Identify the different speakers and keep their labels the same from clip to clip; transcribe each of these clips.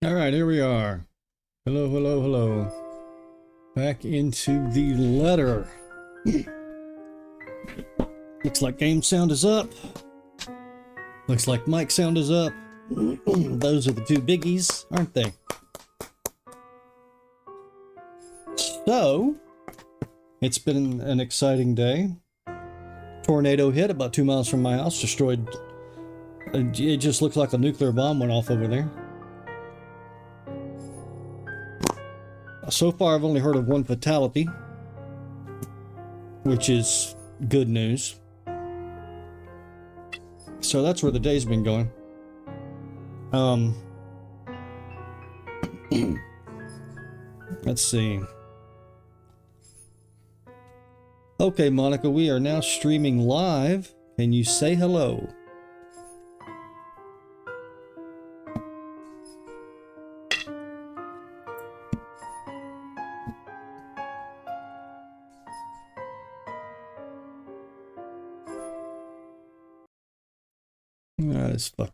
Speaker 1: All right, here we are. Hello, hello, hello. Back into the letter. Looks like game sound is up. Looks like mic sound is up. Those are the two biggies, aren't they? So, it's been an exciting day. Tornado hit about 2 miles from my house, destroyed. It just looked like a nuclear bomb went off over there. So far, I've only heard of one fatality, which is good news. So that's where the day's been going. Let's see. Okay, Monica, we are now streaming live. Can you say hello?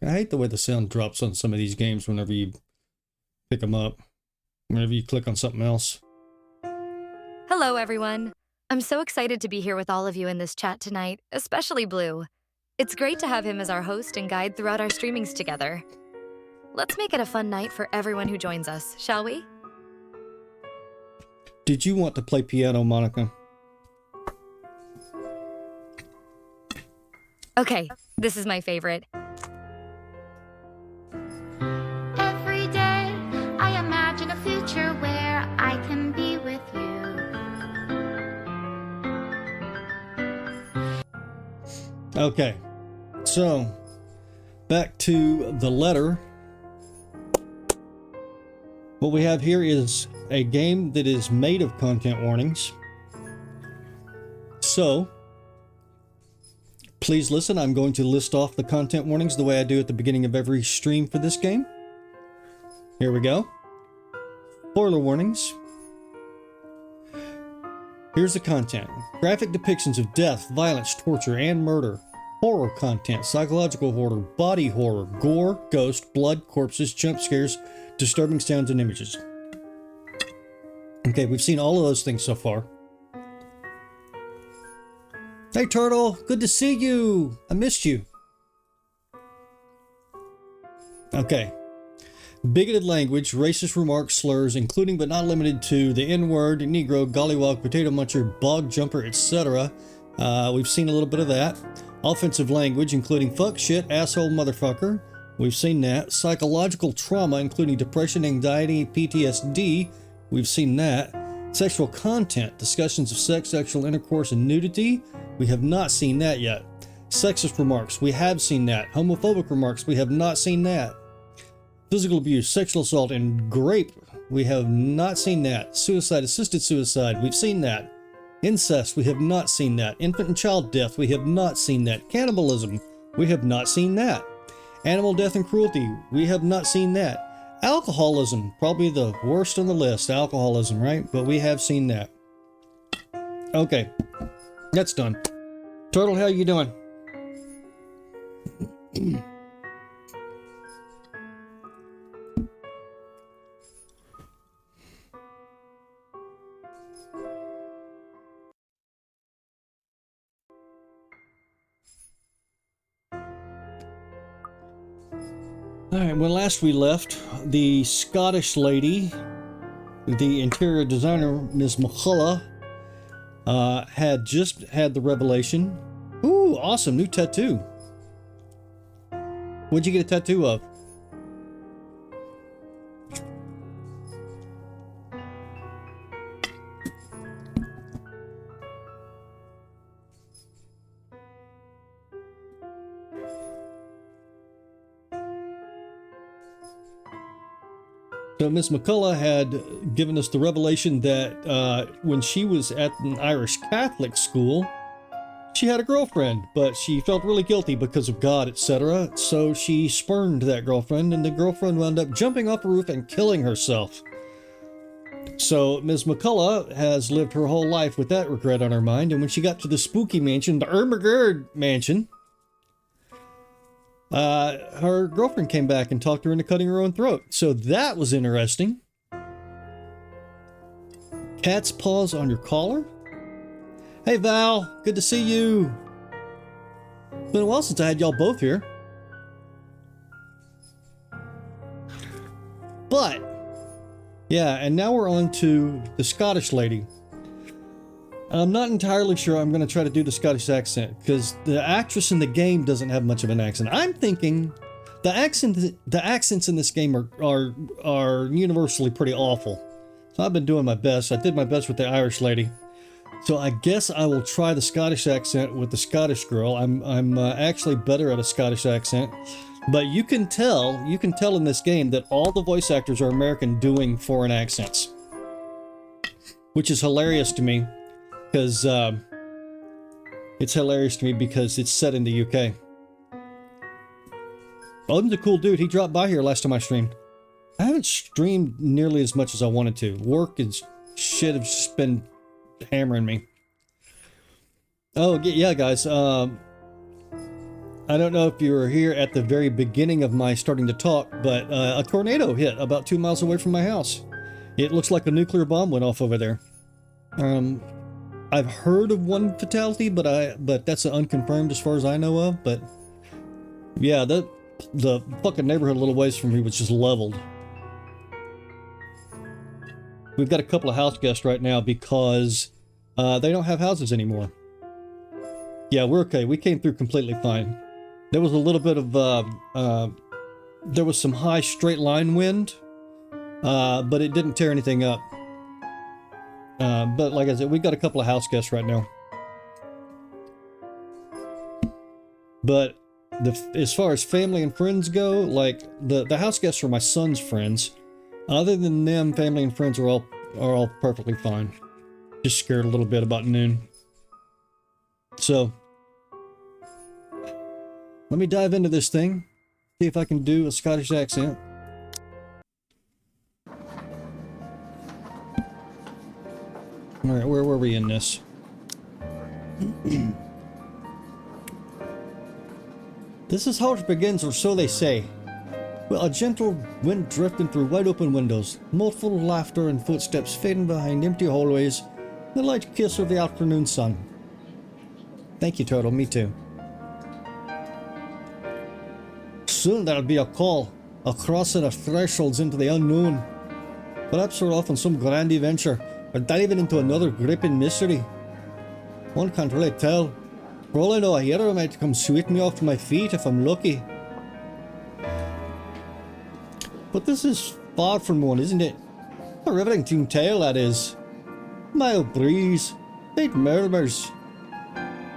Speaker 1: I hate the way the sound drops on some of these games whenever you pick them up. Whenever you click on something else.
Speaker 2: Hello, everyone. I'm so excited to be here with all of you in this chat tonight, especially Blue. It's great to have him as our host and guide throughout our streamings together. Let's make it a fun night for everyone who joins us, shall we?
Speaker 1: Did you want to play piano, Monica?
Speaker 2: Okay, this is my favorite.
Speaker 3: Every day I imagine a future where I can be with you.
Speaker 1: Okay, so back to the letter. What we have here is a game that is made of content warnings. So, please listen. I'm going to list off the content warnings the way I do at the beginning of every stream for this game. Here we go. Spoiler warnings. Here's the content. Graphic depictions of death, violence, torture, and murder. Horror content, psychological horror, body horror, gore, ghost, blood, corpses, jump scares, disturbing sounds and images. Okay, we've seen all of those things so far. Hey, Turtle, good to see you. I missed you. Okay. Bigoted language, racist remarks, slurs, including but not limited to the N-word, Negro, gollywog, potato muncher, bog jumper, etc. We've seen a little bit of that. Offensive language, including fuck, shit, asshole, motherfucker. We've seen that. Psychological trauma, including depression, anxiety, PTSD. We've seen that. Sexual content, discussions of sex, sexual intercourse, and nudity. We have not seen that yet. Sexist remarks, we have seen that. Homophobic remarks, we have not seen that. Physical abuse, sexual assault, and rape, we have not seen that. Suicide, assisted suicide, we've seen that. Incest, we have not seen that. Infant and child death, we have not seen that. Cannibalism, we have not seen that. Animal death and cruelty, we have not seen that. Alcoholism, probably the worst on the list, alcoholism, right? But we have seen that. Okay, that's done. Turtle, how you doing? All right, when last we left, the Scottish lady, the interior designer, Ms. McCullough, had just had the revelation. Ooh, awesome, new tattoo. What'd you get a tattoo of? So Miss McCullough had given us the revelation that when she was at an Irish Catholic school, she had a girlfriend, but she felt really guilty because of God, etc. So she spurned that girlfriend, and the girlfriend wound up jumping off a roof and killing herself. So Ms. McCullough has lived her whole life with that regret on her mind, and when she got to the spooky mansion, the Ermagerd mansion, her girlfriend came back and talked her into cutting her own throat. So that was interesting. Cat's paws on your collar? Hey Val, good to see you. It's been a while since I had y'all both here. But, yeah, and now we're on to the Scottish lady. I'm not entirely sure I'm going to try to do the Scottish accent because the actress in the game doesn't have much of an accent. I'm thinking the accents in this game are universally pretty awful. So I've been doing my best. I did my best with the Irish lady. So I guess I will try the Scottish accent with the Scottish girl. I'm actually better at a Scottish accent. But you can tell in this game that all the voice actors are American doing foreign accents. Which is hilarious to me. Because it's hilarious to me because it's set in the UK. Odin's a cool dude. He dropped by here last time I streamed. I haven't streamed nearly as much as I wanted to. Work and shit have just been hammering me. Oh, yeah, guys. I don't know if you were here at the very beginning of my starting to talk, but a tornado hit about 2 miles away from my house. It looks like a nuclear bomb went off over there. I've heard of one fatality, but that's unconfirmed as far as I know of. But yeah, the fucking neighborhood a little ways from me was just leveled. We've got a couple of house guests right now because they don't have houses anymore. Yeah, we're okay. We came through completely fine. There was a little bit of there was some high straight line wind, but it didn't tear anything up. But like I said, we got a couple of house guests right now. But as far as family and friends go, like the house guests are my son's friends. Other than them, family and friends are all perfectly fine. Just scared a little bit about noon. So let me dive into this thing. See if I can do a Scottish accent. Alright, where were we in this? This is how it begins, or so they say. With a gentle wind drifting through wide open windows, multiple laughter and footsteps fading behind empty hallways, the light kiss of the afternoon sun. Thank you, Turtle, me too. Soon there'll be a call, a crossing of thresholds into the unknown. Perhaps we're off on some grand adventure, or diving into another gripping mystery. One can't really tell. For all I know, a hero might come sweep me off my feet if I'm lucky. But this is far from one, isn't it? A riveting tale, that is. Mild breeze, faint murmurs.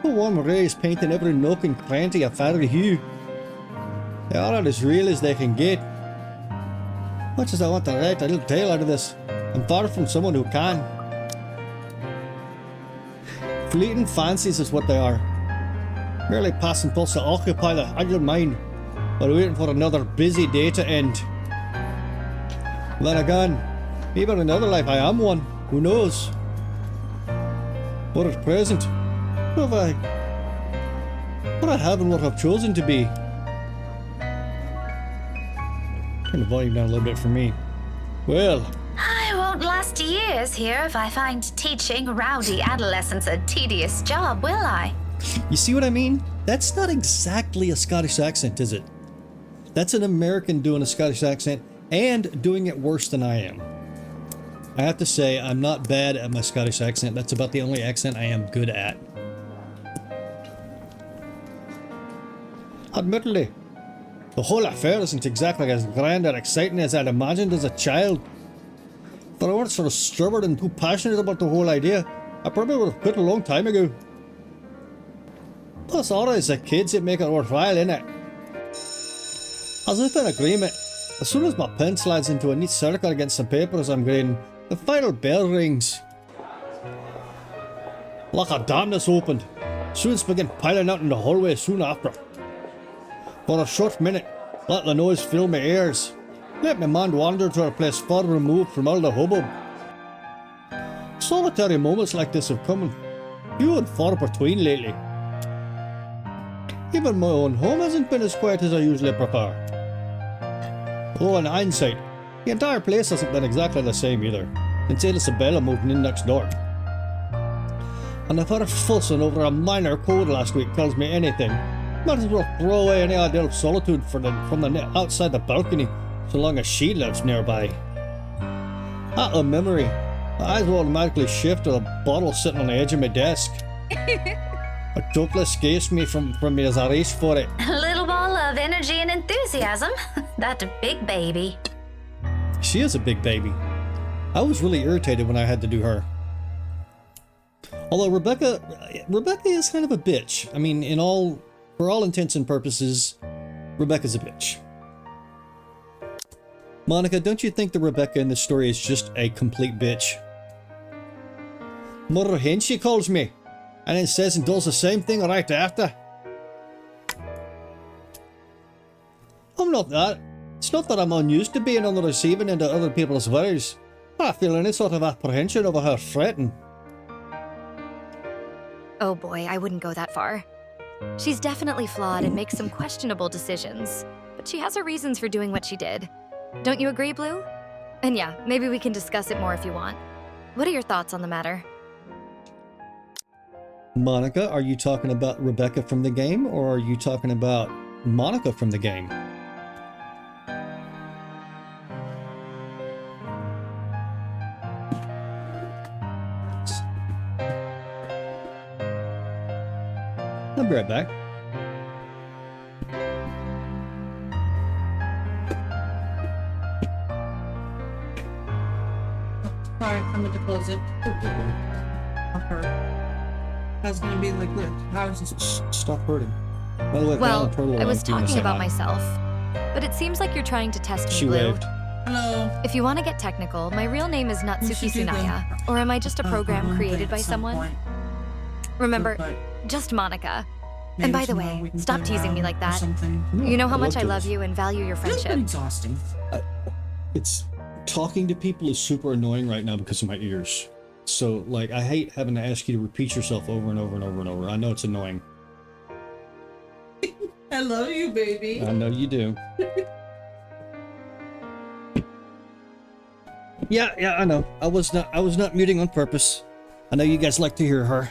Speaker 1: The warm rays painting every nook and cranny a fairy hue. They are as real as they can get. Much as I want to write a little tale out of this, I'm far from someone who can. Fleeting fancies is what they are. Merely passing thoughts to occupy the idle mind, while waiting for another busy day to end. Then again, maybe in another life I am one, who knows? But at present, what I have and what I've chosen to be. Turn the volume down a little bit for me. Well,
Speaker 3: I won't last years here if I find teaching rowdy adolescents a tedious job, will I?
Speaker 1: you see what I mean? That's not exactly a Scottish accent, is it? That's an American doing a Scottish accent and doing it worse than I am. I have to say, I'm not bad at my Scottish accent. That's about the only accent I am good at. Admittedly, the whole affair isn't exactly as grand or exciting as I'd imagined as a child. If I weren't sort of stubborn and too passionate about the whole idea, I probably would have quit a long time ago. Plus, alright, as the kids that make it worthwhile, innit? As if in agreement, as soon as my pen slides into a neat circle against some papers I'm grading, the final bell rings. Like a damnus opened. Students begin piling out in the hallway soon after. For a short minute, let the noise fill my ears. Let my mind wander to a place far removed from all the hubbub. Solitary moments like this have come few and far between lately. Even my own home hasn't been as quiet as I usually prefer. Although in hindsight, the entire place hasn't been exactly the same either, since Isabella moved in next door. And if her fussing over a minor code last week tells me anything, might as well throw away any idea of solitude from the outside the balcony, so long as she lives nearby. Out of memory, my eyes will automatically shift to the bottle sitting on the edge of my desk. A joke escapes me from me as I reach for it.
Speaker 3: A little ball of energy and enthusiasm. That big baby.
Speaker 1: She is a big baby. I was really irritated when I had to do her. Although Rebecca is kind of a bitch. I mean, for all intents and purposes, Rebecca's a bitch. Monica, don't you think that Rebecca in this story is just a complete bitch? Mother hen, she calls me, and then says and does the same thing right after. I'm not that. It's not that I'm unused to being on the receiving end of other people's worries. I feel any sort of apprehension over her fretting.
Speaker 2: Oh boy, I wouldn't go that far. She's definitely flawed and makes some questionable decisions, but she has her reasons for doing what she did. Don't you agree, Blue? And yeah, maybe we can discuss it more if you want. What are your thoughts on the matter?
Speaker 1: Monica, are you talking about Rebecca from the game, or are you talking about Monica from the game? I'll be right back.
Speaker 4: Sorry, I'm going to close it. That's going to be like this. How is this?
Speaker 1: Stop hurting. By the way,
Speaker 2: Well, I was talking about myself, but it seems like you're trying to test me,
Speaker 1: She
Speaker 2: Blue.
Speaker 1: waved.
Speaker 4: Hello.
Speaker 2: If you want to get technical, my real name is Natsuki
Speaker 4: should do
Speaker 2: Tsunaya, or am I just a program created by
Speaker 4: at some
Speaker 2: someone?
Speaker 4: point.
Speaker 2: Remember,
Speaker 4: But
Speaker 2: just Monica.
Speaker 4: maybe
Speaker 2: And by the
Speaker 4: tomorrow
Speaker 2: way,
Speaker 4: we can
Speaker 2: stop
Speaker 4: play
Speaker 2: teasing me
Speaker 4: around
Speaker 2: like
Speaker 4: or
Speaker 2: that.
Speaker 4: something.
Speaker 2: You know how much I
Speaker 1: to
Speaker 2: love
Speaker 1: this.
Speaker 2: you and value your
Speaker 4: It's been
Speaker 2: friendship.
Speaker 4: exhausting.
Speaker 1: It's talking to people is super annoying right now because of my ears. So, like, I hate having to ask you to repeat yourself over and over and over and over. I know it's annoying.
Speaker 4: I love you, baby.
Speaker 1: I know you do. Yeah, I know. I was not muting on purpose. I know you guys like to hear her.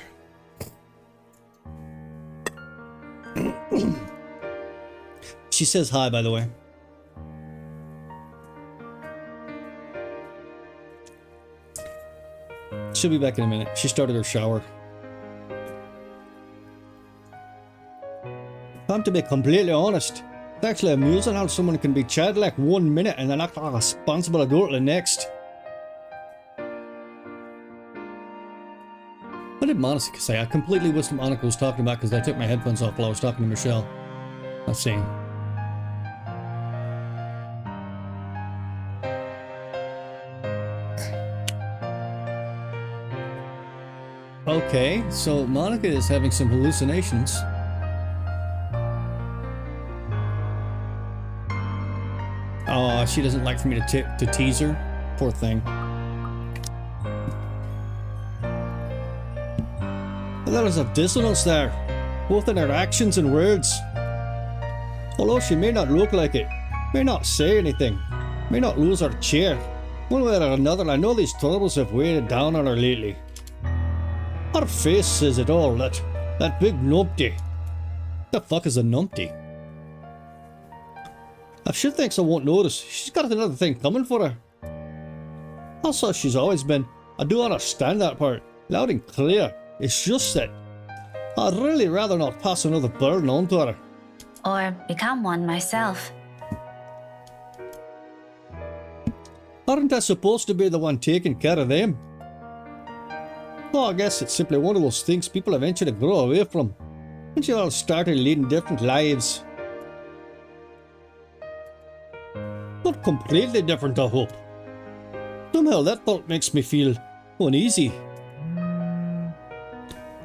Speaker 1: She says hi, by the way. She'll be back in a minute. She started her shower. I'm to be completely honest. It's actually amusing how someone can be childlike 1 minute and then act like a responsible adult the next. What did Monica say? I completely missed what Monica was talking about because I took my headphones off while I was talking to Michelle. Let's see. Okay, so Monica is having some hallucinations. Oh, she doesn't like for me to tease her. Poor thing. There is a dissonance there, both in her actions and words. Although she may not look like it, may not say anything, may not lose her chair, one way or another, I know these troubles have weighed down on her lately. Her face says it all, that big numpty. The fuck is a numpty? If she thinks I won't notice, she's got another thing coming for her. That's how she's always been. I do understand that part, loud and clear. It's just that I'd really rather not pass another burden on to her.
Speaker 3: Or become one myself.
Speaker 1: Aren't I supposed to be the one taking care of them? Well, I guess it's simply one of those things people eventually grow away from, once you all started leading different lives. Not completely different, I hope. Somehow that thought makes me feel uneasy.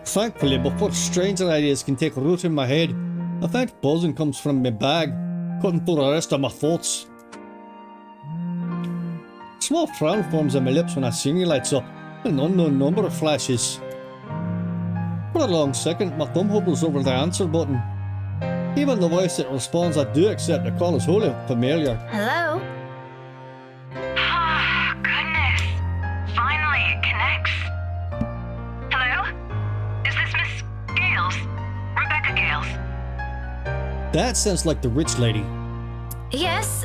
Speaker 1: Thankfully, before stranger ideas can take root in my head, a faint buzzing comes from my bag, cutting through the rest of my thoughts. A small frown forms on my lips when a signal lights up, an unknown number flashes. For a long second, my thumb hovers over the answer button. Even the voice that responds, I do accept the call, is wholly familiar.
Speaker 3: Hello?
Speaker 5: Oh, goodness. Finally, it connects. Hello? Is this Miss Gales? Rebecca Gales?
Speaker 1: That sounds like the rich lady.
Speaker 3: Yes,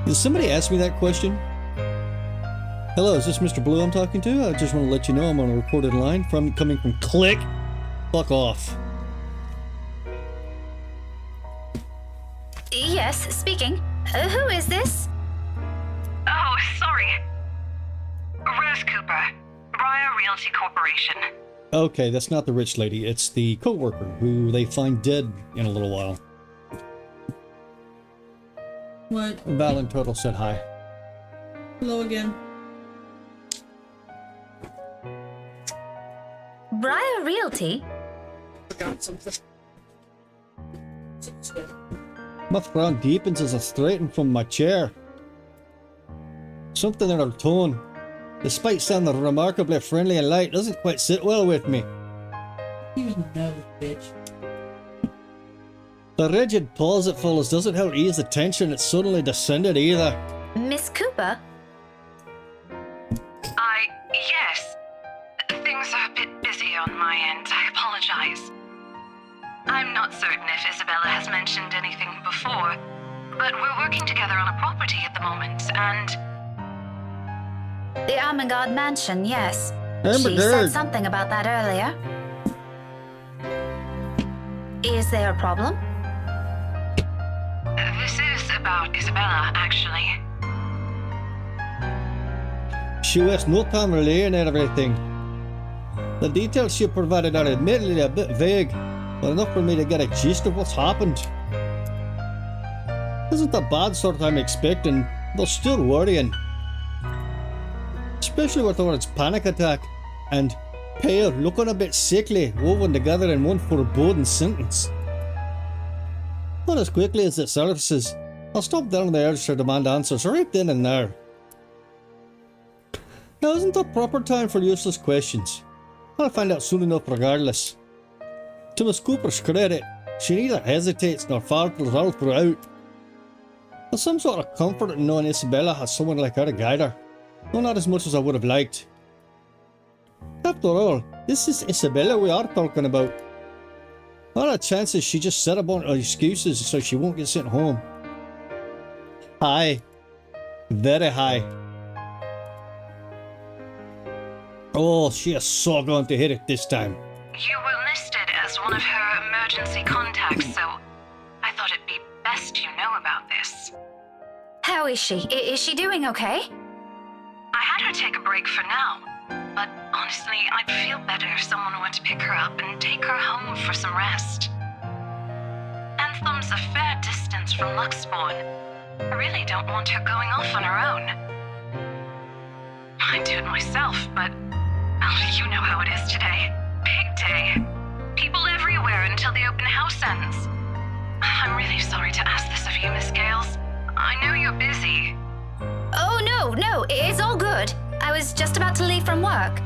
Speaker 1: Did somebody ask me that question? Hello, is this Mr. Blue I'm talking to? I just want to let you know I'm on a recorded line coming from Click. Fuck off.
Speaker 3: Yes, speaking. Who is this?
Speaker 5: Oh, sorry. Rose Cooper, Briar Realty Corporation.
Speaker 1: Okay, that's not the rich lady. It's the co-worker who they find dead in a little while.
Speaker 4: What?
Speaker 1: Val and Turtle said hi.
Speaker 4: Hello again.
Speaker 3: Briar Realty?
Speaker 4: Forgot something.
Speaker 1: My frown deepens as I straighten from my chair. Something in her tone, despite sounding remarkably friendly and light, doesn't quite sit well with me.
Speaker 4: You know, bitch.
Speaker 1: The rigid pause it follows doesn't help ease the tension that suddenly descended either.
Speaker 3: Miss Cooper?
Speaker 5: Yes. Things are a bit busy on my end. I apologize. I'm not certain if Isabella has mentioned anything before, but we're working together on a property at the moment, and
Speaker 3: The Armengard Mansion, yes.
Speaker 1: Amber
Speaker 3: She
Speaker 1: Gerd.
Speaker 3: said something about that earlier. Is there a problem?
Speaker 5: this is about Isabella, actually.
Speaker 1: She wastes no time relaying everything. The details she provided are admittedly a bit vague, but enough for me to get a gist of what's happened. Isn't the bad sort I'm expecting, but still worrying. Especially with the words panic attack and pale, looking a bit sickly, woven together in one foreboding sentence. Not as quickly as it surfaces, I'll stop down on the urge to demand answers right then and there. Now isn't the proper time for useless questions? I'll find out soon enough regardless. To Miss Cooper's credit, she neither hesitates nor falters all throughout. There's some sort of comfort in knowing Isabella has someone like her to guide her, though not as much as I would have liked. After all, this is Isabella we are talking about. What are the chances she just set a bunch of excuses so she won't get sent home? High. Very high. Oh, she is so going to hit it this time.
Speaker 5: You were listed as one of her emergency contacts, so I thought it'd be best you know about this.
Speaker 3: How is she? Is she doing okay?
Speaker 5: I had her take a break for now, but honestly, I'd feel better if someone were to pick her up and take her home for some rest. Anthem's a fair distance from Luxborn. I really don't want her going off on her own. I'd do it myself, but you know how it is today. Big day. People everywhere until the open house ends. I'm really sorry to ask this of you, Miss Gales. I know you're busy.
Speaker 3: Oh, no, it's all good. I was just about to leave from work.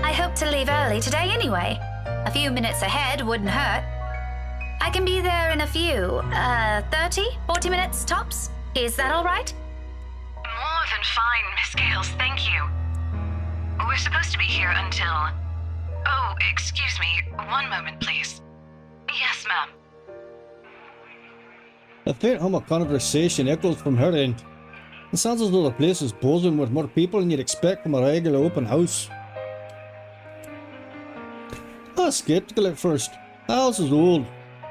Speaker 3: I hope to leave early today anyway. A few minutes ahead wouldn't hurt. I can be there in a few, 30, 40 minutes tops. Is that all right?
Speaker 5: More than fine, Miss Gales, thank you. We're supposed to be here until... Oh, excuse me. One moment, please. Yes, ma'am.
Speaker 1: A faint hum of conversation echoes from her end. It sounds as though the place is buzzing with more people than you'd expect from a regular open house. I was skeptical at first. The house is old,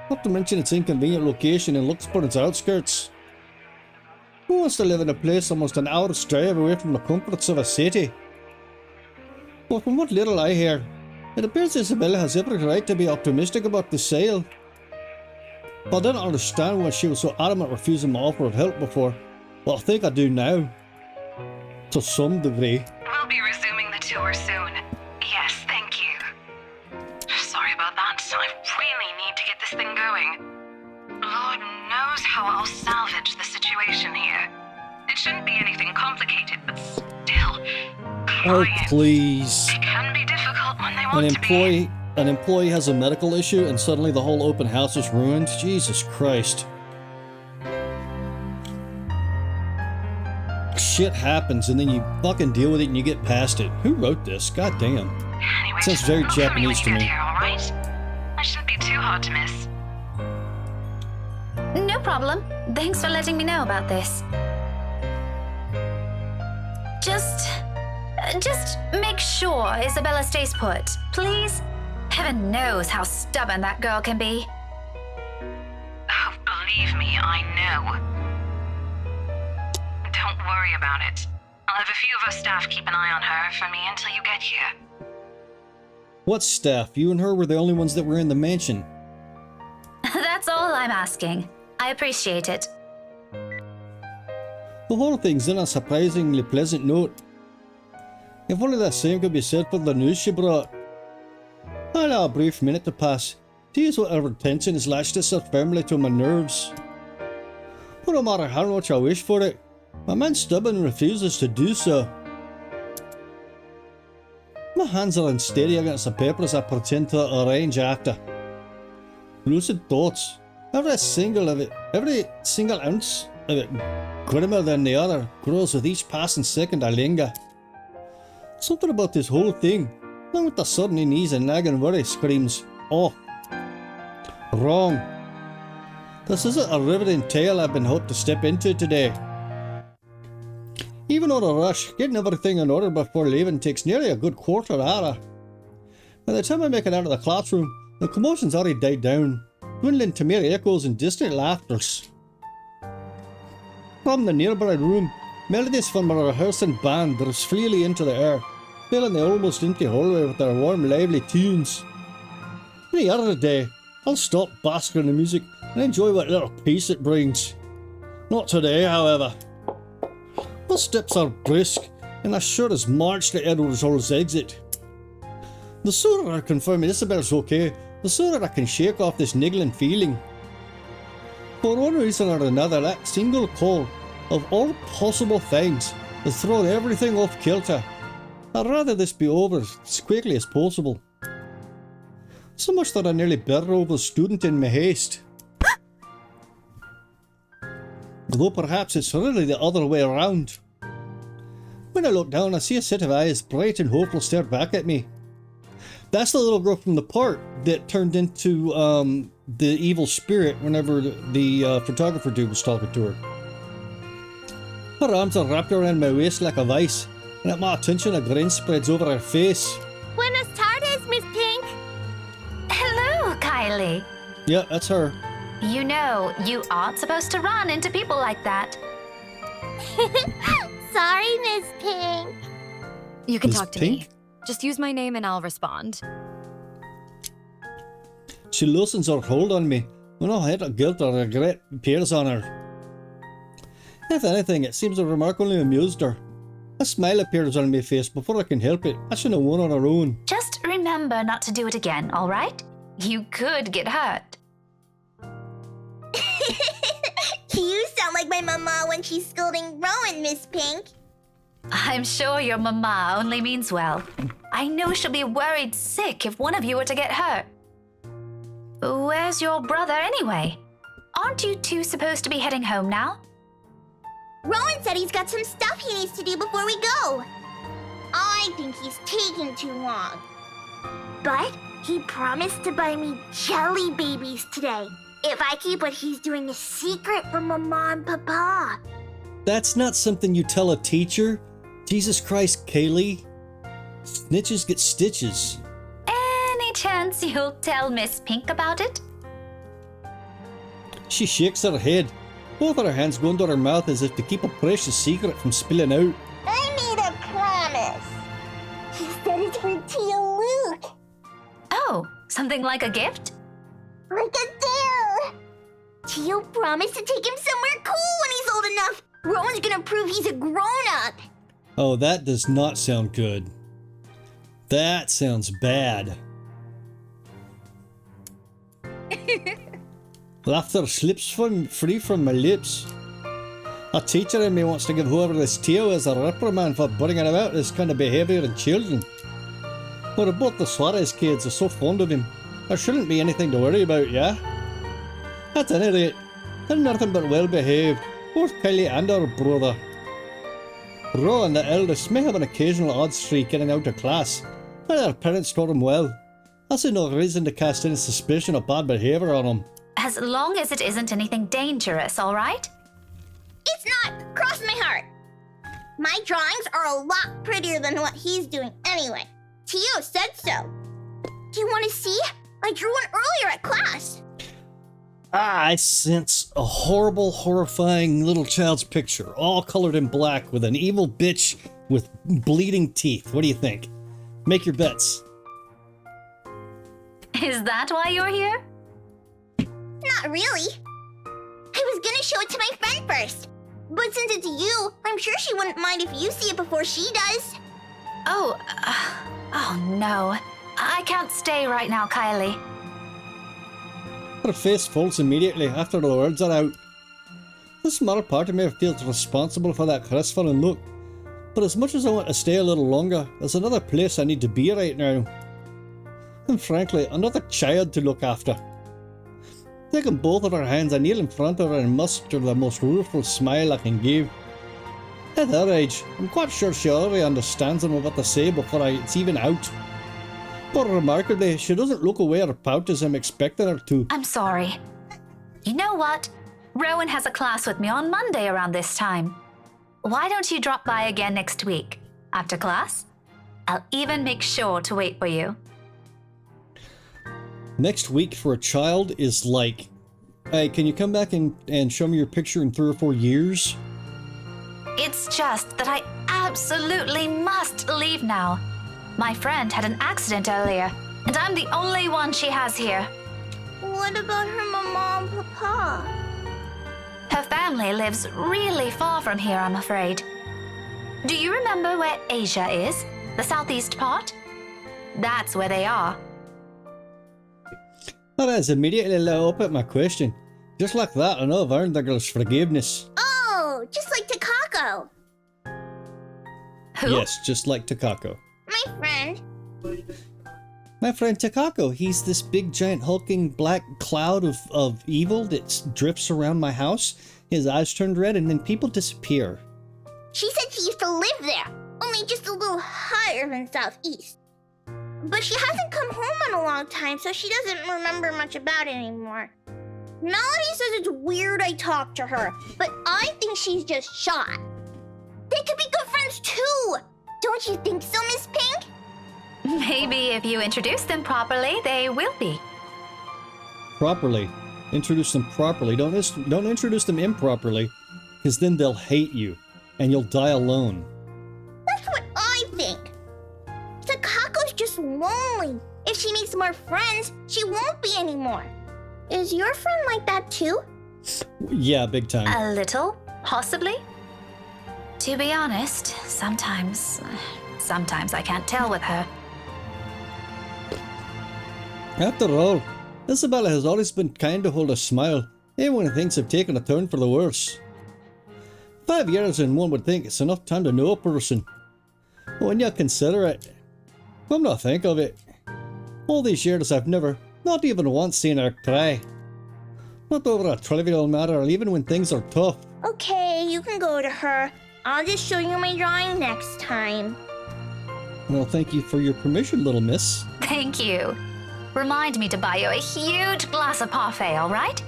Speaker 1: not to mention its inconvenient location in Luxborn's outskirts. Who wants to live in a place almost an hour's drive away from the comforts of a city? But from what little I hear, it appears Isabella has every right to be optimistic about the sale. I didn't understand why she was so adamant refusing my offer of help before, but I think I do now. To some degree.
Speaker 5: We'll be resuming the tour soon. Yes, thank you. Sorry about that. I really need to get this thing going. Lord knows how I'll salvage the situation here. It shouldn't be anything complicated, but still...
Speaker 1: Oh,
Speaker 5: clients,
Speaker 1: please.
Speaker 5: It can be difficult when they
Speaker 1: An
Speaker 5: want to be.
Speaker 1: an employee has a medical issue and suddenly the whole open house is ruined? Jesus Christ. Shit happens and then you fucking deal with it and you get past it. Who wrote this? God damn.
Speaker 5: Anyway,
Speaker 1: Sounds very
Speaker 5: just look for me when
Speaker 1: Japanese
Speaker 5: you
Speaker 1: to
Speaker 5: get
Speaker 1: me.
Speaker 5: here, all right? That shouldn't be too hard to miss.
Speaker 3: No problem. Thanks for letting me know about this. Just make sure Isabella stays put, please. Heaven knows how stubborn that girl can be.
Speaker 5: Oh, believe me, I know. Don't worry about it. I'll have a few of our staff keep an eye on her for me until you get here.
Speaker 1: What staff? You and her were the only ones that were in the mansion.
Speaker 3: That's all I'm asking. I appreciate it.
Speaker 1: The whole thing's in a surprisingly pleasant note. If only the same could be said for the news she brought. I allow a brief minute to pass. Tease whatever tension has latched itself firmly to my nerves. But no matter how much I wish for it, my man stubborn refuses to do so. My hands are unsteady against the paper as I pretend to arrange after. Lucid thoughts. Every single ounce of it, grimmer than the other, grows with each passing second I linger. Something about this whole thing, along with the sudden unease and nagging worry, screams, off. Wrong. This isn't a riveting tale I've been hoped to step into today. Even on a rush, getting everything in order before leaving takes nearly a good quarter hour. By the time I make it out of the classroom, the commotion's already died down, dwindling to mere echoes and distant laughters. From the nearby room, melodies from a rehearsing band drifts freely into the air, filling the almost empty hallway with their warm, lively tunes. Any other day, I'll stop basking in the music and enjoy what little peace it brings. Not today, however. The steps are brisk, and as sure as March to Edward's Hall's exit. The sooner I confirm Isabel's okay, the sooner I can shake off this niggling feeling. For one reason or another, that single call, of all possible things, has thrown everything off kilter. I'd rather this be over as quickly as possible. So much that I nearly better over the student in my haste. Though perhaps it's really the other way around. When I look down, I see a set of eyes, bright and hopeful, stare back at me. That's the little girl from the park that turned into the evil spirit whenever the photographer dude was talking to her. Her arms are wrapped around my waist like a vice, and at my attention a grin spreads over her face.
Speaker 3: Buenas tardes, Miss Pink. Hello, Kylie.
Speaker 1: Yeah, that's her.
Speaker 3: You know, you aren't supposed to run into people like that.
Speaker 6: Sorry, Miss Pink.
Speaker 2: You can
Speaker 1: Miss
Speaker 2: talk to
Speaker 1: Pink?
Speaker 2: me. Just use my name and I'll respond.
Speaker 1: She loosens her hold on me, when no hint of guilt or regret appears on her. If anything, it seems the remark only amused her. A smile appears on my face before I can help it. I should have won on her own.
Speaker 3: Just remember not to do it again, all right? You could get hurt.
Speaker 6: You sound like my mama when she's scolding Rowan, Miss Pink.
Speaker 3: I'm sure your mama only means well. I know she'll be worried sick if one of you were to get hurt. Where's your brother anyway? Aren't you two supposed to be heading home now?
Speaker 6: Rowan said he's got some stuff he needs to do before we go. I think he's taking too long. But he promised to buy me jelly babies today if I keep what he's doing a secret from Mama and Papa.
Speaker 1: That's not something you tell a teacher. Jesus Christ, Kaylee. Snitches get stitches.
Speaker 3: Any chance you'll tell Miss Pink about it?
Speaker 1: She shakes her head, both of her hands going to her mouth as if to keep a precious secret from spilling out.
Speaker 6: I made a promise. He said it's for Tia Luke.
Speaker 3: Oh, something like a gift?
Speaker 6: Like a deal. Tio promised to take him somewhere cool when he's old enough. Rowan's gonna prove he's a grown-up.
Speaker 1: Oh, that does not sound good. That sounds bad. Laughter slips free from my lips. A teacher in me wants to give whoever this Tio is a reprimand for bringing about this kind of behaviour in children. But both the Suarez kids are so fond of him, there shouldn't be anything to worry about, yeah? At any rate, they're nothing but well behaved, both Kylie and her brother. Rowan, the eldest, may have an occasional odd streak in and out of class, but their parents taught him well. That's no reason to cast any suspicion of bad behaviour on him.
Speaker 3: As long as it isn't anything dangerous, all right?
Speaker 6: It's not! Cross my heart! My drawings are a lot prettier than what he's doing anyway. Tio said so. Do you want to see? I drew one earlier at class.
Speaker 1: I sense a horrible, horrifying little child's picture, all coloured in black with an evil bitch with bleeding teeth. What do you think? Make your bets.
Speaker 3: Is that why you're here?
Speaker 6: Not really. I was gonna show it to my friend first. But since it's you, I'm sure she wouldn't mind if you see it before she does.
Speaker 3: Oh no. I can't stay right now, Kylie.
Speaker 1: Her face folds immediately after the words are out. The small part of me feels responsible for that crestfallen look, but as much as I want to stay a little longer, there's another place I need to be right now. And frankly, another child to look after. Taking both of her hands, I kneel in front of her and muster the most rueful smile I can give. At her age, I'm quite sure she already understands what I'm about to say before it's even out. But remarkably, she doesn't look away or pout as I'm expecting her to.
Speaker 3: I'm sorry. You know what? Rowan has a class with me on Monday around this time. Why don't you drop by again next week? After class? I'll even make sure to wait for you.
Speaker 1: Next week for a child is like, hey, can you come back and show me your picture in 3 or 4 years?
Speaker 3: It's just that I absolutely must leave now. My friend had an accident earlier, and I'm the only one she has here.
Speaker 6: What about her mama and papa?
Speaker 3: Her family lives really far from here, I'm afraid. Do you remember where Asia is? The southeast part? That's where they are.
Speaker 1: That has immediately lit up at my question. Just like that, I know I've earned the girl's forgiveness.
Speaker 6: Oh, just like Takako.
Speaker 3: Who?
Speaker 1: Yes, just like Takako.
Speaker 6: My friend.
Speaker 1: My friend Takako, he's this big giant hulking black cloud of evil that drifts around my house. His eyes turn red and then people disappear.
Speaker 6: She said she used to live there, only just a little higher than southeast. But she hasn't come home in a long time, so she doesn't remember much about it anymore. Melody says it's weird I talked to her, but I think she's just shy. They could be good friends too! Don't you think so, Miss Pink?
Speaker 3: Maybe if you introduce them properly, they will be.
Speaker 1: Properly. Introduce them properly. Don't introduce them improperly, because then they'll hate you, and you'll die alone.
Speaker 6: That's what I think. Takako's just lonely. If she makes more friends, she won't be anymore. Is your friend like that too?
Speaker 1: Yeah, big time.
Speaker 3: A little, possibly. To be honest, sometimes I can't tell with her.
Speaker 1: After all, Isabella has always been kind to hold a smile, even when things have taken a turn for the worse. 5 years and one would think it's enough time to know a person. But when you consider it, come to think of it, all these years I've never, not even once seen her cry. Not over a trivial matter, even when things are tough.
Speaker 6: Okay, you can go to her. I'll just show you my drawing next time.
Speaker 1: Well, thank you for your permission, little miss.
Speaker 3: Thank you. Remind me to buy you a huge glass of parfait, all right?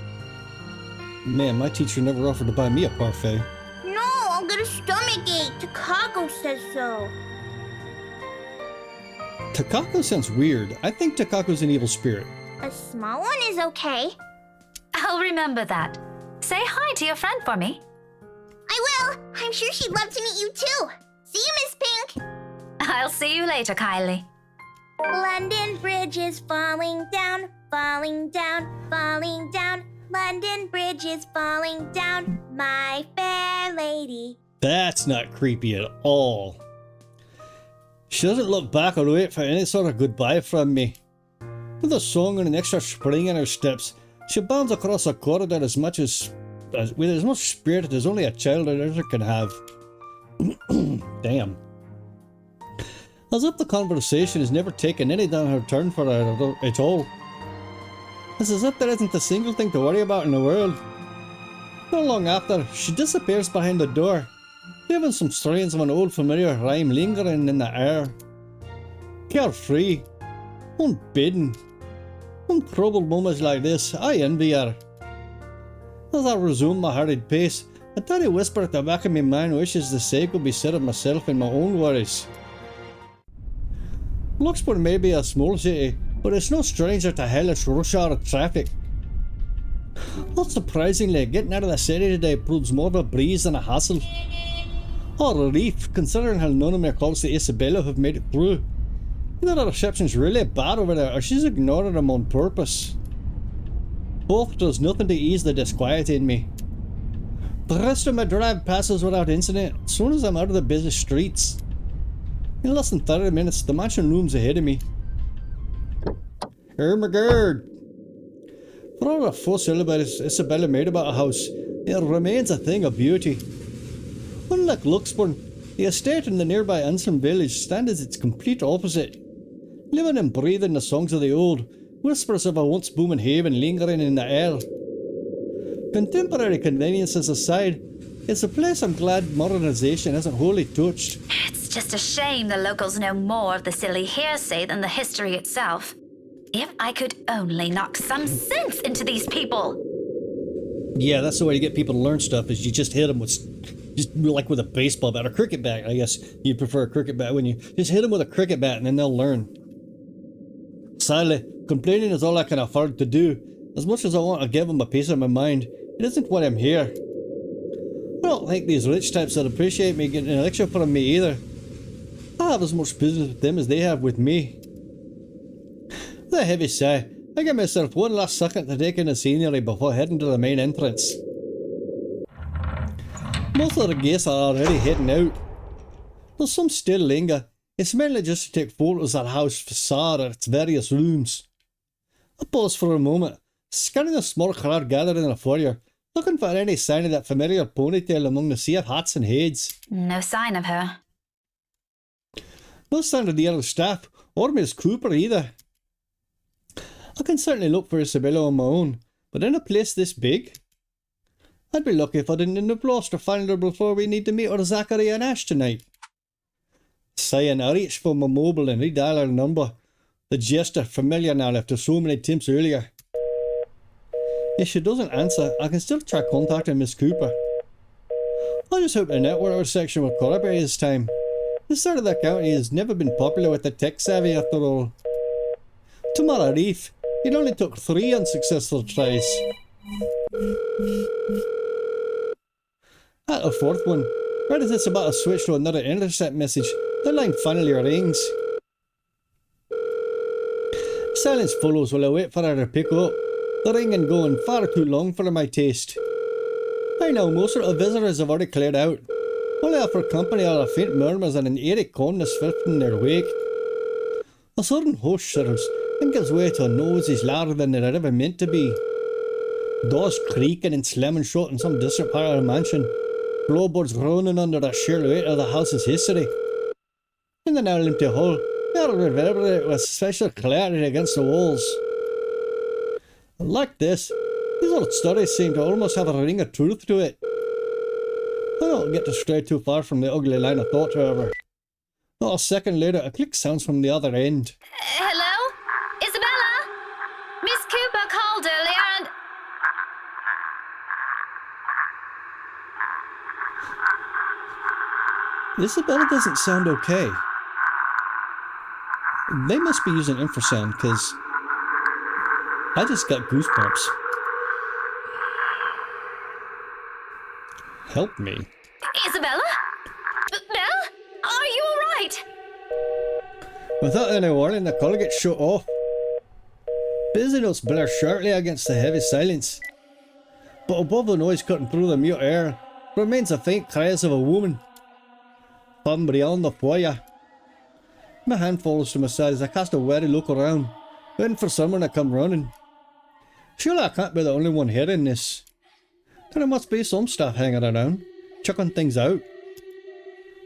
Speaker 1: Man, my teacher never offered to buy me a parfait.
Speaker 6: No, I'll get a stomachache. Takako says so.
Speaker 1: Takako sounds weird. I think Takako's an evil spirit.
Speaker 6: A small one is okay.
Speaker 3: I'll remember that. Say hi to your friend for me.
Speaker 6: I will. I'm sure she'd love to meet you too. See you, Miss Pink.
Speaker 3: I'll see you later, Kylie.
Speaker 6: London Bridge is falling down, falling down, falling down. London Bridge is falling down, my fair lady.
Speaker 1: That's not creepy at all. She doesn't look back or wait for any sort of goodbye from me. With a song and an extra spring in her steps, she bounds across the corridor with as much spirit as only a child ever can have. Damn. As if the conversation has never taken any downward turn for her at all. It's as if there isn't a single thing to worry about in the world. Not long after, she disappears behind the door, leaving some strains of an old familiar rhyme lingering in the air. Carefree, unbidden. In troubled moments like this, I envy her. As I resume my hurried pace, a tiny whisper at the back of my mind wishes the same could be said of myself and my own worries. Luxburn may be a small city, but it's no stranger to hellish rush hour traffic. Not surprisingly, getting out of the city today proves more of a breeze than a hassle. Or a relief, considering how none of my calls to Isabella have made it through. Either the reception's really bad over there, or she's ignoring them on purpose. Both does nothing to ease the disquiet in me. The rest of my drive passes without incident as soon as I'm out of the busy streets. In less than 30 minutes, the mansion looms ahead of me. Ermagerd! For all the fuss Isabella made about a house, it remains a thing of beauty. Unlike Luxburn, the estate in the nearby Anselm village stands as its complete opposite. Living and breathing the songs of the old, whispers of a once booming haven lingering in the air. Contemporary conveniences aside, it's a place I'm glad modernisation hasn't wholly touched.
Speaker 3: It's just a shame the locals know more of the silly hearsay than the history itself. If I could only knock some sense into these people!
Speaker 1: Yeah, that's the way to get people to learn stuff, is you just hit them with, just like with a baseball bat or cricket bat. I guess you'd prefer a cricket bat, wouldn't you? Just hit them with a cricket bat and then they'll learn. Sadly, complaining is all I can afford to do. As much as I want to give them a piece of my mind, it isn't why I'm here. I don't think these rich types would appreciate me getting a lecture from me either. I have as much business with them as they have with me. With a heavy sigh, I give myself one last second to take in the scenery before heading to the main entrance. Most of the guests are already heading out. Though some still linger, it's mainly just to take photos of the house facade or its various rooms. I pause for a moment, scanning the small crowd gathered in the foyer, looking for any sign of that familiar ponytail among the sea of hats and heads.
Speaker 3: No sign of her.
Speaker 1: No sign of the other staff, or Miss Cooper either. I can certainly look for Isabella on my own, but in a place this big? I'd be lucky if I didn't end up lost to find her before we need to meet our Zachary and Ash tonight. Sighing, I reach for my mobile and redial her number, the gesture familiar now after so many attempts earlier. If she doesn't answer, I can still try contacting Miss Cooper. I just hope the network section will cooperate this time. This side of the county has never been popular with the tech savvy after all. To my relief, it only took 3 unsuccessful tries. At the 4th one, right as it's about to switch to another intercept message, the line finally rings. Silence follows while I wait for her to pick up, the ringing going far too long for my taste. By now most of the visitors have already cleared out. Only offer company are the faint murmurs and an eerie calmness filled in their wake. A sudden hush settles and gives way to noises louder than they're ever meant to be. Doors creaking and slamming shut in some distant part of the mansion. Floorboards groaning under the sheer weight of the house's history. In the now empty hall, they reverberate with special clarity against the walls. Like this, these old stories seem to almost have a ring of truth to it. I don't get to stray too far from the ugly line of thought, however. Not a second later, a click sounds from the other end.
Speaker 3: Hello? Isabella? Miss Cooper called earlier and...
Speaker 1: Isabella doesn't sound okay. They must be using infrasound, because I just got goosebumps. Help me.
Speaker 3: Isabella? Belle? Are you alright?
Speaker 1: Without any warning, the call gets shut off. Busy notes blare sharply against the heavy silence. But above the noise cutting through the mute air, remains the faint cries of a woman. From beyond the foyer. My hand falls to my side as I cast a wary look around, waiting for someone to come running. Surely I can't be the only one hearing this. There must be some staff hanging around, checking things out.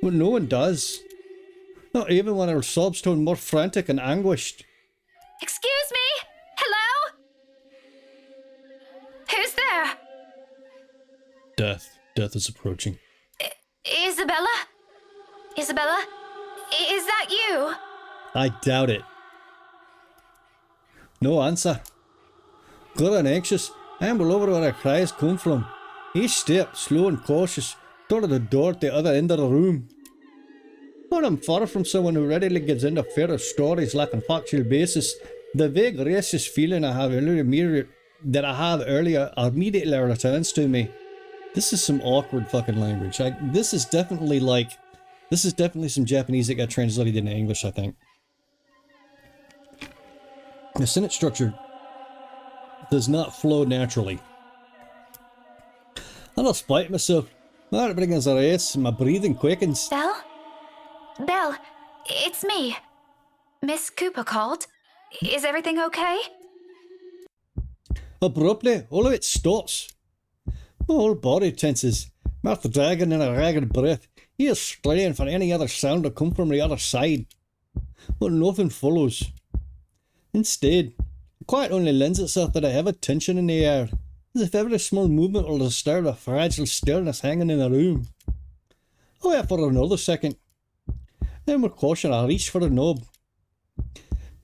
Speaker 1: But no one does. Not even when her sobs tone more frantic and anguished.
Speaker 3: Excuse me? Hello? Who's there?
Speaker 1: Death. Death is approaching.
Speaker 3: Isabella? Isabella? Is that you?
Speaker 1: I doubt it. No answer. Good and anxious, I amble over where her cries come from. Each step, slow and cautious, toward the door at the other end of the room. But I'm far from someone who readily gives in to fairer stories lacking factual basis. The vague racist feeling I have earlier immediately returns to me. This is some awkward fucking language. This is definitely some Japanese that got translated into English, I think. The sentence structure does not flow naturally. I'll spite myself. My heart begins a race and my breathing quickens.
Speaker 3: Belle? Belle, it's me. Miss Cooper called. Is everything okay?
Speaker 1: Abruptly, all of it stops. My whole body tenses, mouth dragging in a ragged breath, ears straining for any other sound to come from the other side. But nothing follows. Instead, the quiet only lends itself to the heavy tension in the air, as if every small movement will disturb the fragile stillness hanging in the room. I wait for another second. Then with caution I reach for the knob.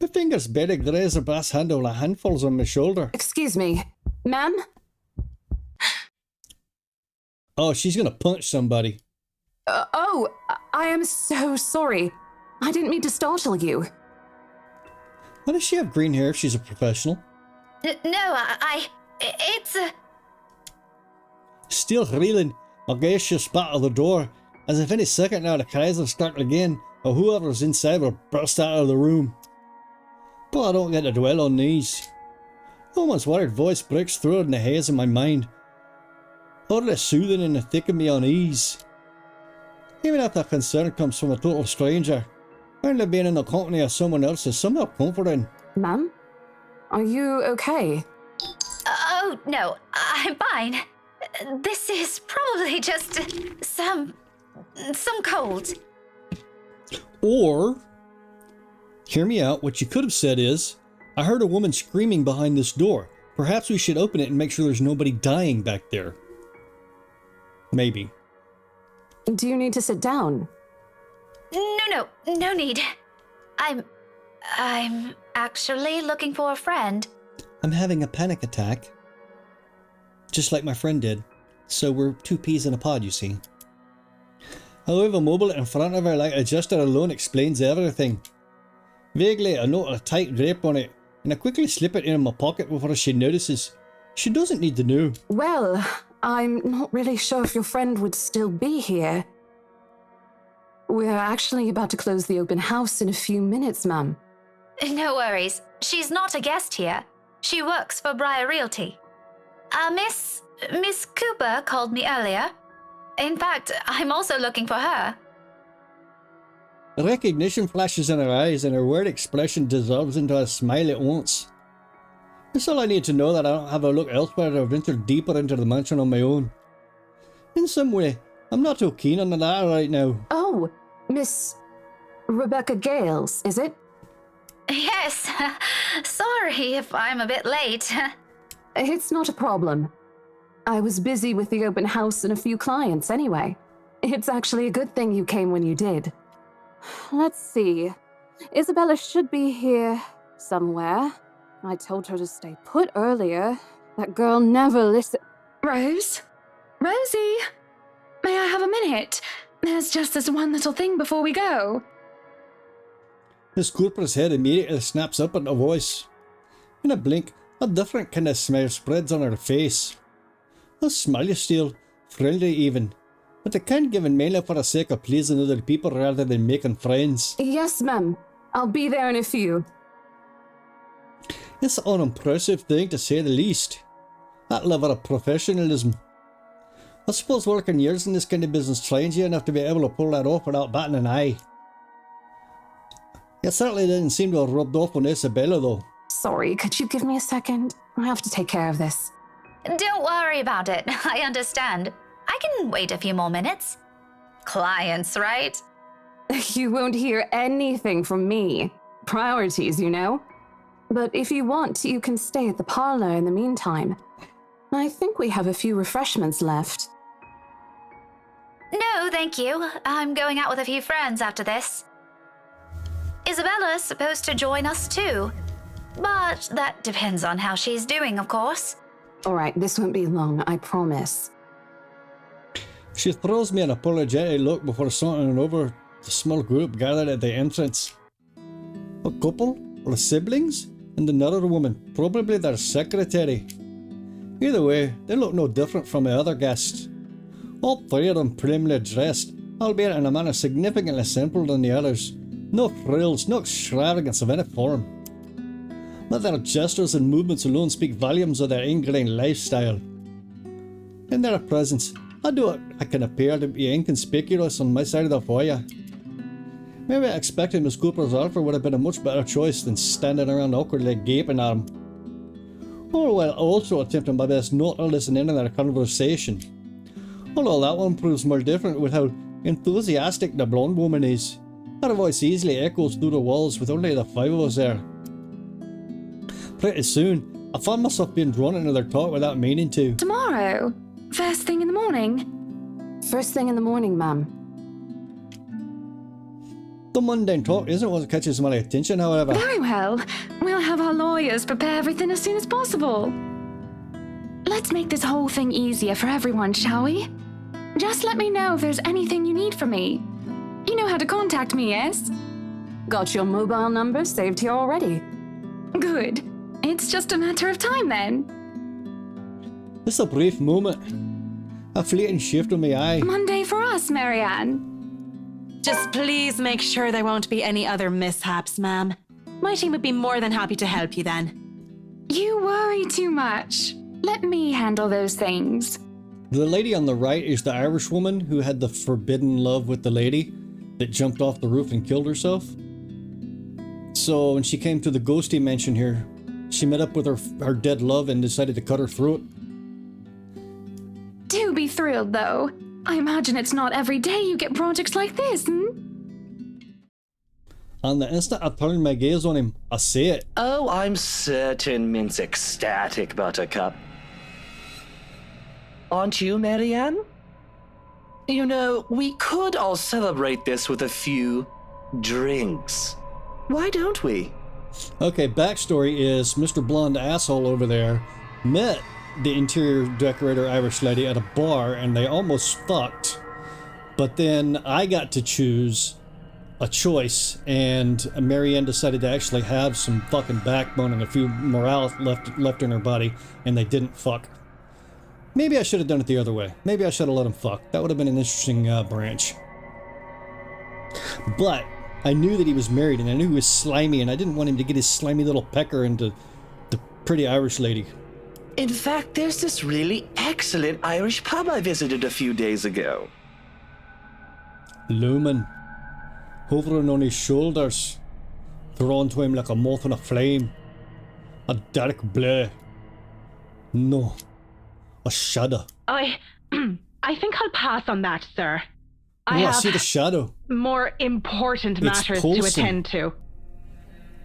Speaker 1: My fingers barely graze the brass handle and a hand falls on my shoulder.
Speaker 7: Excuse me, ma'am?
Speaker 1: Oh, she's gonna punch somebody.
Speaker 7: I am so sorry. I didn't mean to startle you.
Speaker 1: Why does she have green hair if she's a professional?
Speaker 3: No, it's a...
Speaker 1: Still reeling, I gaze she spat out the door, as if any second now the cries will start again, or whoever's inside will burst out of the room. But I don't get to dwell on these. A woman's worried voice breaks through in the haze of my mind, oddly soothing in the thick of me unease. Even if that concern comes from a total stranger, only being in the company of someone else is somehow comforting.
Speaker 7: Ma'am? Are you okay?
Speaker 3: Oh, no, I'm fine. This is probably just some cold.
Speaker 1: Or, hear me out, what you could have said is, I heard a woman screaming behind this door. Perhaps we should open it and make sure there's nobody dying back there. Maybe.
Speaker 7: Do you need to sit down?
Speaker 3: No need. I'm actually looking for a friend.
Speaker 1: I'm having a panic attack. Just like my friend did. So we're two peas in a pod, you see. However, mobile in front of her like a gesture alone explains everything. Vaguely, I note a tight drape on it, and I quickly slip it in my pocket before she notices. She doesn't need to know.
Speaker 7: Well, I'm not really sure if your friend would still be here. We're actually about to close the open house in a few minutes, ma'am.
Speaker 3: No worries. She's not a guest here. She works for Briar Realty. Miss Cooper called me earlier. In fact, I'm also looking for her.
Speaker 1: Recognition flashes in her eyes and her weird expression dissolves into a smile at once. That's all I need to know that I don't have a look elsewhere or venture deeper into the mansion on my own. In some way, I'm not too keen on the latter right now.
Speaker 7: Oh, Miss Rebecca Gales, is it?
Speaker 3: Yes. Sorry if I'm a bit late.
Speaker 7: It's not a problem. I was busy with the open house and a few clients anyway. It's actually a good thing you came when you did. Let's see. Isabella should be here somewhere. I told her to stay put earlier. That girl never listens.
Speaker 8: Rose? Rosie? May I have a minute? There's just this one little thing before we go.
Speaker 1: Miss Cooper's head immediately snaps up at the voice. In a blink, a different kind of smile spreads on her face. A smiley still, friendly even, but the kind given mainly for the sake of pleasing other people rather than making friends.
Speaker 7: Yes, ma'am. I'll be there in a few.
Speaker 1: It's an unimpressive thing to say the least. That level of professionalism. I suppose working years in this kind of business trains you enough to be able to pull that off without batting an eye. It certainly didn't seem to have rubbed off on Isabella though.
Speaker 7: Sorry, could you give me a second? I have to take care of this.
Speaker 3: Don't worry about it. I understand. I can wait a few more minutes. Clients, right?
Speaker 7: You won't hear anything from me. Priorities, you know? But if you want, you can stay at the parlor in the meantime. I think we have a few refreshments left.
Speaker 3: No, thank you. I'm going out with a few friends after this. Isabella's supposed to join us too. But that depends on how she's doing, of course.
Speaker 7: All right, this won't be long, I promise.
Speaker 1: She throws me an apologetic look before sauntering over the small group gathered at the entrance. A couple, or siblings, and another woman, probably their secretary. Either way, they look no different from the other guests. All three of them primly dressed, albeit in a manner significantly simpler than the others. No frills, no extravagance of any form. But their gestures and movements alone speak volumes of their ingrained lifestyle. In their presence, I can appear to be inconspicuous on my side of the foyer. Maybe I expected Miss Cooper's offer would have been a much better choice than standing around awkwardly gaping at him. Or while also attempting my best not to listen in on their conversation. Although that one proves more different with how enthusiastic the blonde woman is. Her voice easily echoes through the walls with only the five of us there. Pretty soon, I found myself being drawn into their talk without meaning to.
Speaker 8: Tomorrow? First thing in the morning?
Speaker 7: First thing in the morning, ma'am.
Speaker 1: The mundane talk isn't what catches my attention, however.
Speaker 8: Very well. We'll have our lawyers prepare everything as soon as possible. Let's make this whole thing easier for everyone, shall we? Just let me know if there's anything you need from me. You know how to contact me, yes?
Speaker 7: Got your mobile number saved here already.
Speaker 8: Good. It's just a matter of time then.
Speaker 1: Just a brief moment. A fleeting shift of my eye.
Speaker 8: Monday for us, Marianne.
Speaker 9: Just please make sure there won't be any other mishaps, ma'am. My team would be more than happy to help you then.
Speaker 8: You worry too much. Let me handle those things.
Speaker 1: The lady on the right is the Irish woman who had the forbidden love with the lady that jumped off the roof and killed herself. So when she came to the ghosty mansion here, she met up with her dead love and decided to cut her throat.
Speaker 8: Do be thrilled, though. I imagine it's not every day you get projects like this,
Speaker 1: On the instant I turned my gaze on him, I say it.
Speaker 10: Oh, I'm certain Mint's ecstatic, Buttercup. Aren't you, Marianne? You know, we could all celebrate this with a few drinks. Why don't we?
Speaker 1: Okay, backstory is Mr. Blonde Asshole over there met the interior decorator Irish lady at a bar and they almost fucked. But then I got to choose a choice and Marianne decided to actually have some fucking backbone and a few morale left in her body and they didn't fuck. Maybe I should have done it the other way. Maybe I should have let him fuck. That would have been an interesting branch. But I knew that he was married and I knew he was slimy and I didn't want him to get his slimy little pecker into the pretty Irish lady.
Speaker 10: In fact, there's this really excellent Irish pub I visited a few days ago.
Speaker 1: Looming, hovering on his shoulders, drawn to him like a moth on a flame. A dark blur. No, a shadow.
Speaker 9: I think I'll pass on that, sir.
Speaker 1: I see the shadow.
Speaker 9: More important
Speaker 1: It's
Speaker 9: matters
Speaker 1: pulsing.
Speaker 9: to attend to.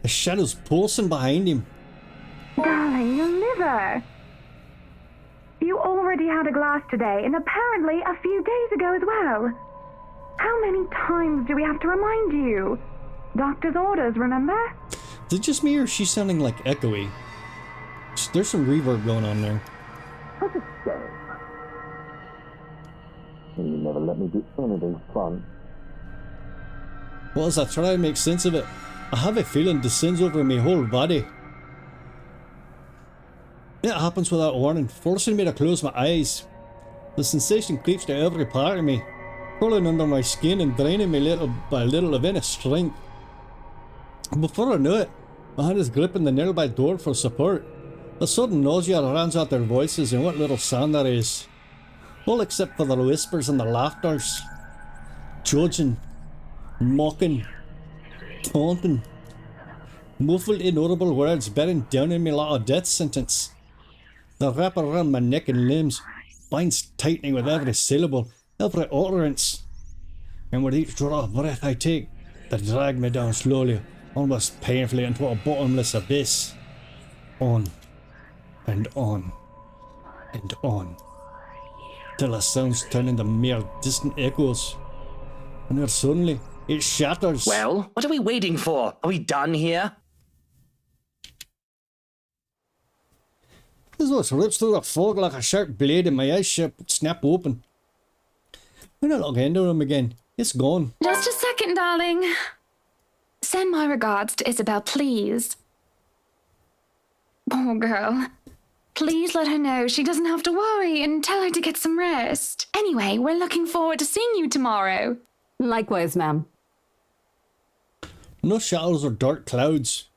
Speaker 1: The shadow's pulsing behind him.
Speaker 11: Darling, your liver. You already had a glass today, and apparently a few days ago as well. How many times do we have to remind you? Doctor's orders, remember?
Speaker 1: Is it just me or is she sounding like echoey? There's some reverb going on there.
Speaker 10: What a shame. You never let me do anything fun.
Speaker 1: Well, as I try to make sense of it, I have a feeling descends over my whole body. It happens without warning, forcing me to close my eyes. The sensation creeps to every part of me, crawling under my skin and draining me little by little of any strength. Before I knew it, my hand is gripping the nearby door for support. A sudden nausea rounds out their voices and what little sound there is. All except for the whispers and the laughters. Judging, mocking, taunting. Muffled inaudible words bearing down on me like a death sentence. The wrap around my neck and limbs binds tightening with every syllable, every utterance. and with each draw of breath I take, they drag me down slowly, almost painfully into a bottomless abyss. On, and on, and on, till the sounds turn into mere distant echoes. And then suddenly, it shatters.
Speaker 10: Well, what are we waiting for? Are we done here?
Speaker 1: This voice rips through the fog like a sharp blade, and my eyes snap open. When I look into him again, it's gone.
Speaker 8: Just a second, darling. Send my regards to Isabel, please. Poor girl. Please let her know she doesn't have to worry and tell her to get some rest. Anyway, we're looking forward to seeing you tomorrow.
Speaker 7: Likewise, ma'am.
Speaker 1: No shadows or dark clouds.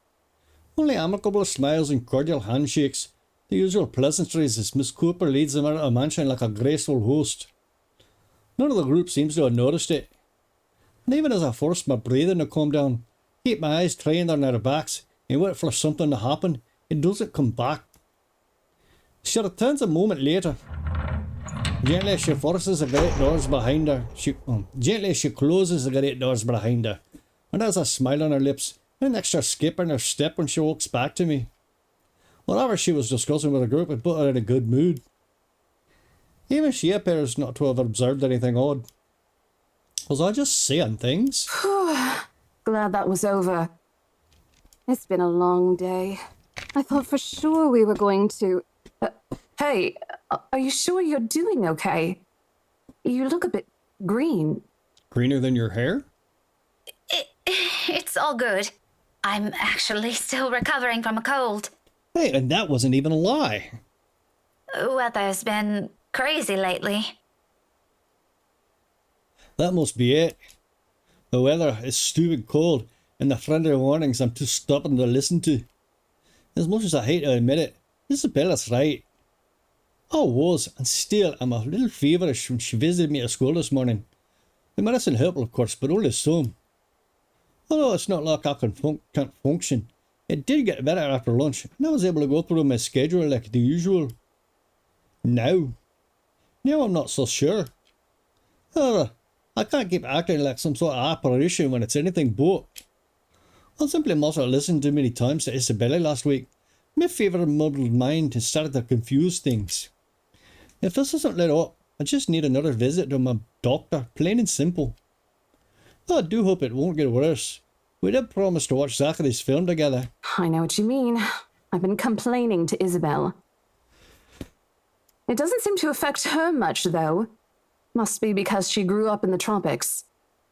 Speaker 1: Only amicable smiles and cordial handshakes. The usual pleasantries as Miss Cooper leads them out of the mansion like a graceful host. None of the group seems to have noticed it. And even as I force my breathing to calm down, keep my eyes trained on their backs, and wait for something to happen, it doesn't come back. She returns a moment later. Gently she forces the great doors behind her. Gently she closes the great doors behind her, and has a smile on her lips, and an extra skip in her step when she walks back to me. Whatever she was discussing with the group had put her in a good mood. Even she appears not to have observed anything odd. Was I just saying things?
Speaker 7: Glad that was over. It's been a long day. I thought for sure we were going to... hey, are you sure you're doing okay? You look a bit green.
Speaker 1: Greener than your hair?
Speaker 3: It's all good. I'm actually still recovering from a cold.
Speaker 1: Hey, and that wasn't even a lie.
Speaker 3: Weather's been crazy lately.
Speaker 1: That must be it. The weather is stupid cold, and the friendly warnings I'm too stubborn to listen to. As much as I hate to admit it, Isabella's right. I was, and still am, a little feverish when she visited me at school this morning. The medicine helped, of course, but only some. Although it's not like I can't function, it did get better after lunch, and I was able to go through my schedule like the usual. Now I'm not so sure. However, I can't keep acting like some sort of apparition when it's anything but. I simply must have listened too many times to Isabella last week. My favourite muddled mind has started to confuse things. If this isn't let up, I just need another visit to my doctor, plain and simple. Though I do hope it won't get worse. We did promise to watch Zachary's film together.
Speaker 7: I know what you mean. I've been complaining to Isabel. It doesn't seem to affect her much, though. Must be because she grew up in the tropics.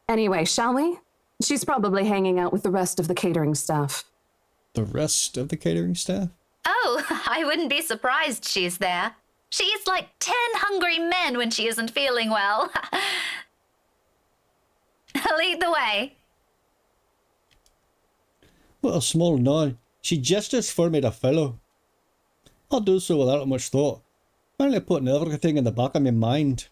Speaker 7: Anyway, shall we? She's probably hanging out with the rest of the catering staff.
Speaker 1: The rest of the catering staff?
Speaker 3: Oh, I wouldn't be surprised she's there. She eats like 10 hungry men when she isn't feeling well. Lead the way.
Speaker 1: What a small nod. She gestures for me to follow. I'll do so without much thought, finally putting everything in the back of my mind.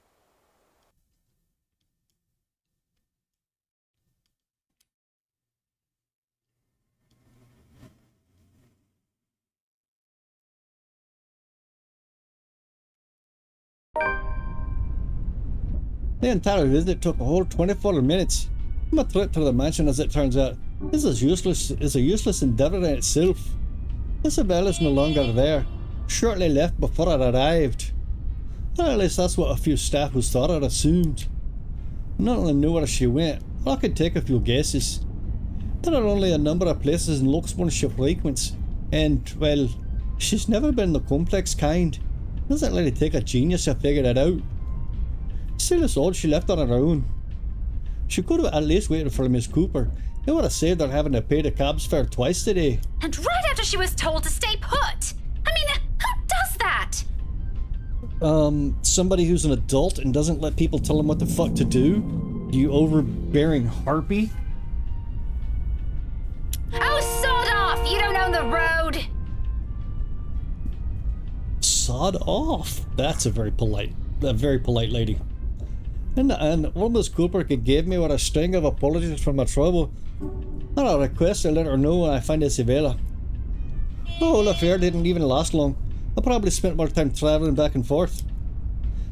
Speaker 1: The entire visit took a whole 24 minutes. My trip to the mansion, as it turns out, is a useless endeavour in itself. Isabella's no longer there, shortly left before I arrived. Or at least that's what a few staff who thought I'd assumed. Not only knew where she went, but I could take a few guesses. There are only a number of places in Luxburn she frequents, and, well, she's never been the complex kind. It doesn't really take a genius to figure it out. Still, it's odd she left on her own. She could have at least waited for Miss Cooper. It would have saved her having to pay the cab's fare twice today.
Speaker 3: And right after she was told to stay put. I mean, who does that?
Speaker 1: Somebody who's an adult and doesn't let people tell them what the fuck to do? You overbearing harpy?
Speaker 3: Oh, sod off! You don't own the road!
Speaker 1: Sod off? That's a very polite lady. In the end, all Miss Cooper could give me was a string of apologies for my trouble, and a request to let her know when I find Isabella. The whole affair didn't even last long. I probably spent more time travelling back and forth.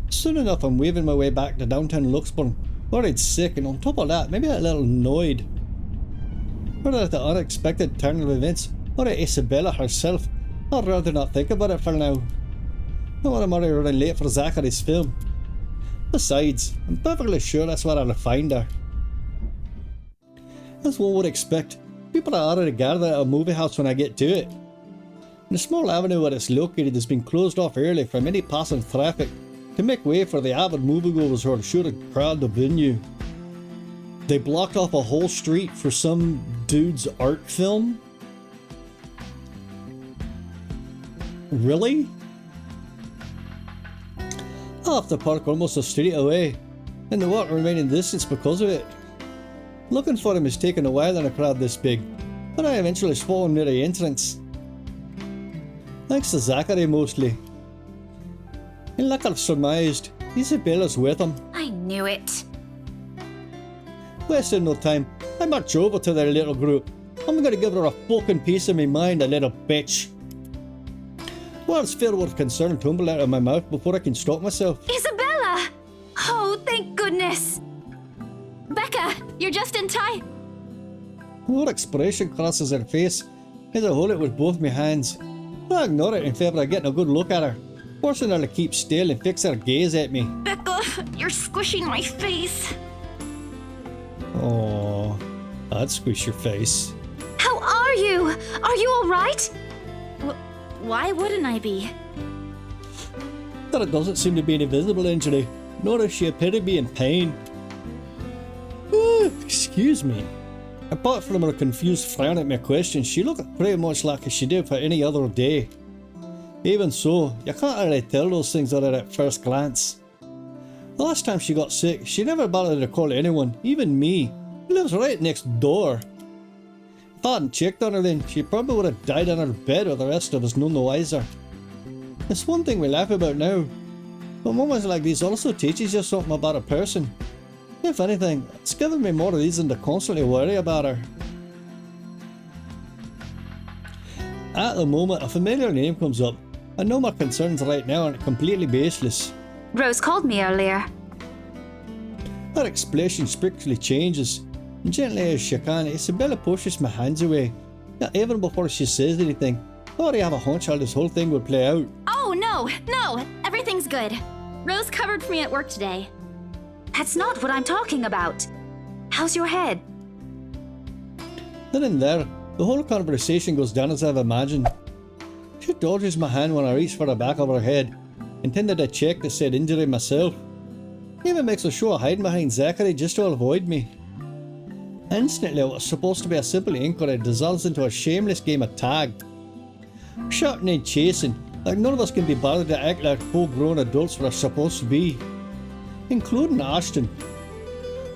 Speaker 1: Soon enough, I'm waving my way back to downtown Luxburn, Worried sick, and on top of that, maybe a little annoyed. Whether at the unexpected turn of events, or at Isabella herself, I'd rather not think about it for now. I want to already running late for Zachary's film. Besides, I'm perfectly sure that's where I'll find her. As one would expect, people are already gathered at a movie house when I get to it. The small avenue where it's located has been closed off early from any passing traffic to make way for the avid moviegoers who are sure to crowd the venue. They blocked off a whole street for some dude's art film? Really? I'll have to park almost a street away, and the walk remaining distance because of it. Looking for him has taken a while in a crowd this big, but I eventually spot him near the entrance. Thanks to Zachary mostly. And like I've surmised, Isabella's with him.
Speaker 3: I knew it.
Speaker 1: Wasting no time, I march over to their little group. I'm gonna give her a fucking piece of me mind, a little bitch. Words filled with concern tumble out of my mouth before I can stop myself.
Speaker 3: Isabella! Oh, thank goodness!
Speaker 8: Becca, you're just in time.
Speaker 1: What expression crosses her face as I hold it with both my hands. I ignore it in favour of getting a good look at her, forcing her to keep still and fix her gaze at me.
Speaker 8: Becca, you're squishing my face.
Speaker 1: Oh, I'd squish your face.
Speaker 3: How are you? Are you alright?
Speaker 8: Why wouldn't I be?
Speaker 1: There doesn't seem to be any visible injury, nor does she appear to be in pain. Excuse me. Apart from her confused frown at my question, she looked pretty much like she did for any other day. Even so, you can't really tell those things other at first glance. The last time she got sick, she never bothered to call anyone, even me, who lives right next door. If I hadn't checked on her then, she probably would have died in her bed with the rest of us none the wiser. It's one thing we laugh about now, but moments like these also teaches you something about a person. If anything, it's given me more reason to constantly worry about her. At the moment, a familiar name comes up. I know my concerns right now aren't completely baseless.
Speaker 3: Rose called me earlier.
Speaker 1: Her expression strictly changes, and gently as she can, Isabella pushes my hands away. Not even before she says anything, I already have a hunch how this whole thing would play out.
Speaker 8: Oh, no, everything's good. Rose covered for me at work today.
Speaker 3: That's not what I'm talking about. How's your head?
Speaker 1: Then and there, the whole conversation goes down as I've imagined. She dodges my hand when I reach for the back of her head, intended to check the said injury myself. Even makes a show of hiding behind Zachary just to avoid me. Instantly, what was supposed to be a simple inquiry dissolves into a shameless game of tag. Shouting and chasing, like none of us can be bothered to act like full-grown adults we're supposed to be. Including Ashton.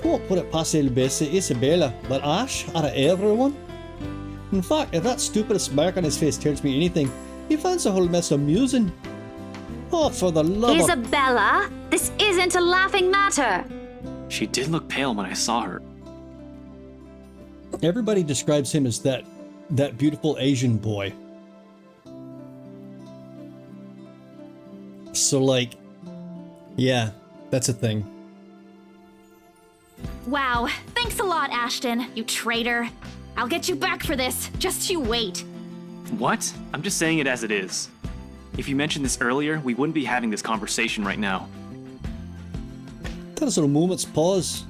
Speaker 1: Won't put it past Isabella, but Ash, out of everyone? In fact, if that stupid smirk on his face tells me anything, he finds the whole mess amusing. Oh, for the love of...
Speaker 3: Isabella, this isn't a laughing matter.
Speaker 12: She did look pale when I saw her.
Speaker 1: Everybody describes him as that beautiful Asian boy. So like, yeah, that's a thing.
Speaker 8: Wow, thanks a lot, Ashton, you traitor. I'll get you back for this, just you wait.
Speaker 12: What? I'm just saying it as it is. If you mentioned this earlier, we wouldn't be having this conversation right now.
Speaker 1: There's a moment's pause.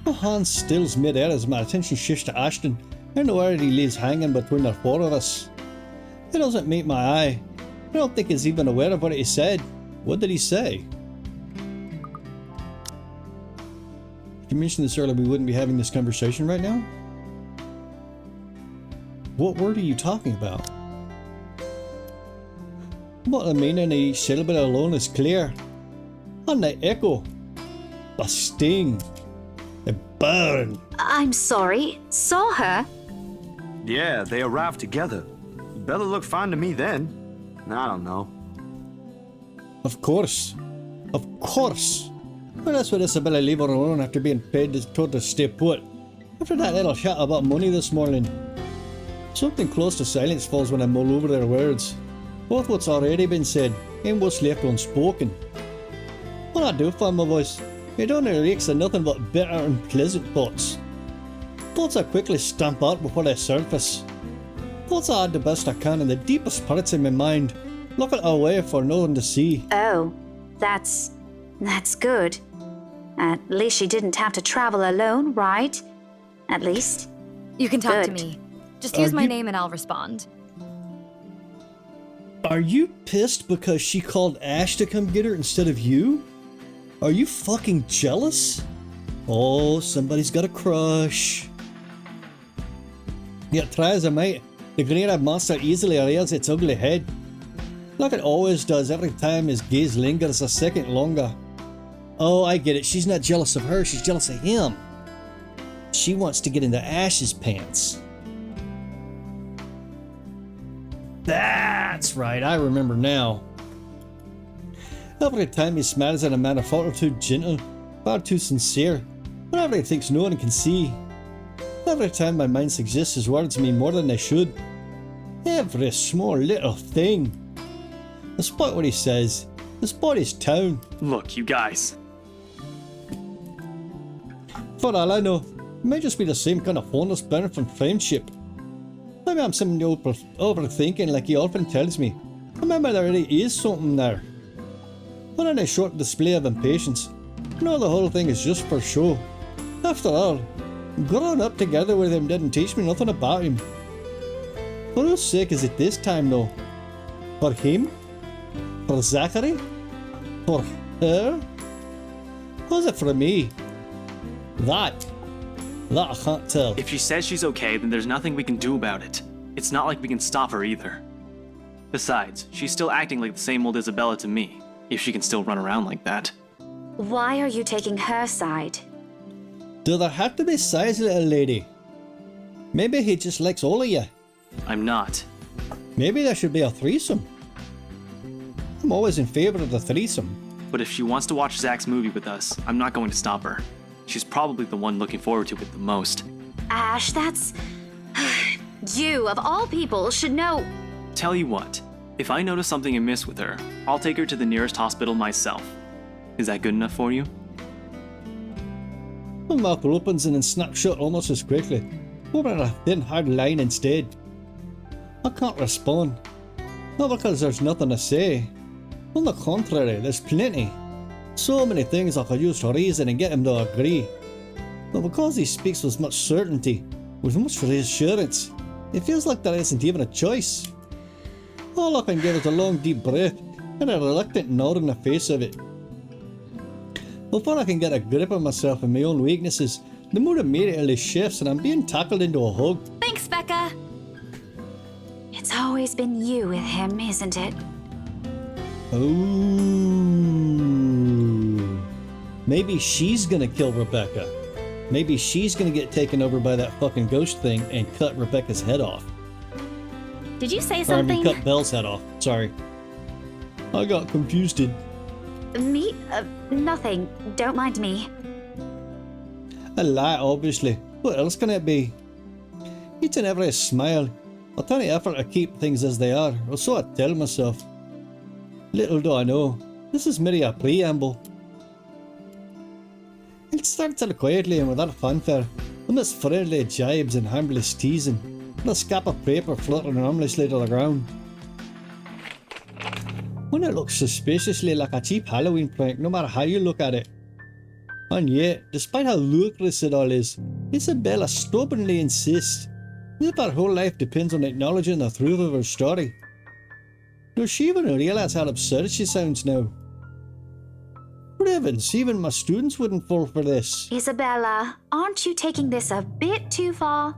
Speaker 1: My hand stills mid-air as my attention shifts to Ashton, and the word he leaves hanging between the four of us. It doesn't meet my eye. I don't think he's even aware of what he said. What did he say? If you mentioned this earlier, we wouldn't be having this conversation right now? What word are you talking about? What the meaning of each syllable alone is clear. And the echo. The sting. The burn.
Speaker 3: I'm sorry. Saw her?
Speaker 13: Yeah, they arrived together. Bella looked fine to me then. I don't know.
Speaker 1: Of course. Of course. Well, that's what Isabella leave her alone after being told to stay put. After that little chat about money this morning. Something close to silence falls when I mull over their words. Both what's already been said and what's left unspoken. When I do find my voice, It only reeks of nothing but bitter and pleasant thoughts. Thoughts I quickly stamp out before they surface. Thoughts I add the best I can in the deepest parts of my mind, looking away for no one to see.
Speaker 3: Oh, that's good. At least she didn't have to travel alone, right? At least.
Speaker 2: You can talk to
Speaker 3: Good.
Speaker 2: me. Just use my name and I'll respond.
Speaker 1: Are you pissed because she called Ash to come get her instead of you? Are you fucking jealous? Oh, somebody's got a crush. Yet try as I might, the green-eyed monster easily rears its ugly head. Like it always does every time his gaze lingers a second longer. Oh, I get it. She's not jealous of her, she's jealous of him. She wants to get into Ash's pants. That's right, I remember now. Every time he smiles in a manner far too gentle, far too sincere, whenever he thinks no one can see. Every time my mind suggests his words mean more than they should. Every small little thing. Despite what he says, despite his tone.
Speaker 12: Look, you guys.
Speaker 1: For all I know, it might just be the same kind of fondness burning from friendship. Maybe I'm simply overthinking like he often tells me. Or maybe there really is something there. But in a short display of impatience, no, the whole thing is just for show. After all, growing up together with him didn't teach me nothing about him. For whose sake is it this time though? For him? For Zachary? For her? Was it for me? That I can't tell.
Speaker 12: If she says she's okay, then there's nothing we can do about it. It's not like we can stop her either. Besides, she's still acting like the same old Isabella to me, if she can still run around like that.
Speaker 3: Why are you taking her side?
Speaker 1: Do there have to be sides, little lady? Maybe he just likes all of you.
Speaker 12: I'm not.
Speaker 1: Maybe there should be a threesome. I'm always in favor of the threesome.
Speaker 12: But if she wants to watch Zach's movie with us, I'm not going to stop her. She's probably the one looking forward to it the most.
Speaker 3: Ash, that's... You, of all people, should know...
Speaker 12: Tell you what, if I notice something amiss with her, I'll take her to the nearest hospital myself. Is that good enough for you?
Speaker 1: My mouth opens and then snaps shut almost as quickly, opening a thin hard line instead. I can't respond. Not because there's nothing to say. On the contrary, there's plenty. So many things I could use to reason and get him to agree. But because he speaks with much certainty, with much reassurance, it feels like there isn't even a choice. All I can get is a long deep breath and a reluctant nod in the face of it. Before I can get a grip of myself and my own weaknesses, the mood immediately shifts and I'm being tackled into a hug.
Speaker 2: Thanks, Becca!
Speaker 3: It's always been you with him, isn't it?
Speaker 1: Ooh. Maybe she's gonna kill Rebecca. Maybe she's gonna get taken over by that fucking ghost thing and cut Rebecca's head off.
Speaker 3: Did you say
Speaker 1: Or I
Speaker 3: something?
Speaker 1: mean, cut Belle's head off. Sorry. I got confused.
Speaker 3: Me? Nothing. Don't mind me.
Speaker 1: A lie, obviously. What else can it be? Each and every smile, a tiny effort to keep things as they are, or so I tell myself. Little do I know, this is merely a preamble. It starts out quietly and without fanfare, amidst friendly jibes and harmless teasing, with a scrap of paper fluttering harmlessly to the ground. When it looks suspiciously like a cheap Halloween prank, no matter how you look at it. And yet, despite how ludicrous it all is, Isabella stubbornly insists that her whole life depends on acknowledging the truth of her story. Does she even realize how absurd she sounds now? Good heavens, even my students wouldn't fall for this.
Speaker 3: Isabella, aren't you taking this a bit too far?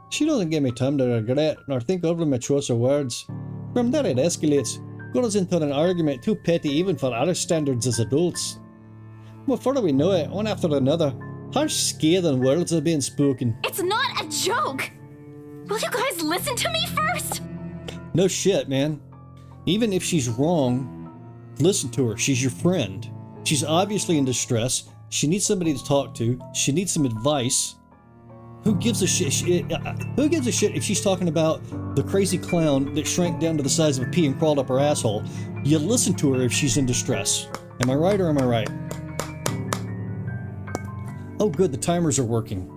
Speaker 1: She doesn't give me time to regret nor think over my choice of words. From there it escalates, goes into an argument too petty even for our standards as adults. Before we know it, one after another, harsh scathing words are being spoken.
Speaker 8: It's not a joke! Will you guys listen to me first?
Speaker 1: No shit, man. Even if she's wrong, listen to her. She's your friend. She's obviously in distress. She needs somebody to talk to. She needs some advice. Who gives a shit? Who gives a shit if she's talking about the crazy clown that shrank down to the size of a pea and crawled up her asshole? You listen to her if she's in distress. Am I right or am I right? Oh good, the timers are working.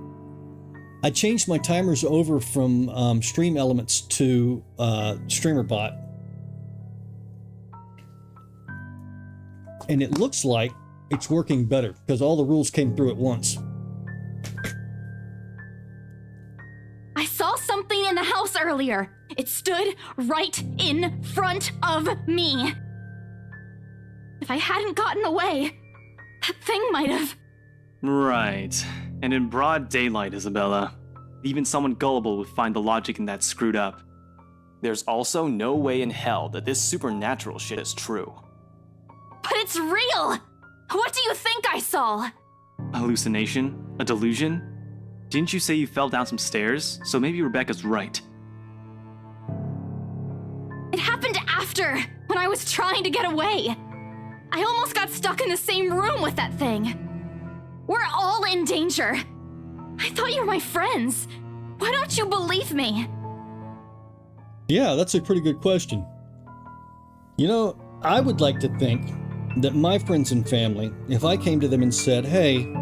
Speaker 1: I changed my timers over from Stream Elements to StreamerBot. And it looks like it's working better because all the rules came through at once.
Speaker 8: I saw something in the house earlier. It stood right in front of me. If I hadn't gotten away, that thing might have...
Speaker 12: Right. And in broad daylight, Isabella. Even someone gullible would find the logic in that screwed up.
Speaker 14: There's also no way in hell that this supernatural shit is true.
Speaker 8: But it's real! What do you think I saw?
Speaker 12: A hallucination? A delusion? Didn't you say you fell down some stairs? So maybe Rebecca's right.
Speaker 8: It happened after, when I was trying to get away. I almost got stuck in the same room with that thing. We're all in danger. I thought you were my friends. Why don't you believe me?
Speaker 1: Yeah, that's a pretty good question. You know, I would like to think that my friends and family, if I came to them and said, hey,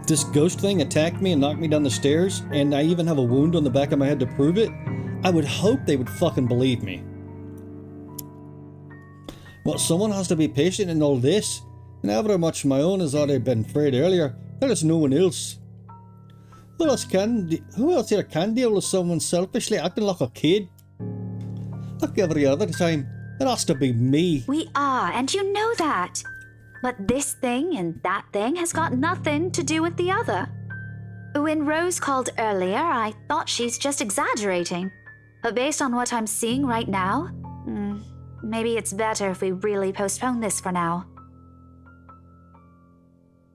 Speaker 1: this ghost thing attacked me and knocked me down the stairs, and I even have a wound on the back of my head to prove it, I would hope they would fucking believe me. Well, someone has to be patient in all this, and however much my own has already been frayed earlier, there is no one else. Who else here can deal with someone selfishly acting like a kid? Like every other time, it has to be me.
Speaker 3: We are, and you know that. But this thing and that thing has got nothing to do with the other. When Rose called earlier, I thought she's just exaggerating. But based on what I'm seeing right now, maybe it's better if we really postpone this for now.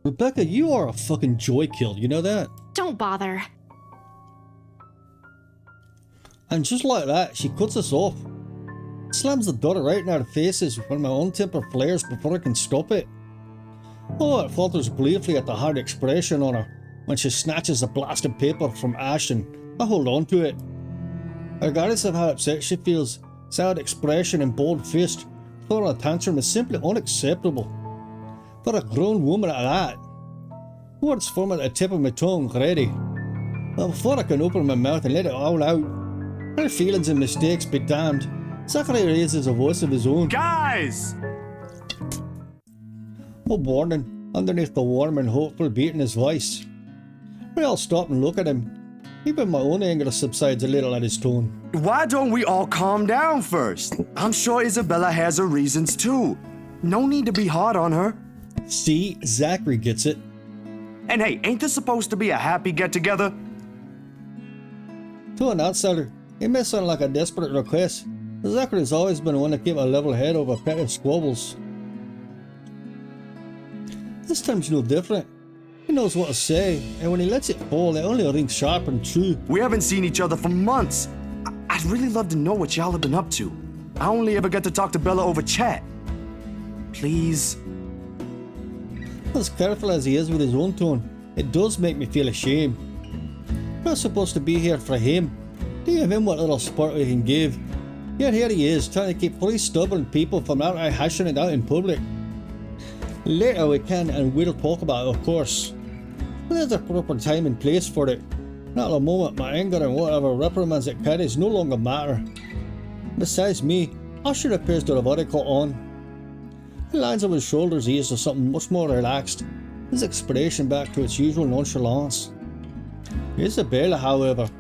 Speaker 1: Rebecca, you are a fucking joy kill, you know that?
Speaker 8: Don't bother.
Speaker 1: And just like that, she cuts us off. Slams the door right in our faces when my own temper flares before I can stop it. Oh, it falters briefly at the hard expression on her when she snatches the blasted paper from Ash and I hold on to it. Regardless of how upset she feels, sad expression and bold fist throwing a tantrum is simply unacceptable. For a grown woman at that. Words form at the tip of my tongue, ready. But before I can open my mouth and let it all out, her feelings and mistakes be damned, Zachary raises a voice of his own.
Speaker 13: Guys!
Speaker 1: A warning underneath the warm and hopeful beat in his voice. We all stop and look at him. Even my own anger subsides a little at his tone.
Speaker 13: Why don't we all calm down first? I'm sure Isabella has her reasons too. No need to be hard on her.
Speaker 1: See, Zachary gets it.
Speaker 13: And hey, ain't this supposed to be a happy get-together?
Speaker 1: To an outsider, it may sound like a desperate request, but Zachary's always been one to keep a level head over petty squabbles. This time's no different. He knows what to say, and when he lets it fall, it only rings sharp and true.
Speaker 13: We haven't seen each other for months. I'd really love to know what y'all have been up to. I only ever get to talk to Bella over chat. Please.
Speaker 1: As careful as he is with his own tone, it does make me feel ashamed. We're not supposed to be here for him. Give him what little support we can give. Yet here he is, trying to keep 3 stubborn people from outright hashing it out in public. Later we can and will talk about it, of course. There's a proper time and place for it. Not at the moment, my anger and whatever reprimands it carries no longer matter. Besides me, Usher appears to have already caught on. The lines of his shoulders eased to something much more relaxed, his expression back to its usual nonchalance. Isabella, however,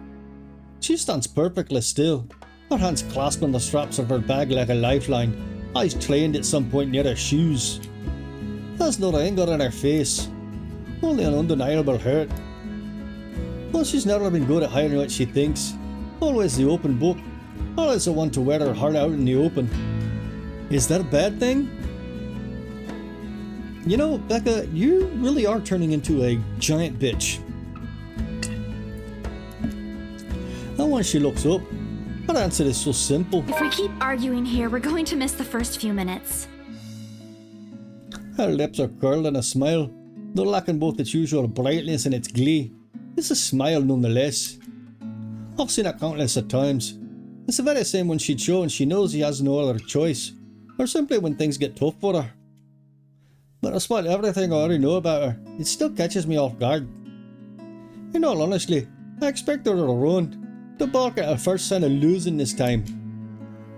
Speaker 1: she stands perfectly still, her hands clasping the straps of her bag like a lifeline, eyes trained at some point near her shoes. There's no anger in her face, only an undeniable hurt. Well, she's never been good at hiding what she thinks, always the open book, always the one to wear her heart out in the open. Is that a bad thing? You know, Becca, you really are turning into a giant bitch. And when she looks up, her answer is so simple.
Speaker 8: If we keep arguing here, we're going to miss the first few minutes.
Speaker 1: Her lips are curled in a smile, though lacking both its usual brightness and its glee. It's a smile nonetheless. I've seen it countless of times. It's the very same when she'd show and she knows he has no other choice, or simply when things get tough for her. But despite everything I already know about her, it still catches me off guard. In all honesty, I expected her to run, to balk at her first sign of losing this time.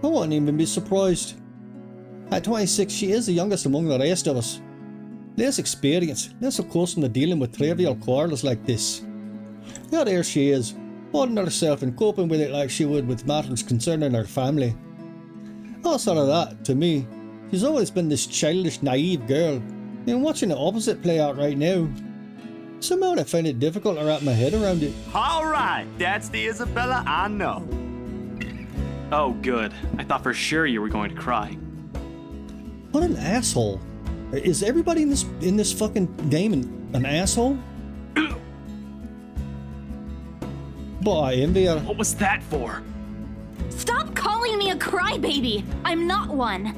Speaker 1: I wouldn't even be surprised. At 26, she is the youngest among the rest of us. Less experience, less accustomed to dealing with trivial quarrels like this. Yet here she is, holding herself and coping with it like she would with matters concerning her family. Outside of that, to me, she's always been this childish, naive girl, and watching the opposite play out right now. Somehow I find it difficult to wrap my head around it.
Speaker 13: Alright, that's the Isabella I know.
Speaker 12: Oh, good. I thought for sure you were going to cry.
Speaker 1: What an asshole. Is everybody in this fucking game an asshole? But I envy her.
Speaker 12: What was that for?
Speaker 3: Stop calling me a crybaby! I'm not one!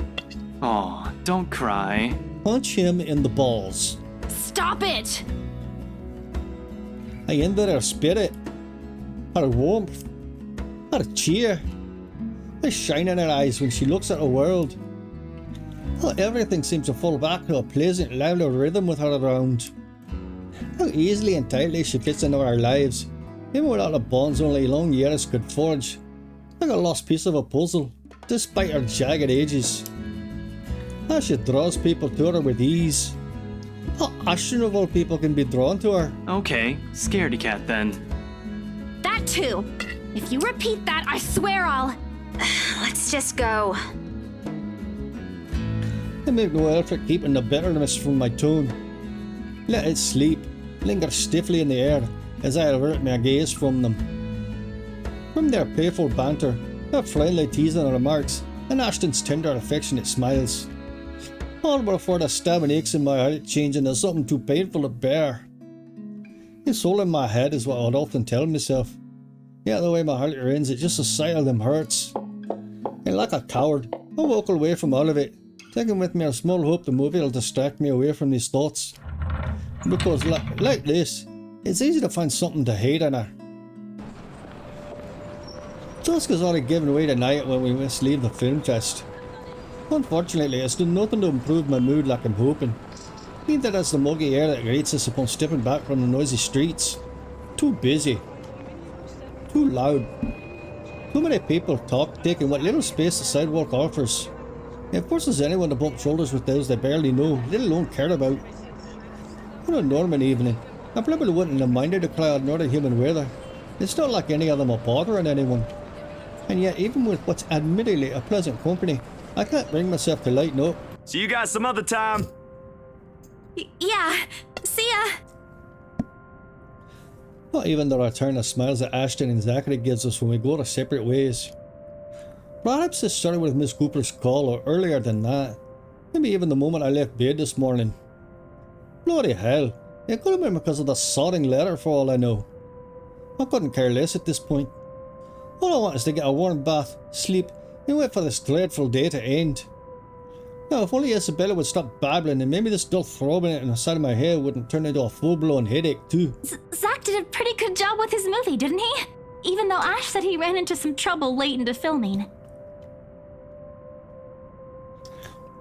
Speaker 12: Aw, don't cry.
Speaker 1: Punch him in the balls.
Speaker 3: Stop it!
Speaker 1: I envy her spirit, her warmth, her cheer, the shine in her eyes when she looks at the world. How everything seems to fall back to a pleasant, lively rhythm with her around. How easily and tightly she fits into our lives, even without the bonds only long years could forge. Like a lost piece of a puzzle, despite her jagged edges. How she draws people to her with ease. How actionable people can be drawn to her.
Speaker 12: Okay, scaredy cat then.
Speaker 3: That too! If you repeat that, I swear I'll... Let's just go.
Speaker 1: I make no effort keeping the bitterness from my tone. Let it sleep, linger stiffly in the air as I avert my gaze from them. From their playful banter, their friendly teasing remarks, and Ashton's tender affectionate smiles. All before the stabbing aches in my heart change into something too painful to bear. This hole in my head is what I would often tell myself. Yet the way my heart rends, it just the sight of them hurts. And like a coward, I walk away from all of it, taking with me a small hope the movie will distract me away from these thoughts. Because like this, it's easy to find something to hate in her. Dusk has already given away tonight when we must leave the film fest. Unfortunately, it's done nothing to improve my mood like I'm hoping. Neither does the muggy air that greets us upon stepping back from the noisy streets. Too busy. Too loud. Too many people talk, taking what little space the sidewalk offers. It forces anyone to bump shoulders with those they barely know, let alone care about. On a normal evening, I probably wouldn't have minded the cloud nor the human weather. It's not like any of them are bothering anyone. And yet, even with what's admittedly a pleasant company, I can't bring myself to lighten up.
Speaker 13: See you guys some other time.
Speaker 3: Yeah, see ya!
Speaker 1: Not even the return of smiles that Ashton and Zachary gives us when we go our separate ways. Perhaps this started with Miss Cooper's call or earlier than that. Maybe even the moment I left bed this morning. Bloody hell, it could have been because of the sodding letter for all I know. I couldn't care less at this point. All I want is to get a warm bath, sleep, and wait for this dreadful day to end. Now, if only Isabella would stop babbling, and maybe this dull throbbing on the side of my head wouldn't turn into a full-blown headache too.
Speaker 3: Zach did a pretty good job with his movie, didn't he? Even though Ash said he ran into some trouble late into filming.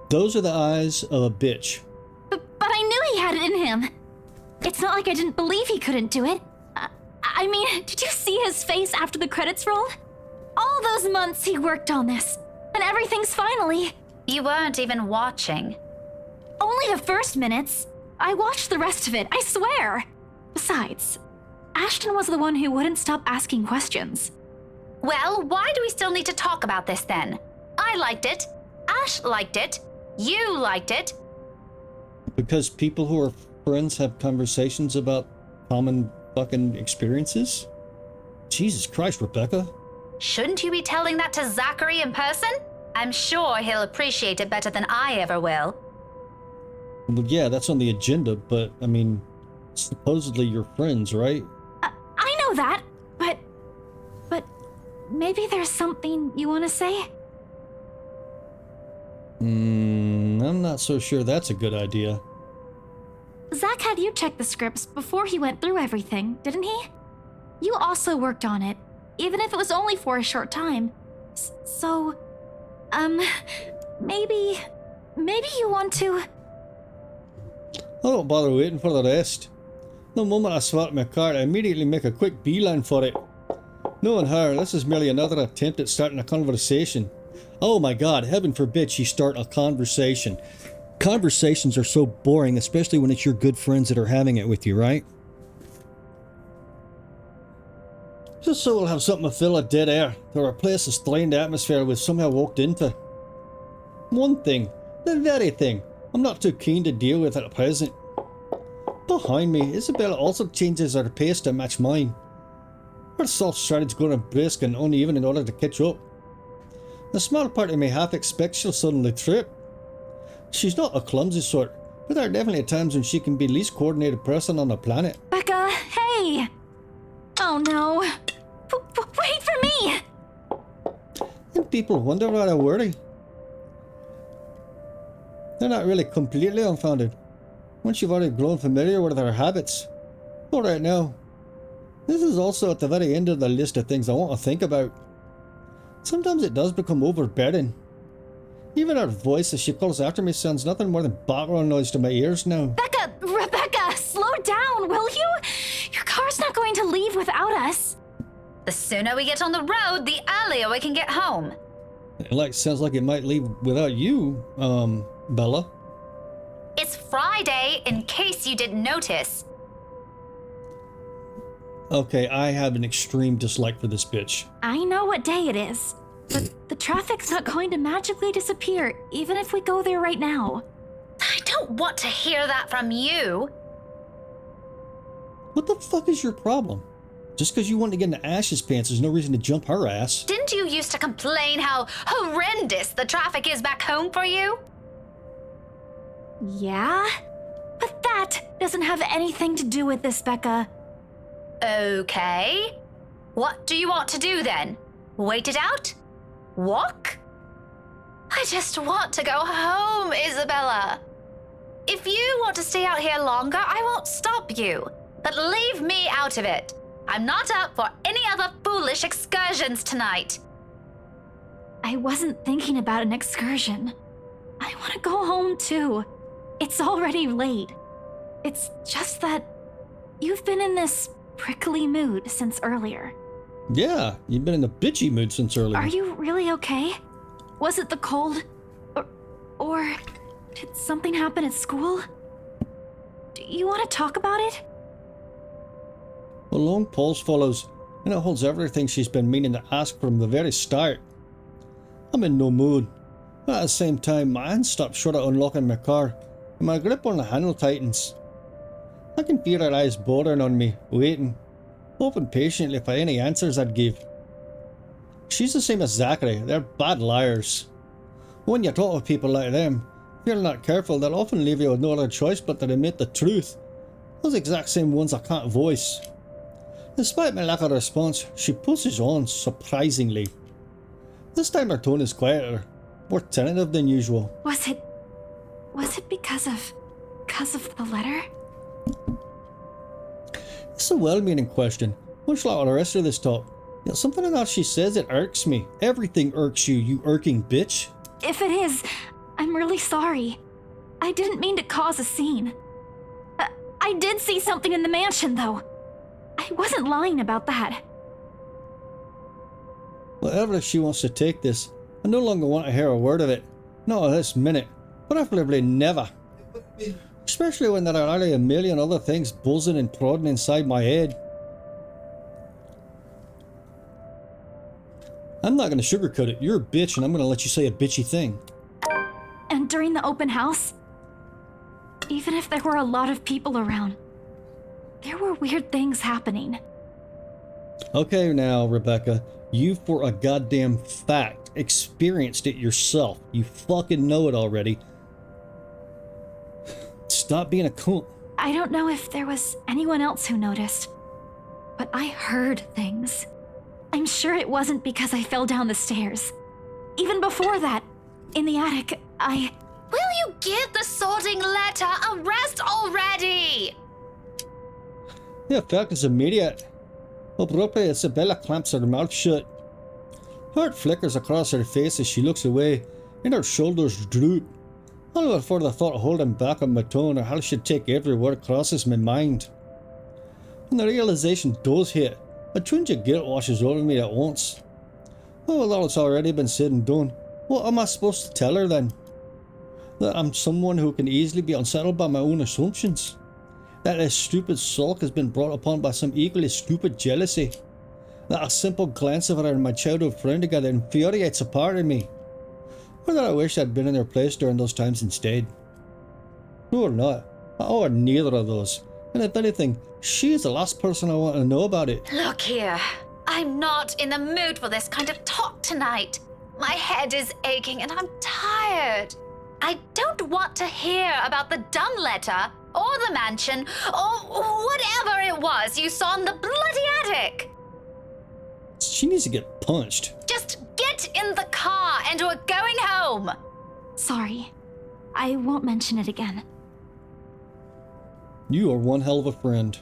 Speaker 1: Those are the eyes of a bitch.
Speaker 3: But I knew he had it in him. It's not like I didn't believe he couldn't do it. I mean, did you see his face after the credits rolled? All those months he worked on this, and everything's finally...
Speaker 15: You weren't even watching.
Speaker 3: Only the first minutes. I watched the rest of it, I swear. Besides, Ashton was the one who wouldn't stop asking questions.
Speaker 15: Well, why do we still need to talk about this then? I liked it. Ash liked it. You liked it.
Speaker 1: Because people who are friends have conversations about common fucking experiences? Jesus Christ, Rebecca.
Speaker 15: Shouldn't you be telling that to Zachary in person? I'm sure he'll appreciate it better than I ever will.
Speaker 1: Well, yeah, that's on the agenda, but, I mean, supposedly you're friends, right?
Speaker 3: I know that, but maybe there's something you want to say?
Speaker 1: I'm not so sure that's a good idea.
Speaker 3: Zach had you check the scripts before he went through everything, didn't he? You also worked on it, even if it was only for a short time. Maybe you want to...
Speaker 1: I don't bother waiting for the rest. The moment I swat my cart, I immediately make a quick beeline for it. Knowing her, this is merely another attempt at starting a conversation. Oh my god, heaven forbid she start a conversation. Conversations are so boring, especially when it's your good friends that are having it with you, right? Just so we'll have something to fill a dead air, to replace the strained atmosphere we've somehow walked into. One thing, the very thing, I'm not too keen to deal with at present. Behind me, Isabella also changes her pace to match mine. Her soft stride's going brisk and uneven in order to catch up. The small part of me half expects she'll suddenly trip. She's not a clumsy sort, but there are definitely times when she can be the least coordinated person on the planet.
Speaker 8: Becca, hey! Oh no. Wait for me!
Speaker 1: And people wonder why I worry. They're not really completely unfounded, once you've already grown familiar with their habits. But right now, this is also at the very end of the list of things I want to think about. Sometimes it does become overbearing. Even her voice as she calls after me sounds nothing more than background noise to my ears now.
Speaker 8: Rebecca, slow down, will you? Your car's not going to leave without us.
Speaker 15: The sooner we get on the road, the earlier we can get home.
Speaker 1: It sounds like it might leave without you, Bella.
Speaker 15: It's Friday, in case you didn't notice.
Speaker 1: Okay, I have an extreme dislike for this bitch.
Speaker 8: I know what day it is, but the traffic's not going to magically disappear, even if we go there right now.
Speaker 15: I don't want to hear that from you.
Speaker 1: What the fuck is your problem? Just because you want to get into Ash's pants, there's no reason to jump her ass.
Speaker 15: Didn't you used to complain how horrendous the traffic is back home for you?
Speaker 8: Yeah? But that doesn't have anything to do with this, Becca.
Speaker 15: Okay. What do you want to do then? Wait it out? Walk? I just want to go home, Isabella. If you want to stay out here longer, I won't stop you. But leave me out of it. I'm not up for any other foolish excursions tonight.
Speaker 8: I wasn't thinking about an excursion. I want to go home too. It's already late. It's just that you've been in this prickly mood since earlier.
Speaker 1: Yeah, you've been in a bitchy mood since earlier.
Speaker 8: Are you really okay? Was it the cold? Or did something happen at school? Do you want to talk about it?
Speaker 1: A long pause follows, and it holds everything she's been meaning to ask from the very start. I'm in no mood, but at the same time, my hand stops short of unlocking my car, and my grip on the handle tightens. I can feel her eyes bothering on me, waiting, hoping patiently for any answers I'd give. She's the same as Zachary, they're bad liars. When you talk with people like them, if you're not careful, they'll often leave you with no other choice but to admit the truth. Those exact same ones I can't voice. Despite my lack of response, she pushes on, surprisingly. This time her tone is quieter, more tentative than usual.
Speaker 8: Was it because of the letter?
Speaker 1: It's a well-meaning question, much like the rest of this talk. Yet something about she says it irks me. Everything irks you, you irking bitch.
Speaker 8: If it is, I'm really sorry. I didn't mean to cause a scene. I did see something in the mansion, though. I wasn't lying about that.
Speaker 1: Whatever she wants to take this, I no longer want to hear a word of it. Not at this minute, preferably never. Especially when there are already a million other things buzzing and prodding inside my head. I'm not going to sugarcoat it. You're a bitch and I'm going to let you say a bitchy thing.
Speaker 8: And during the open house, even if there were a lot of people around, there were weird things happening.
Speaker 1: Okay now, Rebecca, you for a goddamn fact experienced it yourself. You fucking know it already. Stop being a cunt.
Speaker 8: I don't know if there was anyone else who noticed, but I heard things. I'm sure it wasn't because I fell down the stairs. Even before that, in the attic,
Speaker 15: Will you get the sorting letter? Arrest already!
Speaker 1: The effect is immediate. Abruptly, Isabella clamps her mouth shut. Heart flickers across her face as she looks away, and her shoulders droop. I never further thought of holding back on my tone or how I should take every word crosses my mind. When the realization does hit, a twinge of guilt washes over me at once. Oh, well, all it's already been said and done. What am I supposed to tell her then? That I'm someone who can easily be unsettled by my own assumptions? That a stupid sulk has been brought upon by some equally stupid jealousy? That a simple glance of her and my childhood friend together infuriates a part of me? Or that I wish I'd been in her place during those times instead? No, or not. Or neither of those. And if anything, she is the last person I want to know about it.
Speaker 15: Look here. I'm not in the mood for this kind of talk tonight. My head is aching and I'm tired. I don't want to hear about the dumb letter, or the mansion, or whatever it was you saw in the bloody attic.
Speaker 1: She needs to get punched.
Speaker 15: Just get in the car and we're going home.
Speaker 16: Sorry. I won't mention it again.
Speaker 1: You are one hell of a friend.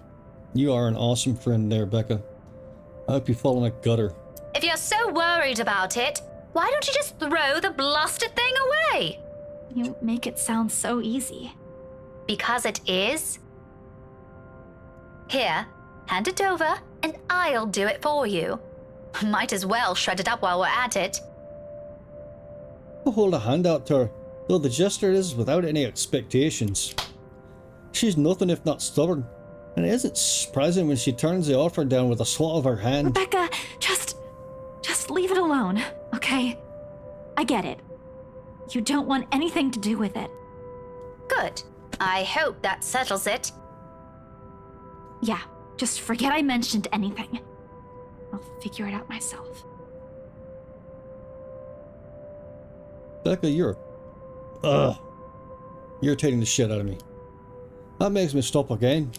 Speaker 1: You are an awesome friend there, Becca. I hope you fall in a gutter.
Speaker 15: If you're so worried about it, why don't you just throw the blasted thing away?
Speaker 16: You make it sound so easy.
Speaker 15: Because it is. Here, hand it over and I'll do it for you. Might as well shred it up while we're at it.
Speaker 1: I'll hold a hand out to her, though the gesture is without any expectations. She's nothing if not stubborn, and it isn't surprising when she turns the offer down with a swat of her hand.
Speaker 16: Rebecca, just leave it alone, okay? I get it. You don't want anything to do with it.
Speaker 15: Good. I hope that settles it.
Speaker 16: Yeah, just forget I mentioned anything. I'll figure it out myself.
Speaker 1: Becca, you're irritating the shit out of me. That makes me stop again.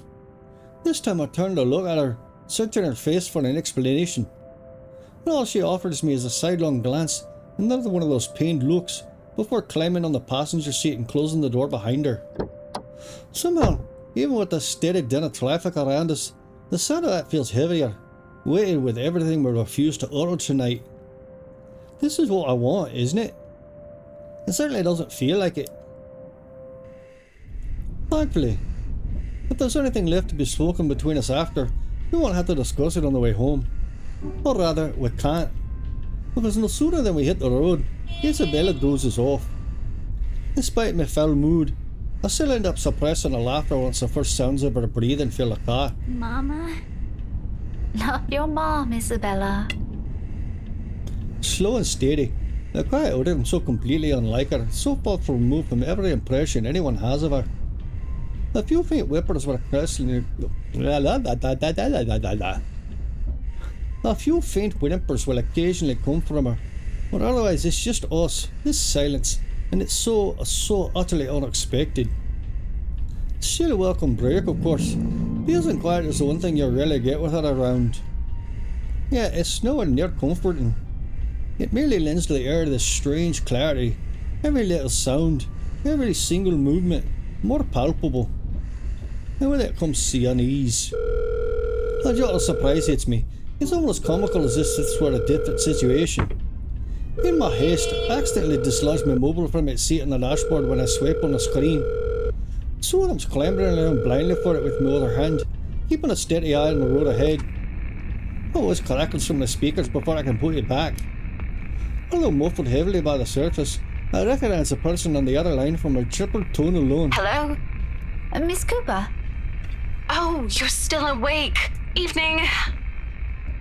Speaker 1: This time I turned to look at her, searching her face for an explanation. And all she offers me is a sidelong glance, another one of those pained looks, before climbing on the passenger seat and closing the door behind her. Somehow, even with the steady din of traffic around us, the sound of that feels heavier, weighted with everything we refuse to utter tonight. This is what I want, isn't it? It certainly doesn't feel like it. Thankfully, if there's anything left to be spoken between us after, we won't have to discuss it on the way home. Or rather, we can't. Because no sooner than we hit the road, Isabella dozes off. Despite my foul mood, I still end up suppressing a laughter once the first sounds of her breathing fill the car.
Speaker 16: Mama?
Speaker 15: Not your mom, Isabella.
Speaker 1: Slow and steady, the quiet out of him so completely unlike her, so far removed from every impression anyone has of her. A few faint whispers were cresting. A few faint whimpers will occasionally come from her, but otherwise it's just us, this silence, and it's so utterly unexpected. Still a welcome break, of course. Peace and quiet is the one thing you rarely get with her around. Yeah, it's nowhere near comforting. It merely lends to the air this strange clarity, every little sound, every single movement, more palpable. And with it comes sea unease. A jot of surprise hits me. It's almost comical as if this were a different situation. In my haste, I accidentally dislodged my mobile from its seat on the dashboard when I swiped on the screen. So I'm clambering around blindly for it with my other hand, keeping a steady eye on the road ahead. I always crackles from the speakers before I can put it back. Although muffled heavily by the surface, I recognize the person on the other line from her triple tone alone.
Speaker 15: Hello? Miss Cooper?
Speaker 17: Oh, you're still awake. Evening.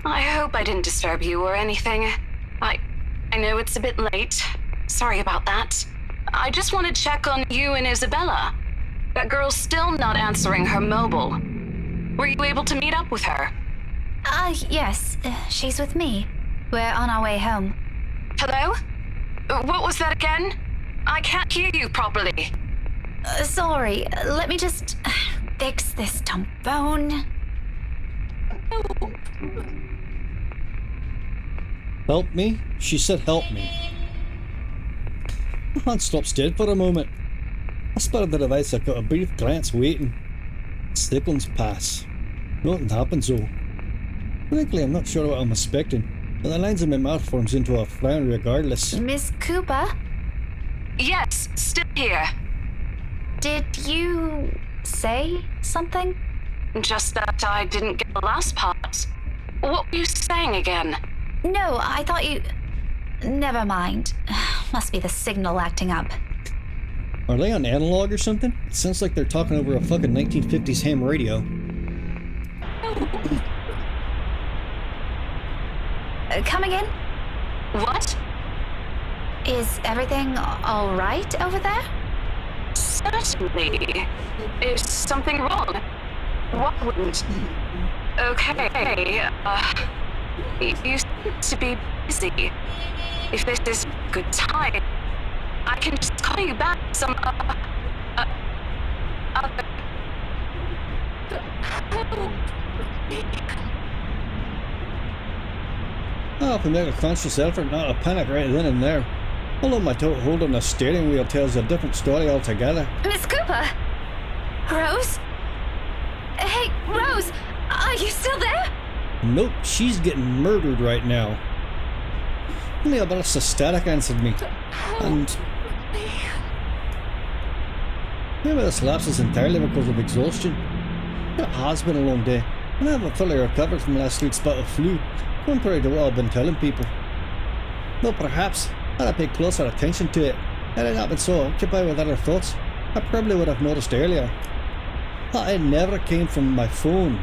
Speaker 17: I hope I didn't disturb you or anything. I know it's a bit late. Sorry about that. I just want to check on you and Isabella. That girl's still not answering her mobile. Were you able to meet up with her?
Speaker 15: Yes. She's with me. We're on our way home.
Speaker 17: Hello? What was that again? I can't hear you properly.
Speaker 15: Sorry. Let me just fix this dumb phone.
Speaker 1: Help me? She said help me. My hand stops dead for a moment. I spotted the device. I got a brief glance waiting. Seconds pass. Nothing happens though. Frankly, I'm not sure what I'm expecting, but the lines in my mouth forms into a frown regardless.
Speaker 15: Miss Cooper?
Speaker 17: Yes, still Here.
Speaker 3: Did you say something?
Speaker 17: Just that I didn't get the last part. What were you saying again?
Speaker 3: No, I thought you... Never mind. Must be the signal acting up.
Speaker 1: Are they on analog or something? It sounds like they're talking over a fucking 1950s ham radio.
Speaker 3: Coming in?
Speaker 17: What?
Speaker 3: Is everything all right over there?
Speaker 17: Certainly. Is something wrong? What wouldn't? Okay, you seem to be busy. If this is a good time, I can just call you back some other...
Speaker 1: Oh, if we make a conscious effort not to panic right then and there. Although my hold on the steering wheel tells a different story altogether.
Speaker 3: Miss Cooper? Rose? Hey, Rose! Are you still there?
Speaker 1: Nope, she's getting murdered right now. Only a burst of static answered me. And... maybe this lapse is entirely because of exhaustion. It has been a long day, and I haven't fully recovered from last week's bout of flu, contrary to what I've been telling people. Though perhaps, had I paid closer attention to it, had I not been so occupied with other thoughts, I probably would have noticed earlier that it never came from my phone,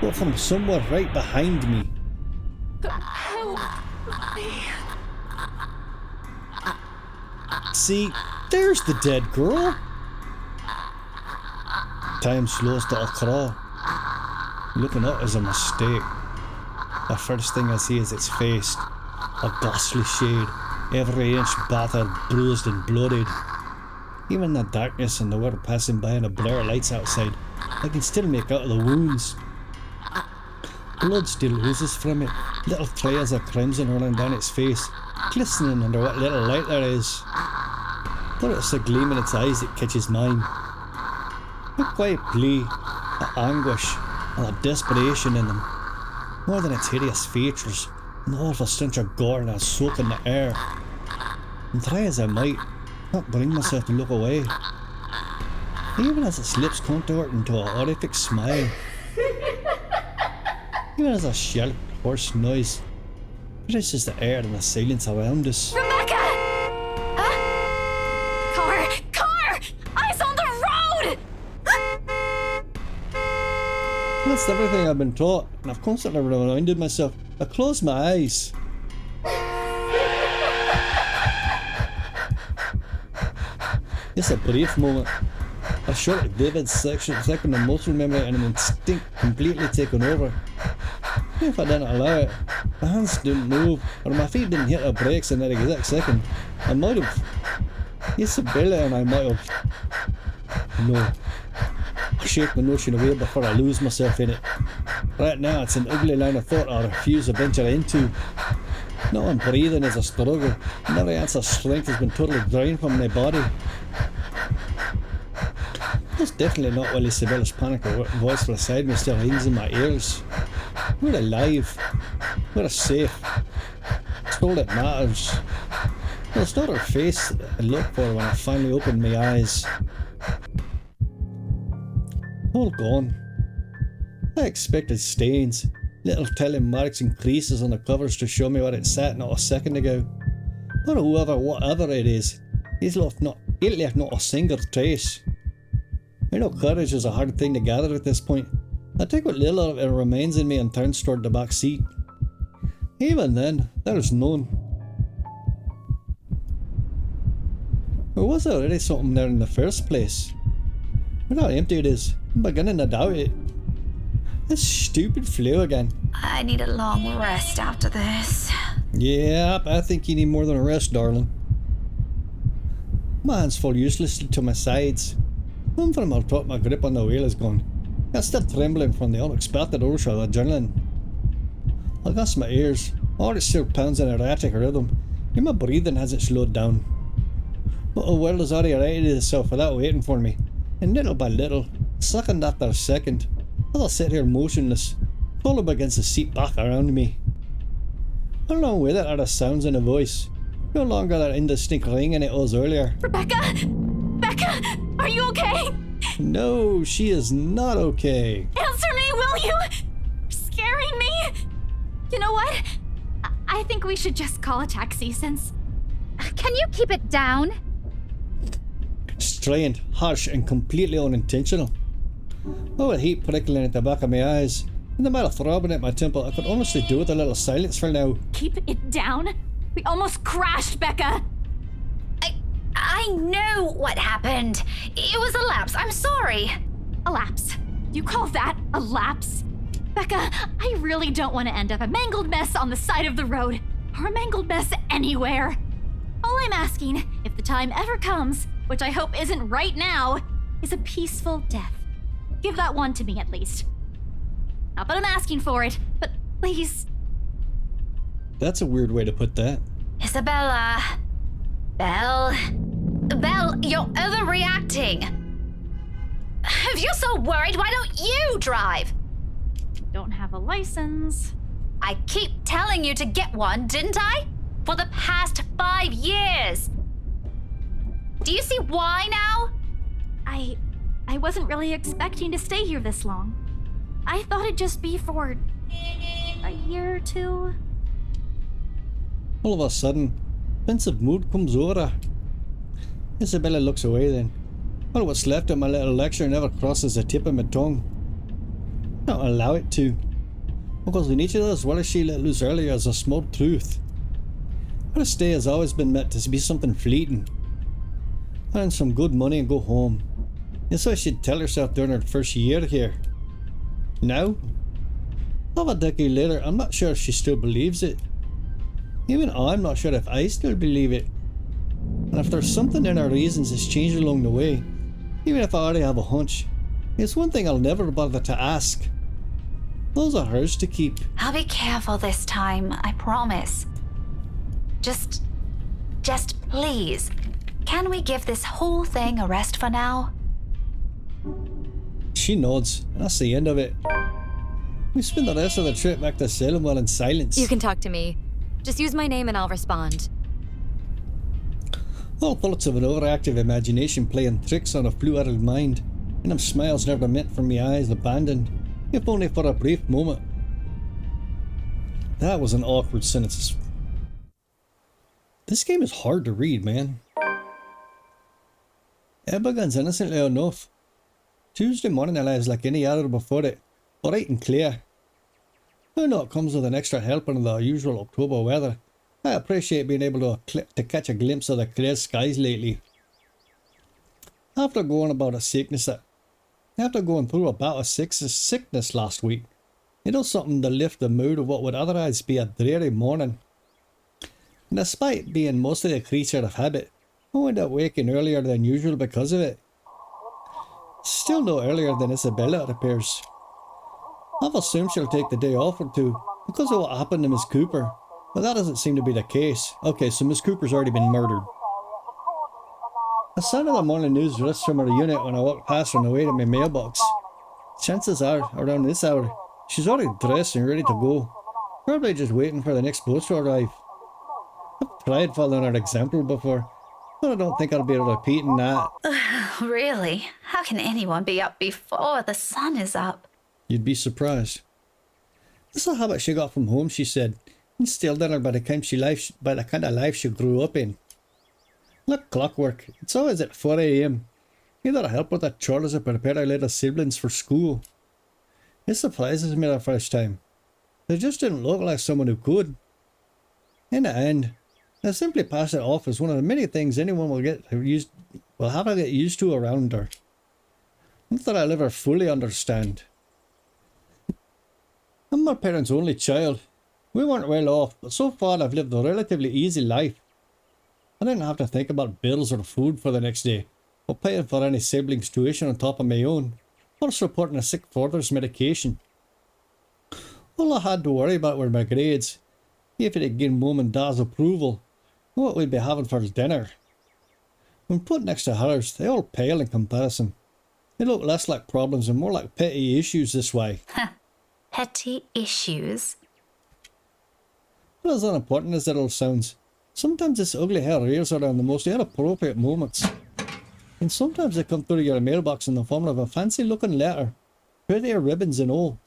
Speaker 1: but from somewhere right behind me. See, there's the dead girl. Time slows to a crawl. Looking up is a mistake. The first thing I see is its face, a ghastly shade, every inch battered, bruised and bloodied. Even in the darkness and the world passing by and the blur of lights outside, I can still make out the wounds. Blood still oozes from it, little trails of crimson running down its face, glistening under what little light there is. But it's the gleam in its eyes that catches mine. A quiet plea, a anguish, and a desperation in them. More than its hideous features, an awful stench of gore and a soak in the air. And try as I might, not bring myself to look away. Even as its lips contoured into a horrific smile. Even as a sharp, hoarse noise pierces the air and the silence around us.
Speaker 3: Rebecca! Huh? Car! Eyes on the road!
Speaker 1: That's everything I've been taught, and I've constantly reminded myself. I close my eyes. It's a brief moment. A short, vivid second of muscle memory and an instinct completely taken over. If I didn't allow it, my hands didn't move, or my feet didn't hit the brakes in that exact second, I might have. Isabella and I might have. No. I shake the notion away before I lose myself in it. Right now it's an ugly line of thought I refuse to venture into. Not one breathing is a struggle, and every ounce of strength has been totally drained from my body. That's definitely not while Isabella's panic voice beside me still rings in my ears. We're alive. We're safe. It's all that matters. Well, it's not her face that I look for when I finally open my eyes. All gone. I expected stains, little telling marks and creases on the covers to show me where it sat not a second ago. But whatever it is, it left not a single trace. I know courage is a hard thing to gather at this point. I take what little of it remains in me and turn toward the back seat. Even then, there's none. Or was there already something there in the first place? But how empty it is, I'm beginning to doubt it. This stupid flu again.
Speaker 3: I need a long rest after this.
Speaker 1: Yep, I think you need more than a rest, darling. My hands fall uselessly to my sides. One from our top, my grip on the wheel is gone. I'm still trembling from the unexpected rush of adrenaline. I got my ears. All it still pounds in erratic rhythm, and my breathing hasn't slowed down. But the world has already righted itself without waiting for me, and little by little, second after second, as I sit here motionless, pulled up against the seat back around me. Along with it are the sounds and a voice, No longer that indistinct ringing it was earlier.
Speaker 16: Rebecca! Becca! Are you okay?
Speaker 1: No, she is not okay.
Speaker 16: Answer me, will you? You're scaring me. You know what? I think we should just call a taxi since...
Speaker 2: Can you keep it down?
Speaker 1: Strained, harsh, and completely unintentional. Oh, with heat prickling at the back of my eyes, and the matter throbbing at my temple, I could honestly do with a little silence for now.
Speaker 16: Keep it down? We almost crashed, Becca!
Speaker 15: I know what happened. It was a lapse. I'm sorry.
Speaker 16: A lapse? You call that a lapse? Becca, I really don't want to end up a mangled mess on the side of the road, or a mangled mess anywhere. All I'm asking, if the time ever comes, which I hope isn't right now, is a peaceful death. Give that one to me at least. Not that I'm asking for it, but please.
Speaker 1: That's a weird way to put that.
Speaker 15: Isabella. Belle, you're overreacting. If you're so worried, why don't you drive?
Speaker 16: Don't have a license.
Speaker 15: I keep telling you to get one, didn't I? For the past 5 years. Do you see why now?
Speaker 16: I wasn't really expecting to stay here this long. I thought it'd just be for a year or two.
Speaker 1: All of a sudden, pensive mood comes over her. Isabella looks away then. Well, what's left of my little lecture never crosses the tip of my tongue. I don't allow it to. Because in each of those words she let loose earlier is a small truth. Her stay has always been meant to be something fleeting. Earn some good money and go home. And so she'd tell herself during her first year here. Now, half a decade later, I'm not sure if she still believes it. Even I'm not sure if I still believe it. And if there's something in our reasons that's changed along the way, even if I already have a hunch, it's one thing I'll never bother to ask. Those are hers to keep.
Speaker 15: I'll be careful this time, I promise. Just please, can we give this whole thing a rest for now?
Speaker 1: She nods, and that's the end of it. We spend the rest of the trip back to Salemwell in silence.
Speaker 2: You can talk to me. Just use my name and I'll respond.
Speaker 1: All thoughts of an overactive imagination playing tricks on a flu-addled mind, and them smiles never meant for me eyes abandoned, if only for a brief moment. That was an awkward sentence. This game is hard to read, man. It begins innocently enough. Tuesday morning lies like any other before it, bright and clear. I know it comes with an extra helping of the usual October weather. I appreciate being able to catch a glimpse of the clear skies lately. After going through a bout of sickness last week, it does something to lift the mood of what would otherwise be a dreary morning. And despite being mostly a creature of habit, I wound up waking earlier than usual because of it. Still no earlier than Isabella, it appears. I've assumed she'll take the day off or two because of what happened to Miss Cooper, but that doesn't seem to be the case. Okay, so Miss Cooper's already been murdered. The sound of the morning news rests from her unit when I walk past her on the way to my mailbox. Chances are, around this hour, she's already dressed and ready to go. Probably just waiting for the next boat to arrive. I've tried following her example before, but I don't think I'll be repeating that.
Speaker 15: Really? How can anyone be up before the sun is up?
Speaker 1: You'd be surprised. That's a habit she got from home, she said, instilled in her by the kind of life she grew up in. Like clockwork, it's always at 4 AM. Either to help with the chores or prepare her little siblings for school. It surprises me the first time. They just didn't look like someone who could. In the end, I simply pass it off as one of the many things anyone will have to get used to around her. Not that I'll ever fully understand. I'm my parents' only child. We weren't well off, but so far I've lived a relatively easy life. I didn't have to think about bills or food for the next day, or paying for any siblings' tuition on top of my own, or supporting a sick father's medication. All I had to worry about were my grades, if it had gained Mum and Dad's approval, and what we'd be having for dinner. When put next to hers, they all pale in comparison. They look less like problems and more like petty issues this way.
Speaker 15: Petty issues?
Speaker 1: But as unimportant as it all sounds, Sometimes this ugly hair rears around the most inappropriate moments. And sometimes they come through your mailbox in the form of a fancy looking letter. Prettier ribbons and all.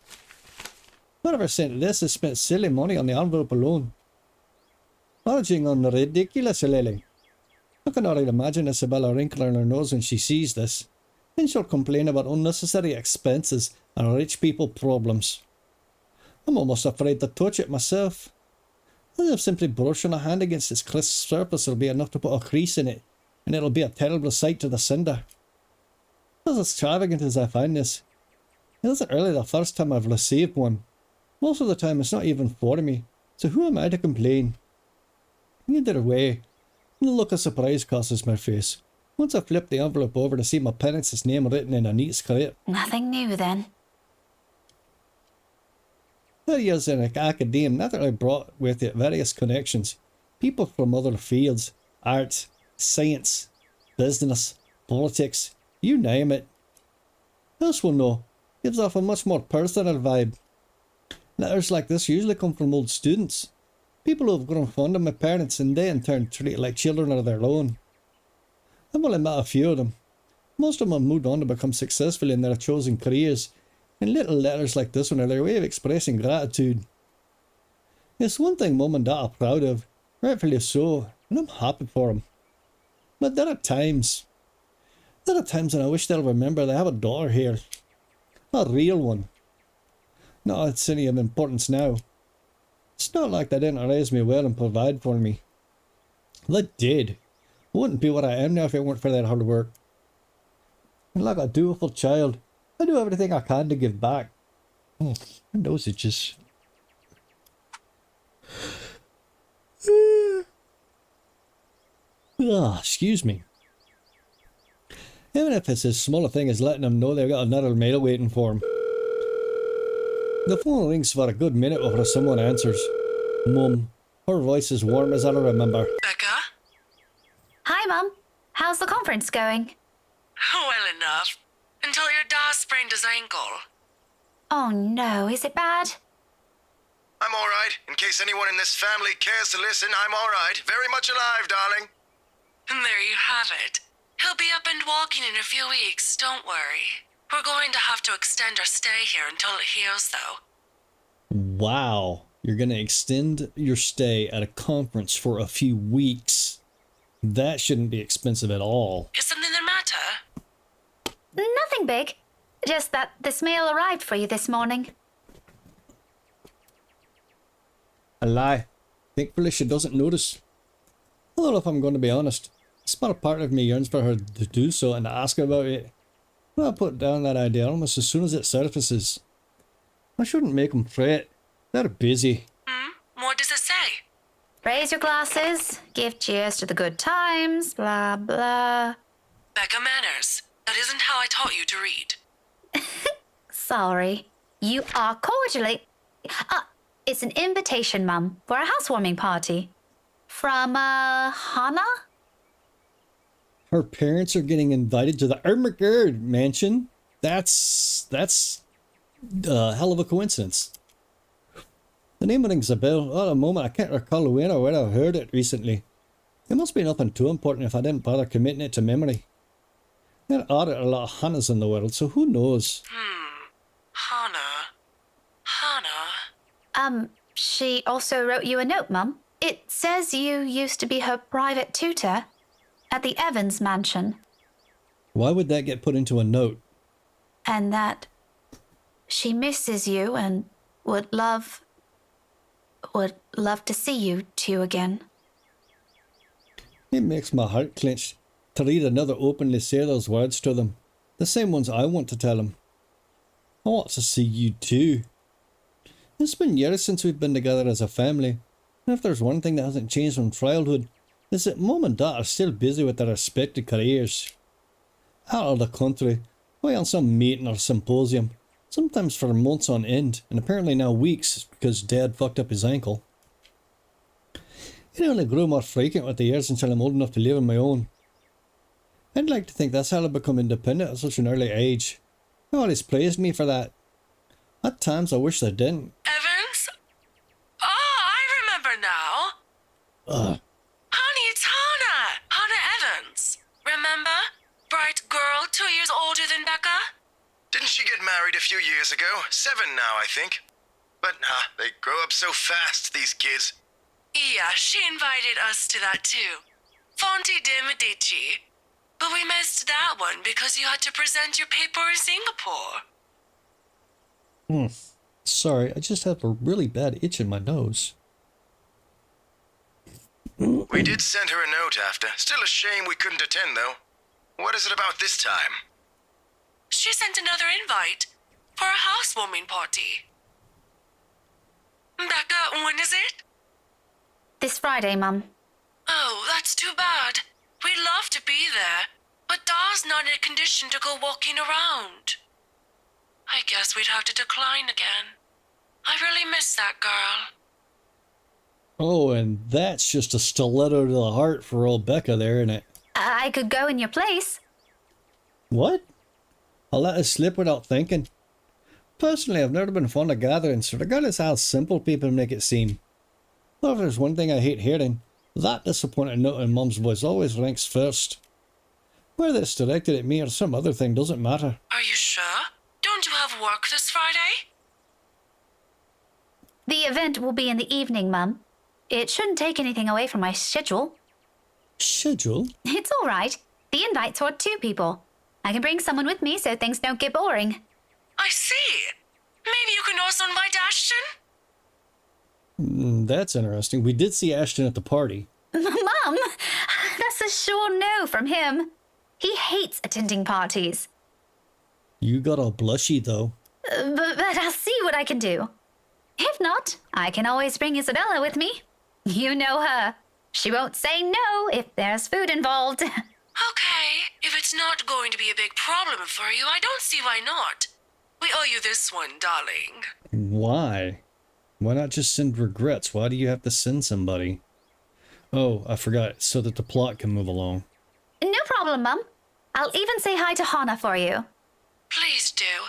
Speaker 1: Whoever sent this has spent silly money on the envelope alone. Verging on the ridiculous, Lily. I can already imagine Isabella wrinkling her nose when she sees this. Then she'll complain about unnecessary expenses and rich people problems. I'm almost afraid to touch it myself. As if simply brushing a hand against its crisp surface will be enough to put a crease in it, and it'll be a terrible sight to the sender. As extravagant as I find this, it isn't really the first time I've received one. Most of the time it's not even for me, so who am I to complain? Either way, the look of surprise crosses my face once I flip the envelope over to see my parents' name written in a neat script.
Speaker 15: Nothing new then.
Speaker 1: 30 years in academia naturally brought with it various connections. People from other fields, art, science, business, politics, you name it. This one though, gives off a much more personal vibe. Letters like this usually come from old students. People who have grown fond of my parents and they in turn treat it like children of their own. I've only met a few of them. Most of them have moved on to become successful in their chosen careers, and little letters like this one are their way of expressing gratitude. It's one thing Mum and Dad are proud of, rightfully so, and I'm happy for them. But there are times when I wish they'll remember they have a daughter here. A real one. Not it's any of importance now. It's not like they didn't raise me well and provide for me. They did. I wouldn't be what I am now if it weren't for their hard work. And like a dutiful child, I do everything I can to give back. Oh, my nose itches. Excuse me. Even if it's as small a thing as letting them know they've got another mail waiting for them. The phone rings for a good minute before someone answers. Mum. Her voice is warm as I remember.
Speaker 5: Becca?
Speaker 15: Hi, Mum. How's the conference going?
Speaker 5: Well enough. Until your dad sprained his ankle.
Speaker 15: Oh no, is it bad?
Speaker 18: I'm alright. In case anyone in this family cares to listen, I'm alright. Very much alive, darling.
Speaker 5: And there you have it. He'll be up and walking in a few weeks, don't worry. We're going to have to extend our stay here until it heals, though.
Speaker 1: Wow. You're going to extend your stay at a conference for a few weeks. That shouldn't be expensive at all.
Speaker 5: Is something the matter?
Speaker 15: Nothing big. Just that this mail arrived for you this morning.
Speaker 1: A lie. Thankfully she doesn't notice. Although if I'm going to be honest, a small part of me yearns for her to do so and to ask her about it. But I put down that idea almost as soon as it surfaces. I shouldn't make them fret. They're busy.
Speaker 5: What does it say?
Speaker 15: Raise your glasses, give cheers to the good times, blah blah.
Speaker 5: Becca Manners. That isn't how I taught you to read.
Speaker 15: Sorry. You are cordially... it's an invitation, Mum, for a housewarming party. From, Hannah?
Speaker 1: Her parents are getting invited to the Ermagerd mansion. That's a hell of a coincidence. The name rings a bell. At the moment, I can't recall when or where I heard it recently. It must be nothing too important if I didn't bother committing it to memory. There are a lot of Hannahs in the world, so who knows?
Speaker 5: Hannah.
Speaker 15: She also wrote you a note, Mum. It says you used to be her private tutor at the Evans mansion.
Speaker 1: Why would that get put into a note?
Speaker 15: And that she misses you and would love to see you two again.
Speaker 1: It makes my heart clench to read another openly say those words to them. The same ones I want to tell them. I want to see you too. It's been years since we've been together as a family, and if there's one thing that hasn't changed from childhood, it's that Mum and Dad are still busy with their respective careers. Out of the country, away on some meeting or symposium, sometimes for months on end, and apparently now weeks because Dad fucked up his ankle. It only grew more frequent with the years until I'm old enough to live on my own. I'd like to think that's how I become independent at such an early age. They always praised me for that. At times I wish they didn't.
Speaker 5: Evans? Oh, I remember now.
Speaker 18: a few years ago. 7 now, I think. But, they grow up so fast, these kids.
Speaker 5: Yeah, she invited us to that too. Fonte de Medici. But we missed that one because you had to present your paper in Singapore.
Speaker 1: Sorry, I just have a really bad itch in my nose.
Speaker 18: We did send her a note after. Still a shame we couldn't attend, though. What is it about this time?
Speaker 5: She sent another invite for a housewarming party. Becca, when is it?
Speaker 15: This Friday, Mum.
Speaker 5: Oh, that's too bad. We'd love to be there, but Da's not in a condition to go walking around. I guess we'd have to decline again. I really miss that girl.
Speaker 1: Oh, and that's just a stiletto to the heart for old Becca there, isn't it?
Speaker 15: I could go in your place.
Speaker 1: What? I'll let it slip without thinking. Personally, I've never been fond of gatherings, regardless how simple people make it seem. Though if there's one thing I hate hearing, that disappointed note in Mum's voice always ranks first. Whether it's directed at me or some other thing doesn't matter.
Speaker 5: Are you sure? Don't you have work this Friday?
Speaker 15: The event will be in the evening, Mum. It shouldn't take anything away from my schedule.
Speaker 1: Schedule?
Speaker 15: It's all right. The invite's for 2 people. I can bring someone with me so things don't get boring.
Speaker 5: I see. Maybe you can also invite Ashton?
Speaker 1: That's interesting. We did see Ashton at the party.
Speaker 15: Mum, that's a sure no from him. He hates attending parties.
Speaker 1: You got all blushy, though.
Speaker 15: But I'll see what I can do. If not, I can always bring Isabella with me. You know her. She won't say no if there's food involved.
Speaker 5: Okay, if it's not going to be a big problem for you, I don't see why not. We owe you this one, darling.
Speaker 1: Why? Why not just send regrets? Why do you have to send somebody? Oh, I forgot, so that the plot can move along.
Speaker 15: No problem, Mum. I'll even say hi to Hana for you.
Speaker 5: Please do.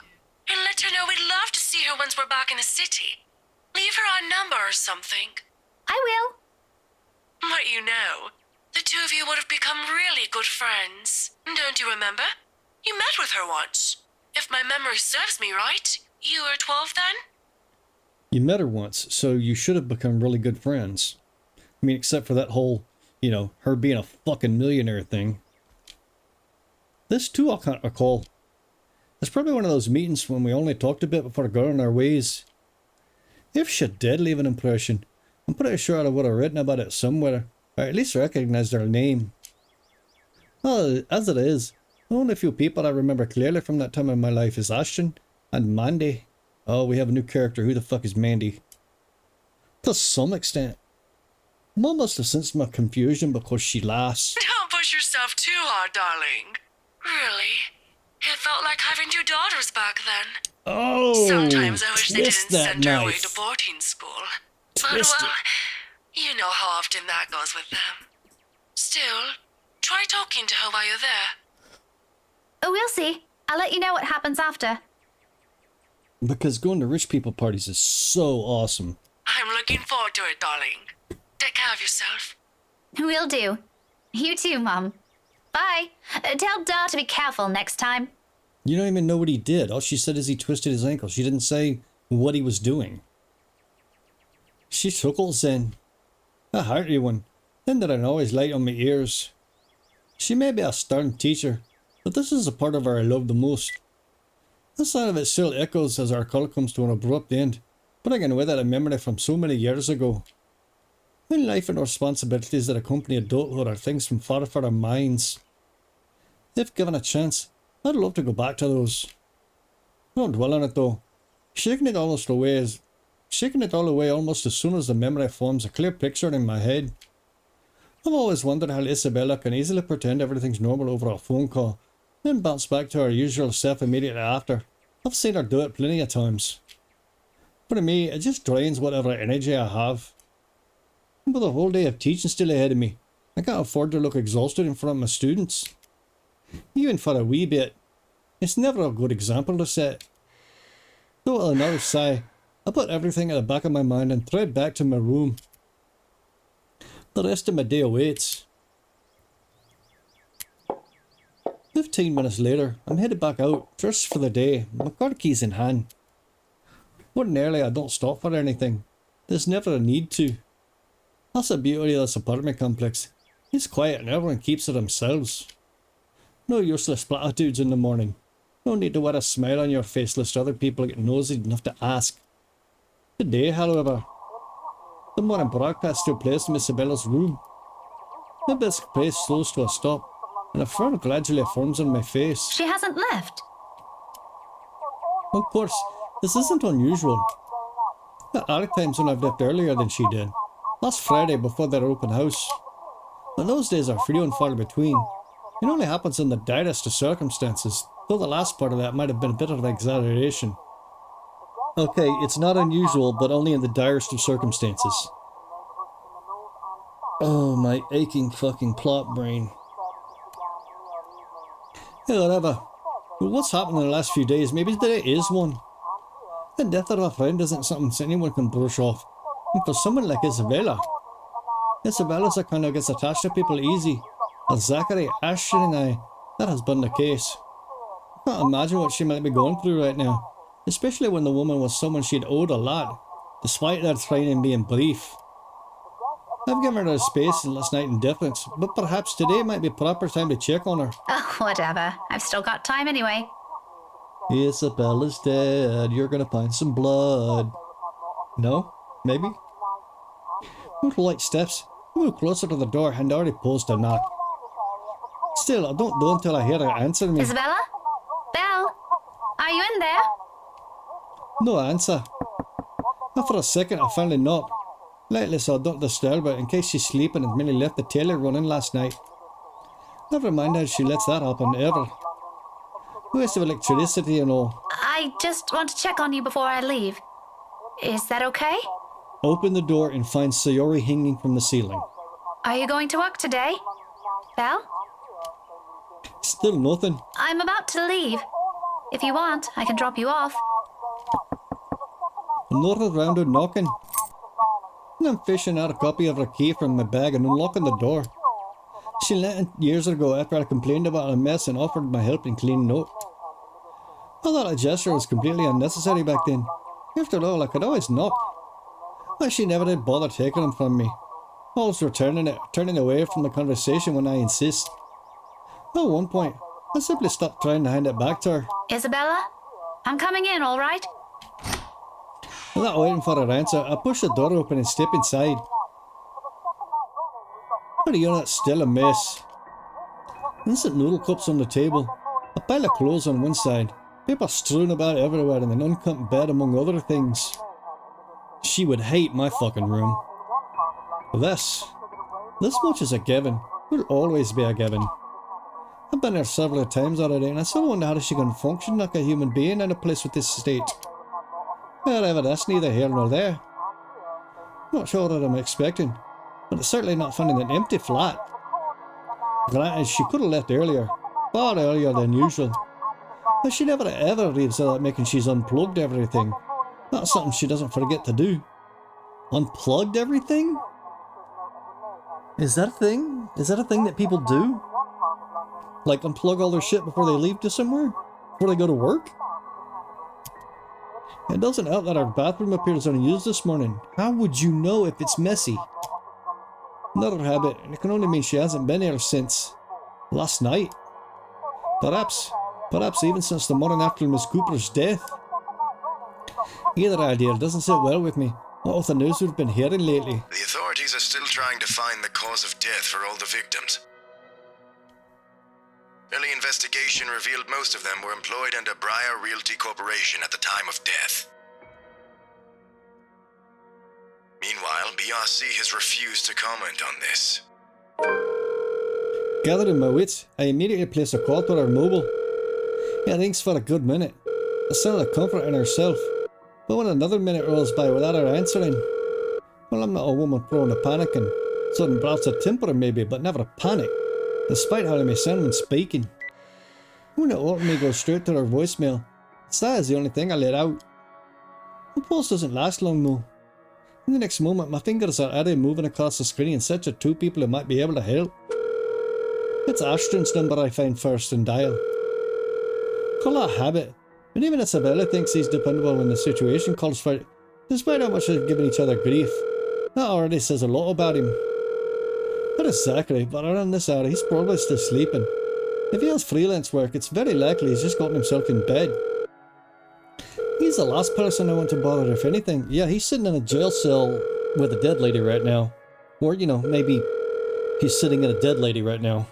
Speaker 5: And let her know we'd love to see her once we're back in the city. Leave her our number or something.
Speaker 15: I will.
Speaker 5: But you know, the 2 of you would have become really good friends. Don't you remember? You met with her once. If my memory serves me right, you were 12 then?
Speaker 1: You met her once, so you should have become really good friends. I mean, except for that whole, her being a fucking millionaire thing. This too I can't recall. It's probably one of those meetings when we only talked a bit before going our ways. If she did leave an impression, I'm pretty sure I would have written about it somewhere, or at least recognized her name. Well, as it is, the only few people I remember clearly from that time in my life is Ashton and Mandy. Oh, we have a new character. Who the fuck is Mandy? To some extent. Mum must have sensed my confusion because she laughs.
Speaker 5: Don't push yourself too hard, darling. Really? It felt like having 2 daughters back then.
Speaker 1: Oh,
Speaker 5: sometimes I wish they didn't send her away
Speaker 1: knife.
Speaker 5: to boarding school.
Speaker 1: Twist
Speaker 5: but, well, you know how often that goes with them. Still, try talking to her while you're there.
Speaker 15: Oh, we'll see. I'll let you know what happens after.
Speaker 1: Because going to rich people parties is so awesome.
Speaker 5: I'm looking forward to it, darling. Take care of yourself.
Speaker 15: Will do. You too, Mum. Bye. Tell Da to be careful next time.
Speaker 1: You don't even know what he did. All she said is he twisted his ankle. She didn't say what he was doing. She chuckles then. A hearty one. Then that an always light on my ears. She may be a stern teacher, but this is the part of her I love the most. The sound of it still echoes as our call comes to an abrupt end, bringing with it a memory from so many years ago. When life and responsibilities that accompany adulthood are things from far our minds. If given a chance, I'd love to go back to those. Don't dwell on it though. Shaking it all away almost as soon as the memory forms a clear picture in my head. I've always wondered how Isabella can easily pretend everything's normal over a phone call, then bounce back to her usual self immediately after. I've seen her do it plenty of times. For me, it just drains whatever energy I have. And with a whole day of teaching still ahead of me, I can't afford to look exhausted in front of my students. Even for a wee bit. It's never a good example to set. Though with another sigh, I put everything at the back of my mind and thread back to my room. The rest of my day awaits. 15 15 minutes later, I'm headed back out, dressed for the day, my car keys in hand. Ordinarily, I don't stop for anything. There's never a need to. That's the beauty of this apartment complex. It's quiet and everyone keeps to themselves. No useless platitudes in the morning. No need to wear a smile on your face lest other people get nosy enough to ask. Today, however, the morning broadcast took place in Miss Isabella's room. The biscuit pace slows to a stop, and a frown gradually forms on my face.
Speaker 15: She hasn't left.
Speaker 1: Of course, this isn't unusual. There are times when I've left earlier than she did. Last Friday before their open house. But those days are few and far between. It only happens in the direst of circumstances, though the last part of that might have been a bit of an exaggeration. Okay, it's not unusual, but only in the direst of circumstances. Oh, my aching fucking plot brain. Hey, whatever. Well, what's happened in the last few days? Maybe today is one. The death of a friend isn't something anyone can brush off. And for someone like Isabella, Isabella's the kind that gets attached to people easy. As Zachary, Ashton and I, that has been the case. I can't imagine what she might be going through right now, especially when the woman was someone she'd owed a lot, despite their training being brief. I've given her space last night in deference, but perhaps today might be proper time to check on her.
Speaker 15: Oh, whatever. I've still got time anyway.
Speaker 1: Isabella's dead, you're gonna find some blood. No? Maybe? Move light steps, move closer to the door and already posed a knock. Still, I don't do until I hear her answer me.
Speaker 15: Isabella? Belle? Are you in there?
Speaker 1: No answer. After a second, I finally knocked. Lightly so I don't disturb her in case she's sleeping and merely left the telly running last night. Never mind how she lets that happen, ever. Waste of electricity and all.
Speaker 15: I just want to check on you before I leave. Is that okay?
Speaker 1: Open the door and find Sayori hanging from the ceiling.
Speaker 15: Are you going to work today? Belle?
Speaker 1: Still nothing.
Speaker 15: I'm about to leave. If you want, I can drop you off.
Speaker 1: Another round of knocking. And I'm fishing out a copy of her key from my bag and unlocking the door. She let in years ago after I complained about a mess and offered my help in cleaning up. I thought a gesture was completely unnecessary back then. After all, I could always knock. But she never did bother taking them from me. Always turning away from the conversation when I insist. At one point, I simply stopped trying to hand it back to her.
Speaker 15: Isabella? I'm coming in, all right?
Speaker 1: Without waiting for her answer, I push the door open and step inside. Her unit's still a mess. Instant noodle cups on the table, a pile of clothes on one side, paper strewn about everywhere and an unkempt bed among other things. She would hate my fucking room. This much is a given. Will always be a given. I've been here several times already and I still wonder how she can function like a human being in a place with this state. However, that's neither here nor there. Not sure what I'm expecting, but it's certainly not finding an empty flat. Granted, she could have left earlier, far earlier than usual. But she never ever leaves without making she's unplugged everything. That's something she doesn't forget to do. Unplugged everything? Is that a thing? Is that a thing that people do? Like unplug all their shit before they leave to somewhere? Before they go to work? It doesn't help that our bathroom appears unused this morning. How would you know if it's messy? Another habit, and it can only mean she hasn't been here since last night. Perhaps even since the morning after Miss Cooper's death. Either idea doesn't sit well with me. What with the news we've been hearing lately?
Speaker 18: The authorities are still trying to find the cause of death for all the victims. Early investigation revealed most of them were employed under Briar Realty Corporation at the time of death. Meanwhile, BRC has refused to comment on this.
Speaker 1: Gathering my wits, I immediately place a call to her mobile. It rings for a good minute. A sign of comfort in herself. But when another minute rolls by without her answering, well, I'm not a woman prone to panicking. Sudden bouts of temper maybe, but never a panic, despite how I may sound when speaking. When it ultimately goes straight to her voicemail, that is the only thing I let out. The pulse doesn't last long though. In the next moment, my fingers are already moving across the screen in search of two people who might be able to help. It's Ashton's number I find first and dial. Call that habit. But even Isabella thinks he's dependable when the situation calls for it, despite how much they've given each other grief. That already says a lot about him. Not exactly, but around this hour he's probably still sleeping. If he has freelance work, it's very likely he's just gotten himself in bed. He's the last person I want to bother, if anything. Yeah, he's sitting in a jail cell with a dead lady right now. Or, you know, maybe he's sitting in a dead lady right now.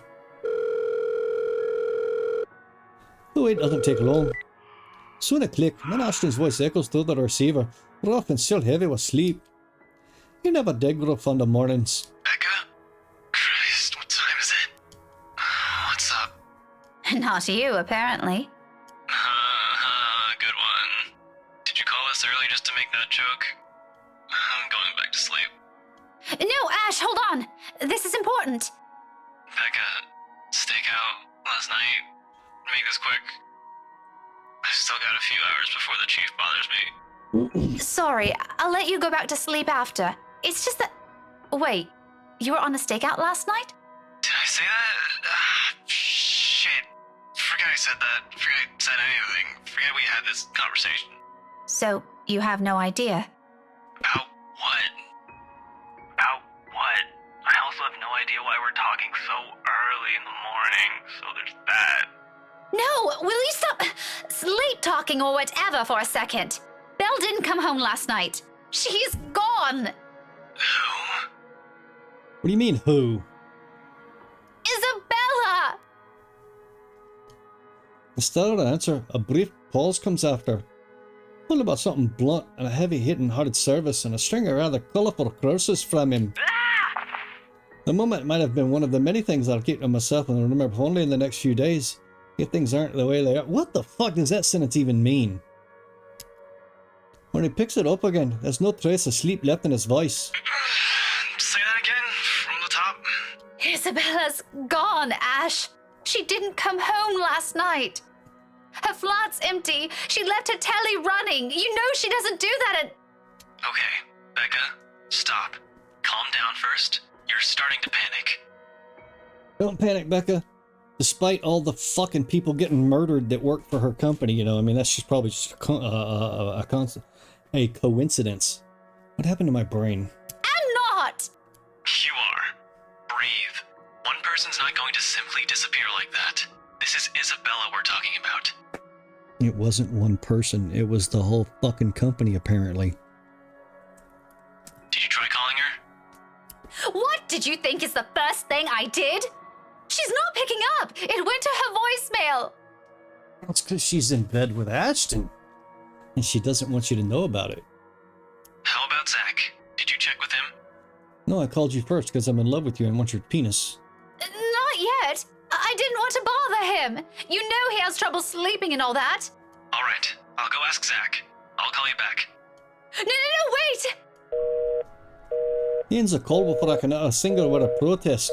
Speaker 1: Oh wait, doesn't take long. Soon a click, then Ashton's voice echoes through the receiver, rough and still heavy with sleep. He never did grow fond of mornings.
Speaker 18: Becca? Christ, what time is it? What's up?
Speaker 3: Not you, apparently.
Speaker 12: Good one. Did you call us early just to make that joke? I'm going back to sleep.
Speaker 3: No, Ash, hold on. This is important.
Speaker 12: Becca, stakeout last night. Make this quick. I've still got a few hours before the chief bothers me.
Speaker 3: Sorry, I'll let you go back to sleep after. It's just that... Wait, you were on a stakeout last night?
Speaker 12: Did I say that? Shit. Forget I said that. Forget I said anything. Forget we had this conversation.
Speaker 3: So, you have no idea?
Speaker 12: About what? About what? I also have no idea why we're talking so early in the morning, so there's that.
Speaker 3: No, will you stop sleep talking or whatever for a second? Belle didn't come home last night. She's gone.
Speaker 12: Who?
Speaker 1: What do you mean, who?
Speaker 3: Isabella!
Speaker 1: Instead of an answer, a brief pause comes after. All about something blunt and a heavy-hitting hearted service and a string of rather colourful curses from him. The moment might have been one of the many things I'll keep to myself and remember only in the next few days. If things aren't the way they are. What the fuck does that sentence even mean? When he picks it up again, there's no trace of sleep left in his voice.
Speaker 12: Say that again, from the top.
Speaker 3: Isabella's gone, Ash. She didn't come home last night. Her flat's empty. She left her telly running. You know she doesn't do that at...
Speaker 12: Okay, Becca, stop. Calm down first. You're starting to panic.
Speaker 1: Don't panic, Becca. Despite all the fucking people getting murdered that work for her company, you know, I mean, that's just probably just a coincidence. What happened to my brain?
Speaker 3: I'm not!
Speaker 12: You are. Breathe. One person's not going to simply disappear like that. This is Isabella we're talking about.
Speaker 1: It wasn't one person. It was the whole fucking company, apparently.
Speaker 12: Did you try calling her?
Speaker 3: What did you think is the first thing I did? She's not picking up. It went to her voicemail.
Speaker 1: It's because she's in bed with Ashton. And she doesn't want you to know about it.
Speaker 12: How about Zach? Did you check with him?
Speaker 1: No, I called you first because I'm in love with you and want your penis.
Speaker 3: Not yet. I didn't want to bother him. You know he has trouble sleeping and all that.
Speaker 12: All right, I'll go ask Zach. I'll call you back.
Speaker 3: No, wait!
Speaker 1: He ends a call before I can utter a single word of protest.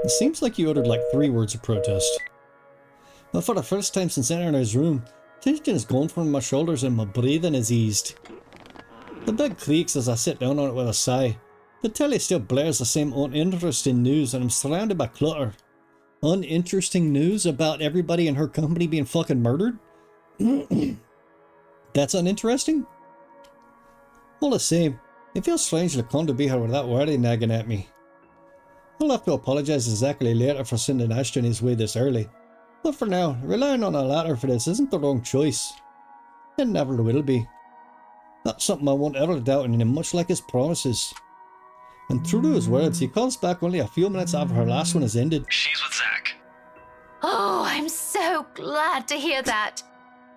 Speaker 1: It seems like you uttered like 3 words of protest. But for the first time since entering his room, tension is gone from my shoulders and my breathing is eased. The bed creaks as I sit down on it with a sigh. The telly still blares the same uninteresting news and I'm surrounded by clutter. Uninteresting news about everybody in her company being fucking murdered? That's uninteresting? All the same, it feels strange to come to be here with that worry nagging at me. I'll have to apologise to Zachary later for sending Ashton his way this early. But for now, relying on a latter for this isn't the wrong choice. It never will be. That's something I won't ever doubt in him, much like his promises. And true to his words, he calls back only a few minutes after her last one has ended.
Speaker 12: She's with Zach.
Speaker 3: Oh, I'm so glad to hear that.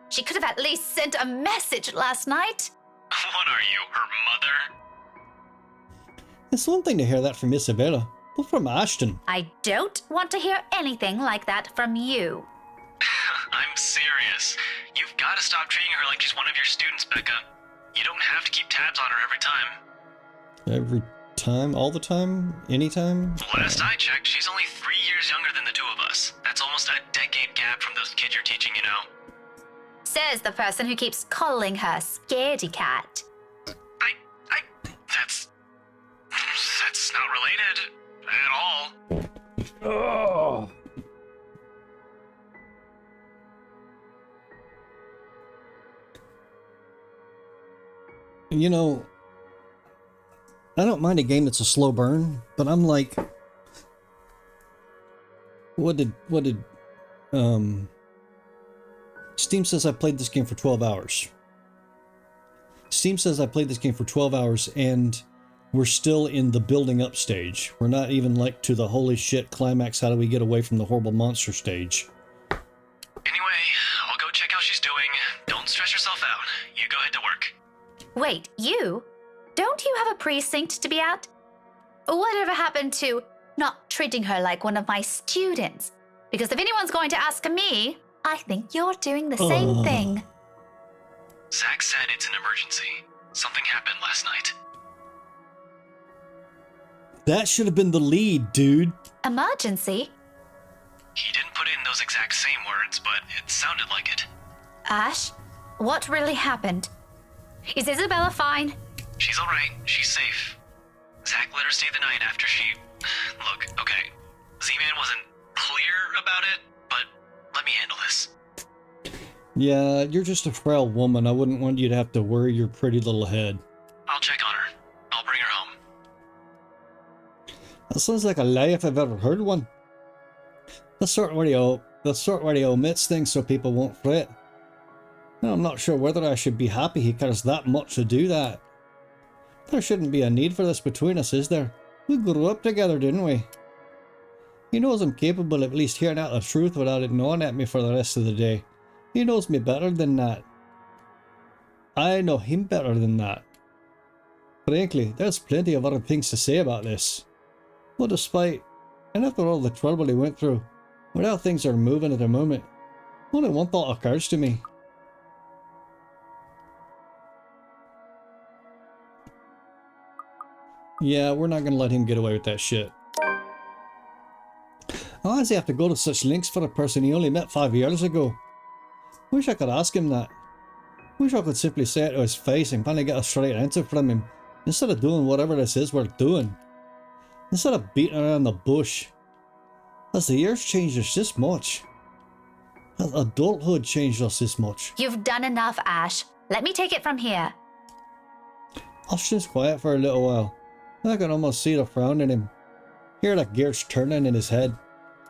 Speaker 3: She could have at least sent a message last night.
Speaker 12: What are you, her mother?
Speaker 1: It's one thing to hear that from Isabella, but from Ashton.
Speaker 3: I don't want to hear anything like that from you.
Speaker 12: I'm serious. You've got to stop treating her like she's one of your students, Becca. You don't have to keep tabs on her every time.
Speaker 1: Every time? All the time? Anytime?
Speaker 12: Last I checked, she's only 3 years younger than the two of us. That's almost a decade gap from those kids you're teaching, you know.
Speaker 3: Says the person who keeps calling her Scaredy Cat.
Speaker 12: That's not related at all.
Speaker 1: You know, I don't mind a game that's a slow burn, but I'm like, what did Steam says I played this game for 12 hours. Steam says I played this game for 12 hours and we're still in the building up stage. We're not even like to the holy shit climax, how do we get away from the horrible monster stage.
Speaker 12: Anyway, I'll go check how she's doing. Don't stress yourself out. You go ahead to work.
Speaker 15: Wait, you? Don't you have a precinct to be at? Whatever happened to not treating her like one of my students? Because if anyone's going to ask me, I think you're doing the same thing.
Speaker 12: Zach said it's an emergency. Something happened last night.
Speaker 1: That should have been the lead, dude.
Speaker 15: Emergency?
Speaker 12: He didn't put it in those exact same words, but it sounded like it.
Speaker 15: Ash, what really happened? Is Isabella fine?
Speaker 12: She's alright. She's safe. Zach let her stay the night after she... Look, okay. Z-Man wasn't clear about it, but let me handle this.
Speaker 1: Yeah, you're just a frail woman. I wouldn't want you to have to worry your pretty little head.
Speaker 12: I'll check on her. I'll bring her home.
Speaker 1: That sounds like a lie if I've ever heard one. The sort where he omits things so people won't fret. Now, I'm not sure whether I should be happy he cares that much to do that. There shouldn't be a need for this between us, is there? We grew up together, didn't we? He knows I'm capable of at least hearing out the truth without it gnawing at me for the rest of the day. He knows me better than that. I know him better than that. Frankly, there's plenty of other things to say about this. But despite, and after all the trouble he went through, where how things are moving at the moment, only one thought occurs to me. Yeah, we're not going to let him get away with that shit. Why does he have to go to such lengths for a person he only met 5 years ago? Wish I could ask him that. Wish I could simply say it to his face and finally get a straight answer from him, instead of doing whatever this is we're doing. Instead of beating around the bush. Has the years changed us this much? Has adulthood changed us this much?
Speaker 15: You've done enough, Ash. Let me take it from here.
Speaker 1: Austin's quiet for a little while. I can almost see the frown in him. Hear the gears turning in his head.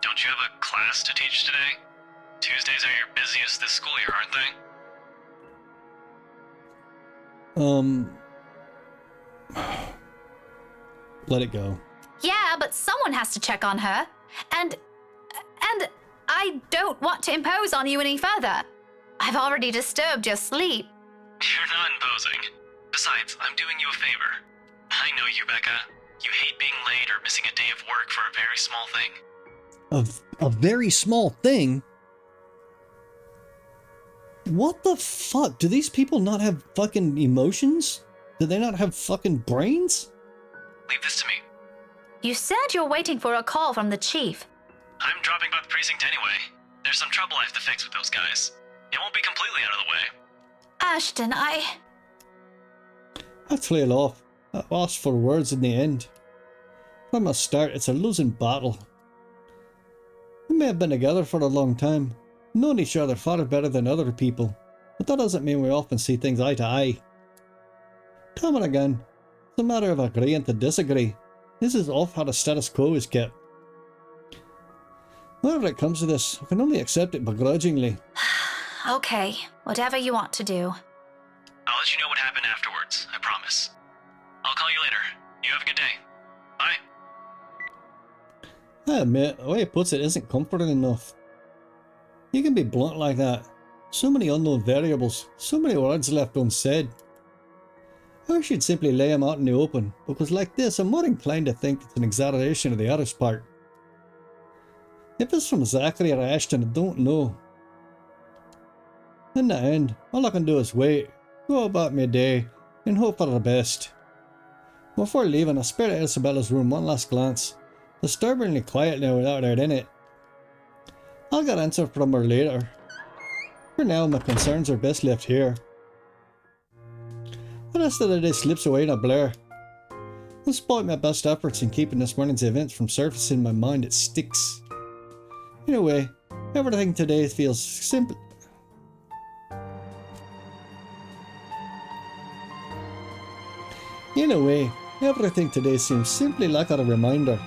Speaker 12: Don't you have a class to teach today? Tuesdays are your busiest this school year, aren't they?
Speaker 1: Let it go.
Speaker 15: Yeah, but someone has to check on her. And I don't want to impose on you any further. I've already disturbed your sleep.
Speaker 12: You're not imposing. Besides, I'm doing you a favor. I know you, Becca. You hate being late or missing a day of work for a very small thing.
Speaker 1: A very small thing? What the fuck? Do these people not have fucking emotions? Do they not have fucking brains?
Speaker 12: Leave this to me.
Speaker 15: You said you're waiting for a call from the chief.
Speaker 12: I'm dropping by the precinct anyway. There's some trouble I have to fix with those guys. It won't be completely out of the way.
Speaker 15: Ashton,
Speaker 1: I flail off. I lost for words in the end. From the start, it's a losing battle. We may have been together for a long time, known each other far better than other people, but that doesn't mean we often see things eye to eye. Time and again, it's a matter of agreeing to disagree. This is off how the status quo is kept. Whenever it comes to this, I can only accept it begrudgingly.
Speaker 15: Okay, whatever you want to do.
Speaker 12: I'll let you know what happened afterwards, I promise. I'll call you later. You have a good day. Bye.
Speaker 1: I admit, the way he puts it isn't comforting enough. You can be blunt like that. So many unknown variables, so many words left unsaid. I wish you'd simply lay him out in the open, because like this, I'm more inclined to think it's an exaggeration of the other's part. If it's from Zachary or Ashton, I don't know. In the end, all I can do is wait, go about my day, and hope for the best. Before leaving, I spared Isabella's room one last glance. Disturbingly quiet now without her in it. I'll get an answer from her later. For now, my concerns are best left here. The rest of the day slips away in a blur. Despite my best efforts in keeping this morning's events from surfacing in my mind, it sticks. Anyway, everything today feels simple. In a way, everything today seems simply like a reminder.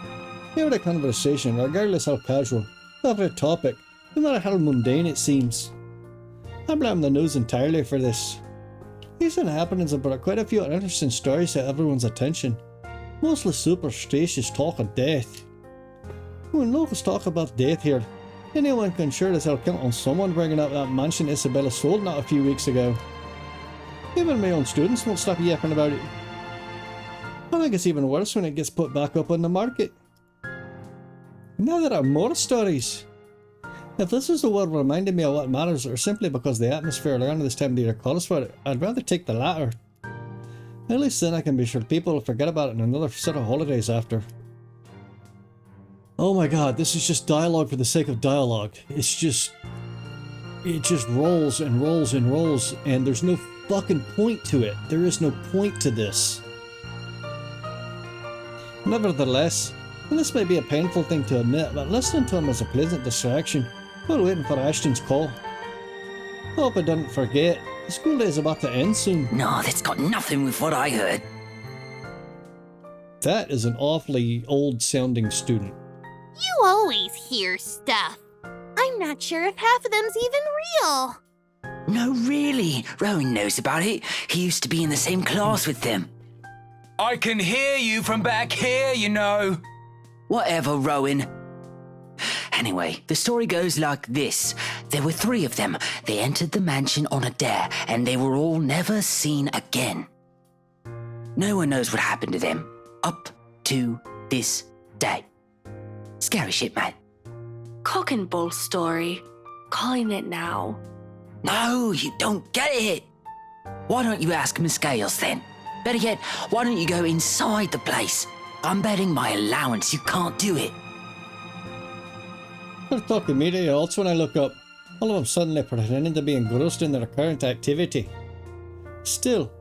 Speaker 1: Every conversation, regardless how casual, every topic, no matter how mundane it seems. I blame the news entirely for this. Recent happenings have brought quite a few interesting stories to everyone's attention, mostly superstitious talk of death. When locals talk about death here, anyone can sure as hell count on someone bringing up that mansion Isabella sold not a few weeks ago. Even my own students won't stop yapping about it. I think it's even worse when it gets put back up on the market. Now there are more stories. If this is the world reminding me of what matters, or simply because the atmosphere around this time of the year calls for it, I'd rather take the latter. At least then I can be sure people will forget about it in another set of holidays after. Oh my god, this is just dialogue for the sake of dialogue. It just rolls and rolls and rolls, and there's no fucking point to it. There is no point to this. Nevertheless, and this may be a painful thing to admit, but listening to him is a pleasant distraction while waiting for Ashton's call. Hope I didn't forget, the school day is about to end soon.
Speaker 19: No, that's got nothing with what I heard.
Speaker 1: That is an awfully old sounding student.
Speaker 6: You always hear stuff. I'm not sure if half of them's even real.
Speaker 19: No, really. Rowan knows about it. He used to be in the same class with them.
Speaker 20: I can hear you from back here, you know.
Speaker 19: Whatever, Rowan. Anyway, the story goes like this. There were 3 of them. They entered the mansion on a dare, and they were all never seen again. No one knows what happened to them, up to this day. Scary shit, man.
Speaker 17: Cock and bull story. Calling it now.
Speaker 19: No, you don't get it. Why don't you ask Miss Gales then? Better yet, why don't you go inside the place? I'm betting my allowance you can't do it.
Speaker 1: They're talking media else when I look up, all of them suddenly pretending to be engrossed in their current activity. Still,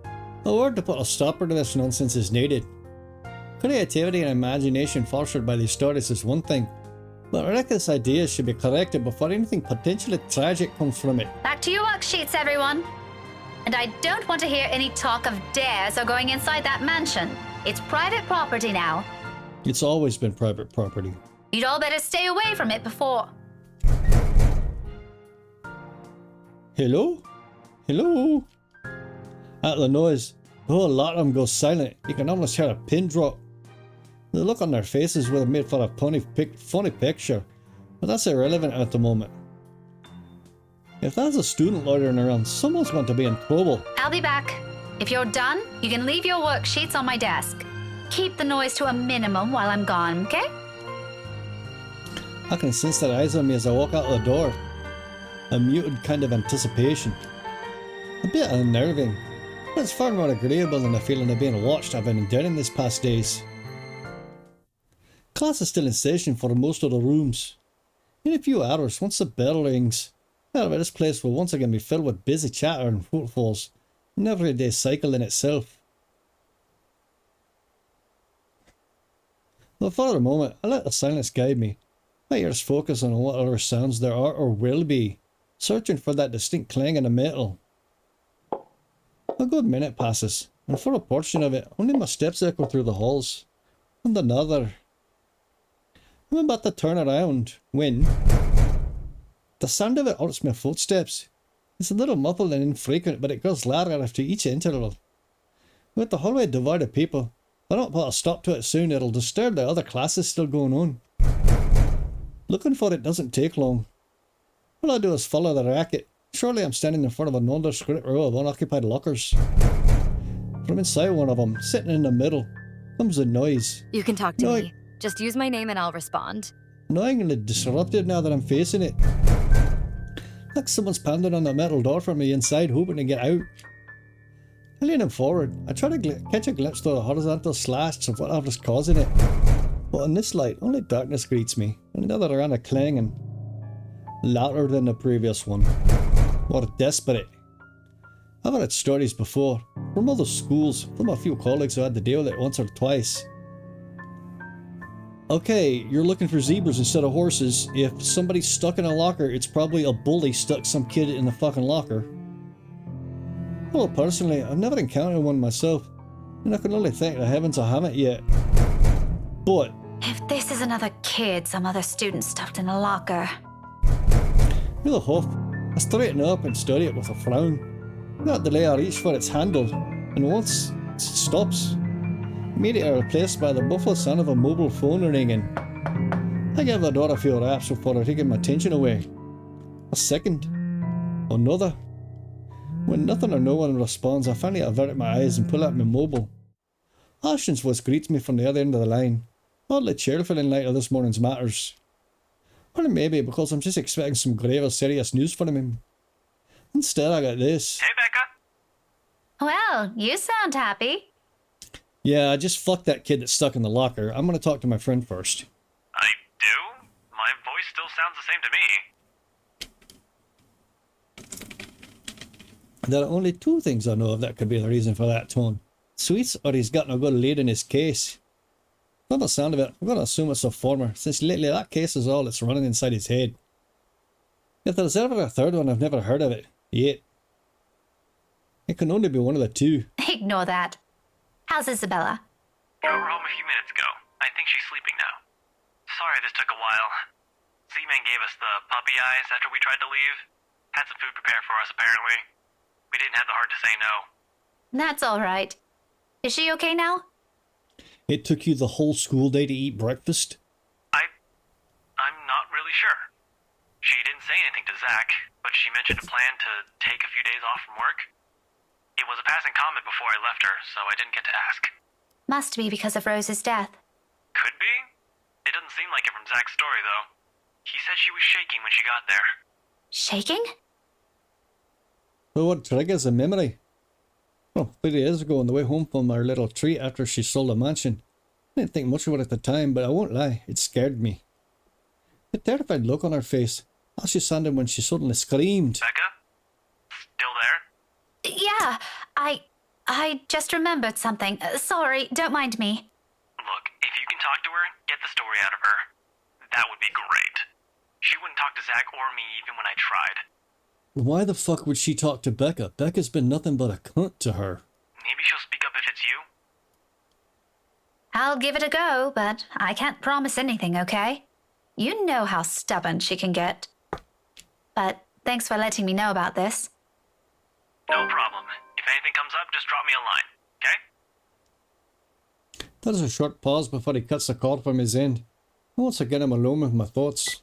Speaker 1: a word to put a stopper to this nonsense is needed. Creativity and imagination fostered by these stories is one thing, but reckless ideas should be corrected before anything potentially tragic comes from it.
Speaker 15: Back to your worksheets, everyone. And I don't want to hear any talk of dares or going inside that mansion. It's private property now.
Speaker 1: It's always been private property.
Speaker 15: You'd all better stay away from it before.
Speaker 1: Hello? Hello? At the noise, the whole lot of them go silent. You can almost hear a pin drop. The look on their faces would have made for a funny picture, but that's irrelevant at the moment. If there's a student loitering around, someone's going to be in trouble.
Speaker 15: I'll be back. If you're done, you can leave your worksheets on my desk. Keep the noise to a minimum while I'm gone, okay?
Speaker 1: I can sense their eyes on me as I walk out the door. A muted kind of anticipation. A bit unnerving, but it's far more agreeable than the feeling of being watched I've been enduring these past days. Class is still in session for most of the rooms. In a few hours, once the bell rings, however, this place will once again be filled with busy chatter and footfalls, an everyday cycle in itself. But for a moment, I let the silence guide me. My ears focus on what other sounds there are or will be, searching for that distinct clang in the metal. A good minute passes, and for a portion of it, only my steps echo through the halls. And another. I'm about to turn around when the sound of it halts my footsteps. It's a little muffled and infrequent, but it grows louder after each interval. With the hallway devoid of people, if I don't put a stop to it soon, it'll disturb the other classes still going on. Looking for it doesn't take long. All I do is follow the racket. Surely I'm standing in front of a nondescript row of unoccupied lockers. From inside one of them, sitting in the middle, comes a noise.
Speaker 2: You can talk to me. Just use my name and I'll respond.
Speaker 1: Annoyingly disrupted now that I'm facing it. Like someone's pounding on the metal door from the inside, hoping to get out. I lean him forward. I try to catch a glimpse through the horizontal slats of whatever's causing it. But in this light, only darkness greets me, and another round of clanging. Louder than the previous one. More desperate. I've heard stories before, from other schools, from a few colleagues who had to deal with it once or twice. Okay, you're looking for zebras instead of horses. If somebody's stuck in a locker, it's probably a bully stuck some kid in the fucking locker. Well, personally, I've never encountered one myself, And I can only thank the heavens I haven't yet. But
Speaker 15: If this is another kid some other student stuffed in a locker.
Speaker 1: with a huff, I straighten up and study it with a frown. That delay I reach for its handle, and once it stops, immediately replaced by the muffled sound of a mobile phone ringing. I give the door a few raps before taking my attention away. A second. Another. When nothing or no one responds, I finally avert my eyes and pull out my mobile. Ashton's voice greets me from the other end of the line, oddly cheerful in light of this morning's matters. Or maybe because I'm just expecting some grave or serious news from him. Instead, I got this.
Speaker 5: Hey, Becca.
Speaker 15: Well, you sound happy.
Speaker 1: Yeah, I just fucked that kid that's stuck in the locker. I'm gonna talk to my friend first.
Speaker 12: I do? My voice still sounds the same to me.
Speaker 1: There are only two things I know of that could be the reason for that tone. Sweets, or he's got a good lead in his case. From the sound of it, I'm gonna assume it's the former, since lately that case is all that's running inside his head. If there's ever a third one, I've never heard of it, yet. It can only be one of the two.
Speaker 15: Ignore that. How's Isabella?
Speaker 12: Drove her home a few minutes ago. I think she's sleeping now. Sorry this took a while. Z-Man gave us the puppy eyes after we tried to leave. Had some food prepared for us, apparently. We didn't have the heart to say no.
Speaker 15: That's all right. Is she okay now?
Speaker 1: It took you the whole school day to eat breakfast?
Speaker 12: I'm not really sure. She didn't say anything to Zach, but she mentioned a plan to take a few days off from work. It was a passing comment before I left her, so I didn't get to ask.
Speaker 15: Must be because of Rose's death.
Speaker 12: Could be. It doesn't seem like it from Zach's story, though. He said she was shaking when she got there.
Speaker 15: Shaking?
Speaker 1: Well, what triggers a memory? Well, 3 years ago on the way home from our little treat after she sold the mansion. I didn't think much of it at the time, but I won't lie, it scared me. The terrified look on her face, as she sounded when she suddenly screamed.
Speaker 12: Becca? Still there?
Speaker 15: Yeah, I just remembered something. Sorry, don't mind me.
Speaker 12: Look, if you can talk to her, get the story out of her. That would be great. She wouldn't talk to Zach or me even when I tried.
Speaker 1: Why the fuck would she talk to Becca? Becca's been nothing but a cunt to her.
Speaker 12: Maybe she'll speak up if it's you.
Speaker 15: I'll give it a go, but I can't promise anything, okay? You know how stubborn she can get. But thanks for letting me know about this.
Speaker 12: No problem. If anything comes up, just drop me a line, okay?
Speaker 1: There's a short pause before he cuts the cord from his end. And once again, I'm alone with my thoughts.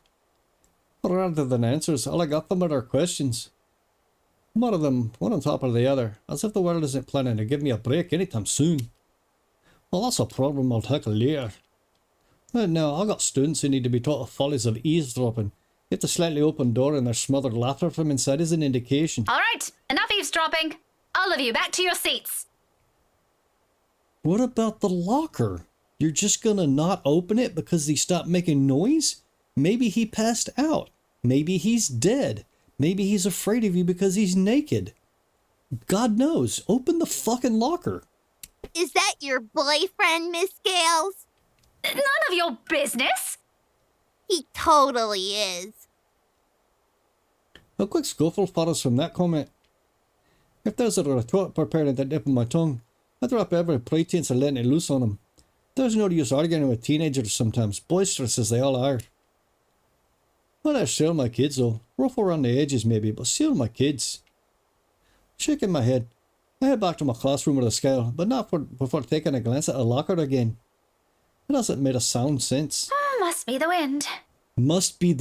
Speaker 1: Rather than answers, all I got them are their questions. One of them, one on top of the other, as if the world isn't planning to give me a break anytime soon. Well, that's a problem I'll tackle later. Right now, I got students who need to be taught the follies of eavesdropping. If the slightly open door and their smothered laughter from inside is an indication.
Speaker 15: All right, enough eavesdropping. All of you, back to your seats.
Speaker 1: What about the locker? You're just gonna not open it because he stopped making noise? Maybe he passed out. Maybe he's dead. Maybe he's afraid of you because he's naked. God knows. Open the fucking locker.
Speaker 6: Is that your boyfriend, Miss Gales?
Speaker 15: None of your business.
Speaker 6: He totally is.
Speaker 1: A quick scuffle follows from that comment. If there's a retort prepared at the tip of my tongue, I drop every pretense of letting it loose on him. There's no use arguing with teenagers sometimes, boisterous as they all are. Well, they're still my kids though. Rough around the edges maybe, but still my kids. Shaking my head, I head back to my classroom with a scowl, but not before taking a glance at the locker again. It hasn't made a sound since.
Speaker 15: Must be the wind.
Speaker 1: It must be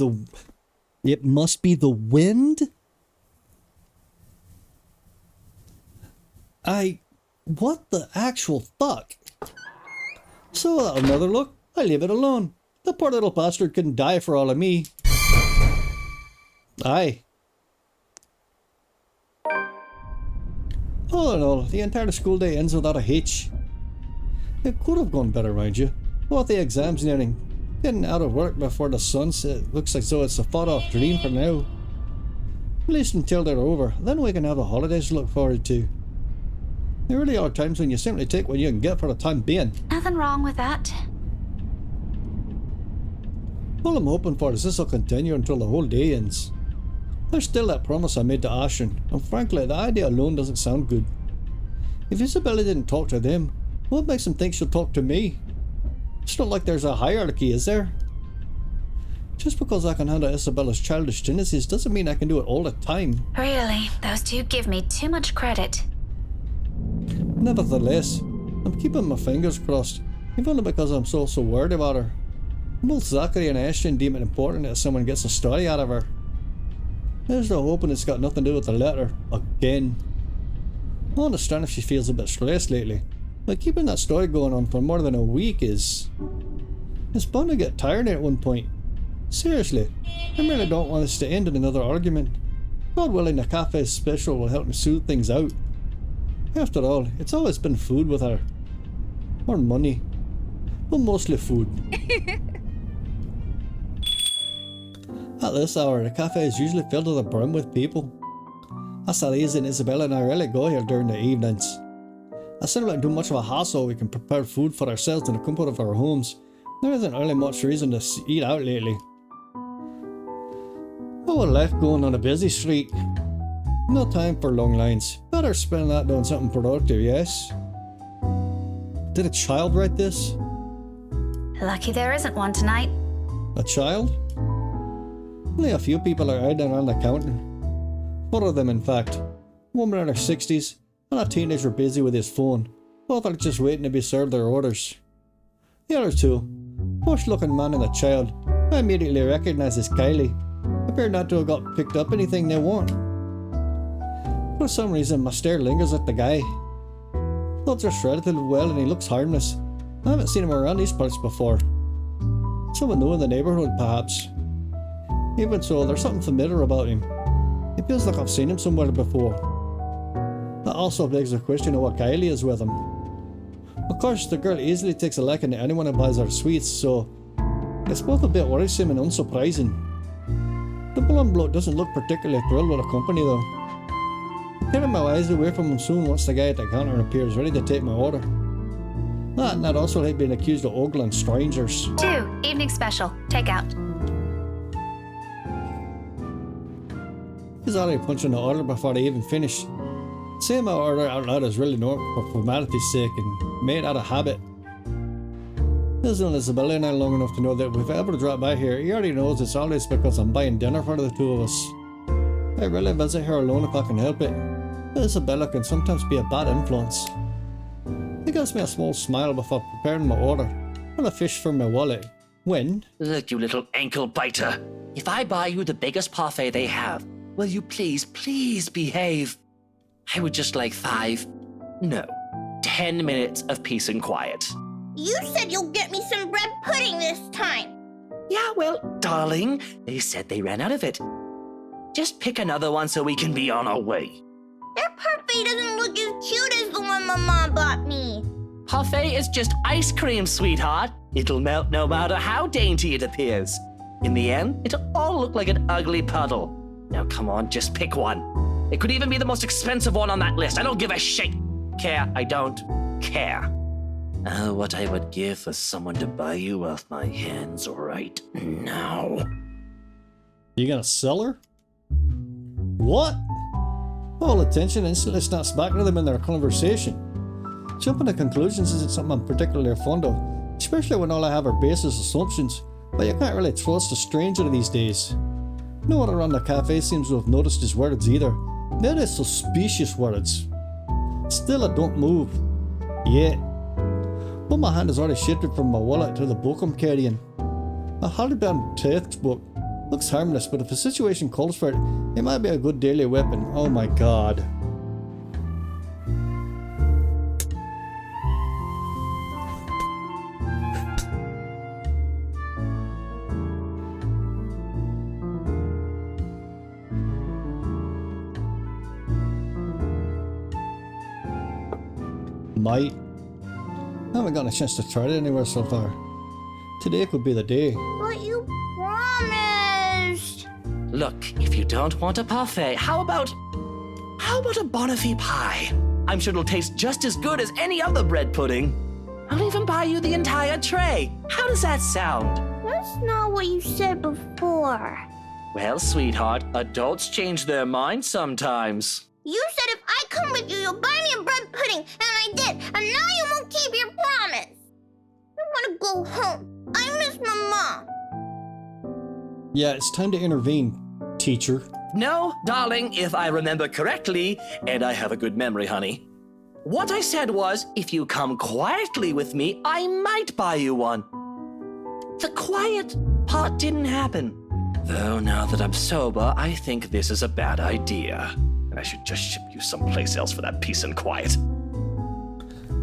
Speaker 1: the wind? What the actual fuck? So another look, I leave it alone. The poor little bastard couldn't die for all of me. Aye. All in all, the entire school day ends without a hitch. It could have gone better, mind you. With the exams nearing, getting out of work before the sunset looks like so it's a far-off dream for now. At least until they're over, then we can have the holidays to look forward to. There really are times when you simply take what you can get for the time being.
Speaker 15: Nothing wrong with that.
Speaker 1: All I'm hoping for is this will continue until the whole day ends. There's still that promise I made to Ashton, and frankly, the idea alone doesn't sound good. If Isabella didn't talk to them, What makes him think she'll talk to me? It's not like there's a hierarchy, is there? Just because I can handle Isabella's childish tendencies doesn't mean I can do it all the time.
Speaker 3: Really, those two give me too much credit.
Speaker 1: Nevertheless, I'm keeping my fingers crossed, if only because I'm so worried about her. Both Zachary and Ashton deem it important that someone gets a story out of her. There's no hoping it's got nothing to do with the letter, again. I understand if she feels a bit stressed lately, but keeping that story going on for more than a week is... It's bound to get tiring at one point. Seriously, I really don't want this to end in another argument. God willing, the cafe special will help me soothe things out. After all, it's always been food with her. Or money. But mostly food. At this hour, the cafe is usually filled to the brim with people. Asalise and Isabella and I rarely go here during the evenings. Instead of like doing much of a hassle, we can prepare food for ourselves in the comfort of our homes. There isn't really much reason to eat out lately. Oh, life going on a busy street. No time for long lines. Better spend that doing something productive, yes? Did a child write this?
Speaker 3: Lucky there isn't one tonight.
Speaker 1: A child? Only a few people are out and around the counter. 4 of them, in fact. One in their 60s, and a teenager busy with his phone. Both are just waiting to be served their orders. The other 2, bush-looking man and a child, I immediately recognise as Kylie, appear not to have got picked up anything they want. For some reason, my stare lingers at the guy. Though dressed relatively well and he looks harmless, I haven't seen him around these parts before. Someone new in the neighbourhood, perhaps. Even so, there's something familiar about him. It feels like I've seen him somewhere before. That also begs the question of what Kylie is with him. Of course, the girl easily takes a liking to anyone who buys her sweets, so it's both a bit worrisome and unsurprising. The blonde bloke doesn't look particularly thrilled with the company though. Turning my eyes away from him soon once the guy at the counter appears ready to take my order. That and I'd also hate being accused of ogling strangers.
Speaker 3: 2, evening special, takeout.
Speaker 1: He's already punching the order before they even finish. Saying my order out loud is really normal for formality's sake and made out of habit. This is known Isabella and I long enough to know that if I ever drop by here, he already knows it's always because I'm buying dinner for the 2 of us. I rarely visit her alone if I can help it. Isabella can sometimes be a bad influence. He gives me a small smile before preparing my order, and a fish from my wallet. When?
Speaker 10: Look, you little ankle biter. If I buy you the biggest parfait they have, will you please behave? I would just like 10 minutes of peace and quiet.
Speaker 6: You said you'll get me some bread pudding this time.
Speaker 10: Yeah, well, darling, they said they ran out of it. Just pick another one so we can be on our way.
Speaker 6: Their parfait doesn't look as cute as the one my mom bought me.
Speaker 10: Parfait is just ice cream, sweetheart. It'll melt no matter how dainty it appears. In the end, it'll all look like an ugly puddle. Now come on, just pick one. It could even be the most expensive one on that list. I don't give a shit. I don't care. What I would give for someone to buy you off my hands right now.
Speaker 1: You gonna sell her? What? All attention instantly snaps back to them in their conversation. Jumping to conclusions isn't something I'm particularly fond of, especially when all I have are baseless assumptions, but you can't really trust a stranger these days. No one around the cafe seems to have noticed his words either. They're suspicious words. Still, I don't move. Yet. But my hand has already shifted from my wallet to the book I'm carrying. A hardbound textbook. Looks harmless, but if the situation calls for it, it might be a good daily weapon. Oh my god. Might. I haven't gotten a chance to try it anywhere so far. Today could be the day.
Speaker 6: But you promised.
Speaker 10: Look, if you don't want a parfait, how about a Bonifay pie? I'm sure it'll taste just as good as any other bread pudding. I'll even buy you the entire tray. How does that sound?
Speaker 6: That's not what you said before.
Speaker 10: Well, sweetheart, adults change their minds sometimes.
Speaker 6: You said if I come with you, you'll buy me a bread pudding, and I did, and now you won't keep your promise. I want to go home. I miss Mama.
Speaker 1: Yeah, it's time to intervene, teacher.
Speaker 10: No, darling, if I remember correctly, and I have a good memory, honey. What I said was, if you come quietly with me, I might buy you one. The quiet part didn't happen. Though now that I'm sober, I think this is a bad idea. And I should just ship you someplace else for that peace and quiet.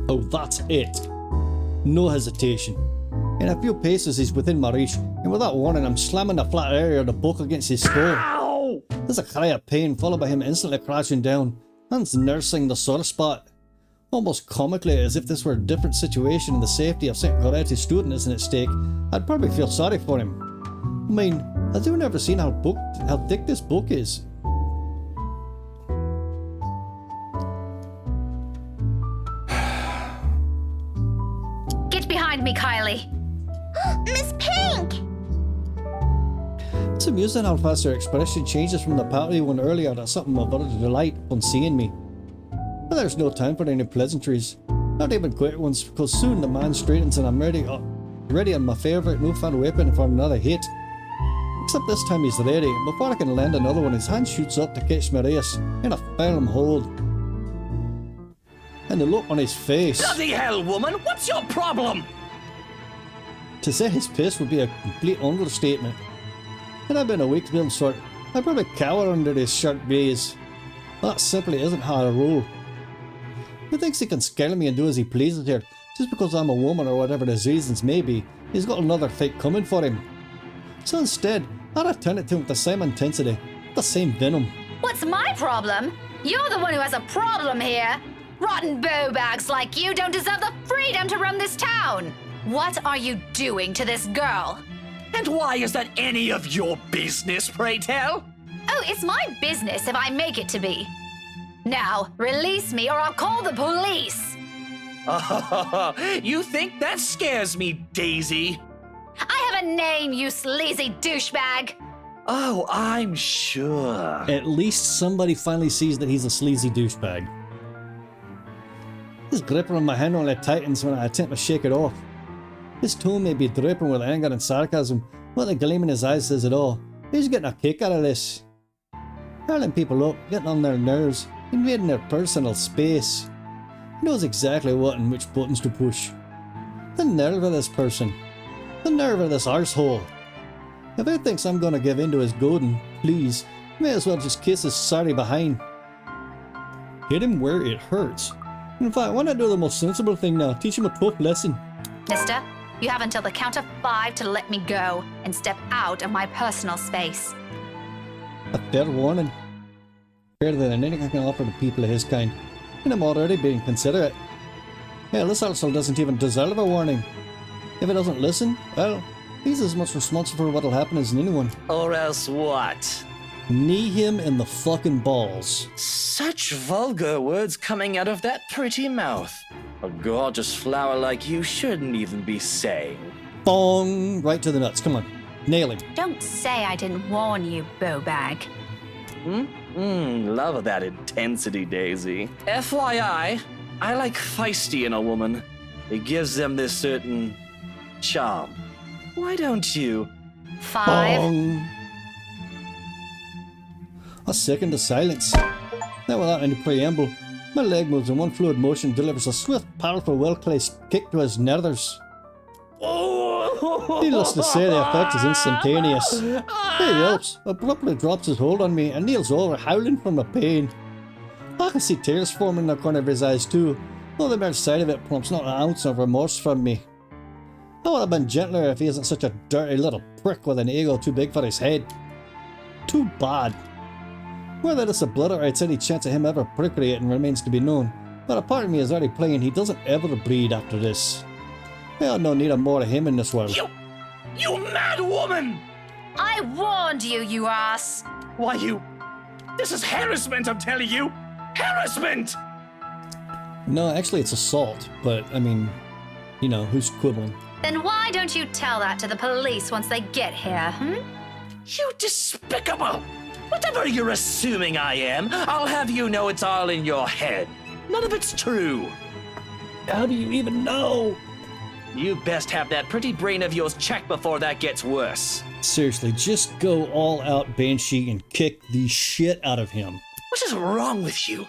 Speaker 1: Oh, that's it. No hesitation. In a few paces, he's within my reach, and without warning, I'm slamming the flat area of the book against his skull.
Speaker 10: Ow!
Speaker 1: There's a cry of pain, followed by him instantly crashing down, hands nursing the sore spot. Almost comically, as if this were a different situation and the safety of St. Goretti student isn't at stake, I'd probably feel sorry for him. I mean, have you never seen how thick this book is?
Speaker 15: Get behind me, Kylie.
Speaker 6: Miss Pink!
Speaker 1: It's amusing how fast her expression changes from the pouty one earlier to something of utter delight upon seeing me. But there's no time for any pleasantries, not even quick ones, because soon the man straightens and I'm ready on my favourite newfound weapon for another hit. Except this time he's ready, and before I can land another one, his hand shoots up to catch my wrist in a firm hold. And the look on his face.
Speaker 10: Bloody hell, woman! What's your problem?
Speaker 1: To say his piss would be a complete understatement. Had I been a weak-willed sort, I'd probably cower under his sharp gaze. That simply isn't how I roll. He thinks he can scare me and do as he pleases here, just because I'm a woman or whatever his reasons may be. He's got another fight coming for him. So instead, I return it to him with the same intensity, the same venom.
Speaker 15: What's my problem? You're the one who has a problem here. Rotten bowbags like you don't deserve the freedom to run this town. What are you doing to this girl?
Speaker 10: And why is that any of your business, pray tell?
Speaker 15: Oh, it's my business if I make it to be. Now, release me or I'll call the police.
Speaker 10: You think that scares me, Daisy?
Speaker 15: I have a name, you sleazy douchebag.
Speaker 10: Oh, I'm sure.
Speaker 1: At least somebody finally sees that he's a sleazy douchebag. His grip on my hand only tightens when I attempt to shake it off. His tone may be dripping with anger and sarcasm, but the gleam in his eyes says it all. He's getting a kick out of this. Hurling people up, getting on their nerves, invading their personal space. He knows exactly what and which buttons to push. The nerve of this person. The nerve of this arsehole. If he thinks I'm gonna give in to his goading, please, may as well just kiss his sorry behind. Hit him where it hurts. In fact, why not do the most sensible thing now? Teach him a tough lesson.
Speaker 15: Mister, you have until the count of 5 to let me go and step out of my personal space.
Speaker 1: A fair warning. Fairer than anything I can offer to people of his kind. And I'm already being considerate. Hell, this arsehole doesn't even deserve a warning. If he doesn't listen, well, he's as much responsible for what'll happen as anyone.
Speaker 10: Or else what?
Speaker 1: Knee him in the fucking balls.
Speaker 10: Such vulgar words coming out of that pretty mouth. A gorgeous flower like you shouldn't even be saying.
Speaker 1: Bong! Right to the nuts, come on. Nail him.
Speaker 15: Don't say I didn't warn you, bowbag.
Speaker 10: Love that intensity, Daisy. FYI, I like feisty in a woman. It gives them this certain charm. Why don't you?
Speaker 15: 5.
Speaker 1: Bong. A second of silence. Now without any preamble, my leg moves in one fluid motion, delivers a swift, powerful, well-placed kick to his nethers. Needless to say, the effect is instantaneous. He yelps, abruptly drops his hold on me, and kneels over, howling from the pain. I can see tears forming in the corner of his eyes too, though the mere sight of it prompts not an ounce of remorse from me. I would have been gentler if he isn't such a dirty little prick with an ego too big for his head. Too bad. Whether this obliterates any chance of him ever procreating remains to be known, but a part of me is already playing he doesn't ever breed after this. I have no need of more of him in this world.
Speaker 10: You mad woman!
Speaker 15: I warned you, you ass!
Speaker 10: Why you... This is harassment, I'm telling you! Harassment!
Speaker 1: No, actually it's assault, but I mean, you know, who's quibbling?
Speaker 15: Then why don't you tell that to the police once they get here,
Speaker 10: You despicable! Whatever you're assuming I am, I'll have you know it's all in your head. None of it's true.
Speaker 1: How do you even know?
Speaker 10: You best have that pretty brain of yours checked before that gets worse.
Speaker 1: Seriously, just go all out Banshee and kick the shit out of him.
Speaker 10: What is wrong with you?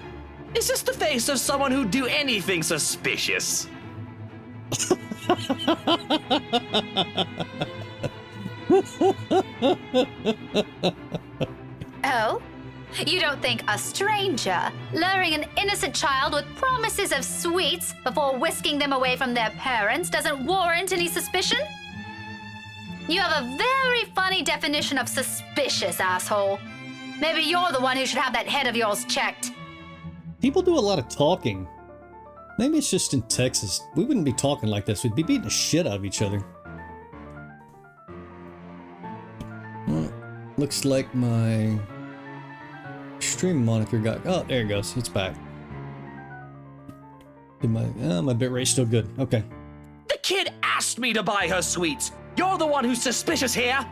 Speaker 10: Is this the face of someone who'd do anything suspicious?
Speaker 15: Oh? You don't think a stranger luring an innocent child with promises of sweets before whisking them away from their parents doesn't warrant any suspicion? You have a very funny definition of suspicious, asshole. Maybe you're the one who should have that head of yours checked.
Speaker 1: People do a lot of talking. Maybe it's just in Texas. We wouldn't be talking like this. We'd be beating the shit out of each other. Well, looks like my stream monitor got... Oh, there it goes. It's back. Did my bitrate's still good. Okay.
Speaker 10: The kid asked me to buy her sweets. You're the one who's suspicious here.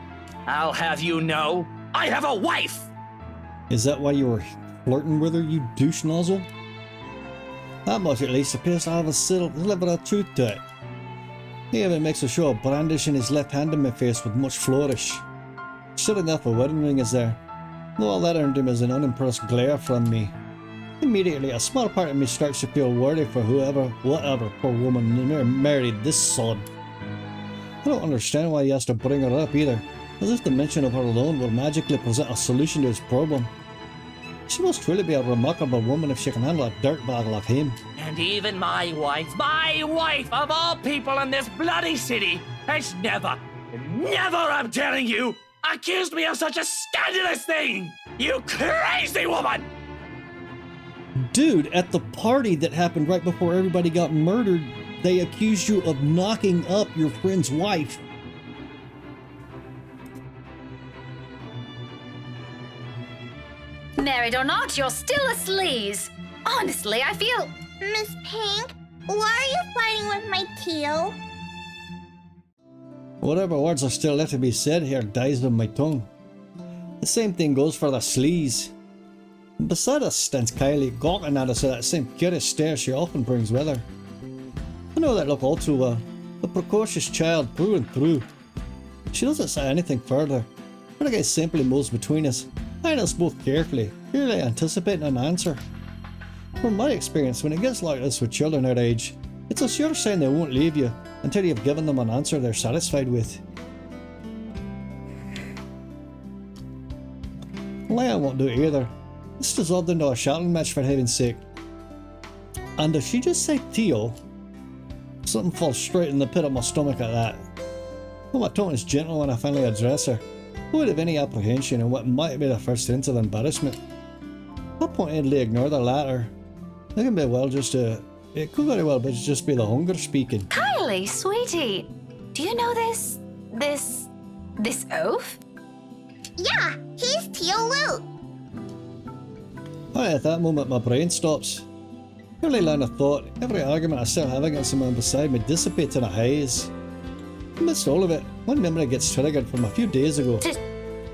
Speaker 10: I'll have you know, I have a wife.
Speaker 1: Is that why you were flirting with her, you douche nozzle? That much at least appears to have a sliver of truth to it. He even makes a show of brandishing his left hand in my face with much flourish. Sure enough, a wedding ring is there. Though all that earned him is an unimpressed glare from me. Immediately, a small part of me starts to feel worthy for whatever poor woman married this sod. I don't understand why he has to bring her up either, as if the mention of her alone will magically present a solution to his problem. She must truly be a remarkable woman if she can handle a dirtbag like him.
Speaker 10: And even my wife of all people in this bloody city, has never, I'm telling you, accused me of such a scandalous thing! You crazy woman!
Speaker 1: Dude, at the party that happened right before everybody got murdered, they accused you of knocking up your friend's wife.
Speaker 15: Married or not, you're still a sleaze. Honestly, I feel...
Speaker 6: Miss Pink, why are you fighting with my teal?
Speaker 1: Whatever words are still left to be said here dies on my tongue. The same thing goes for the sleaze. Beside us stands Kylie, gawking at us with that same curious stare she often brings with her. I know that look all too well. A precocious child through and through. She doesn't say anything further. Renegade simply moves between us, eyeing us both carefully, clearly anticipating an answer. From my experience, when it gets like this with children our age, it's a sure sign they won't leave you until you've given them an answer they're satisfied with. Leia won't do it either. This dissolved into a shouting match for heaven's sake. And does she just say Theo? Something falls straight in the pit of my stomach at that. Though my tone is gentle when I finally address her, who would have any apprehension in what might be the first hint of embarrassment? I pointedly ignore the latter. It can be well just it could very well just be the hunger speaking.
Speaker 15: Kylie, sweetie, do you know this oaf?
Speaker 6: Yeah, he's Teal Luke.
Speaker 1: At that moment my brain stops. Every line of thought, every argument I still have against the man beside me dissipates in a haze. Amidst all of it, one memory gets triggered from a few days ago.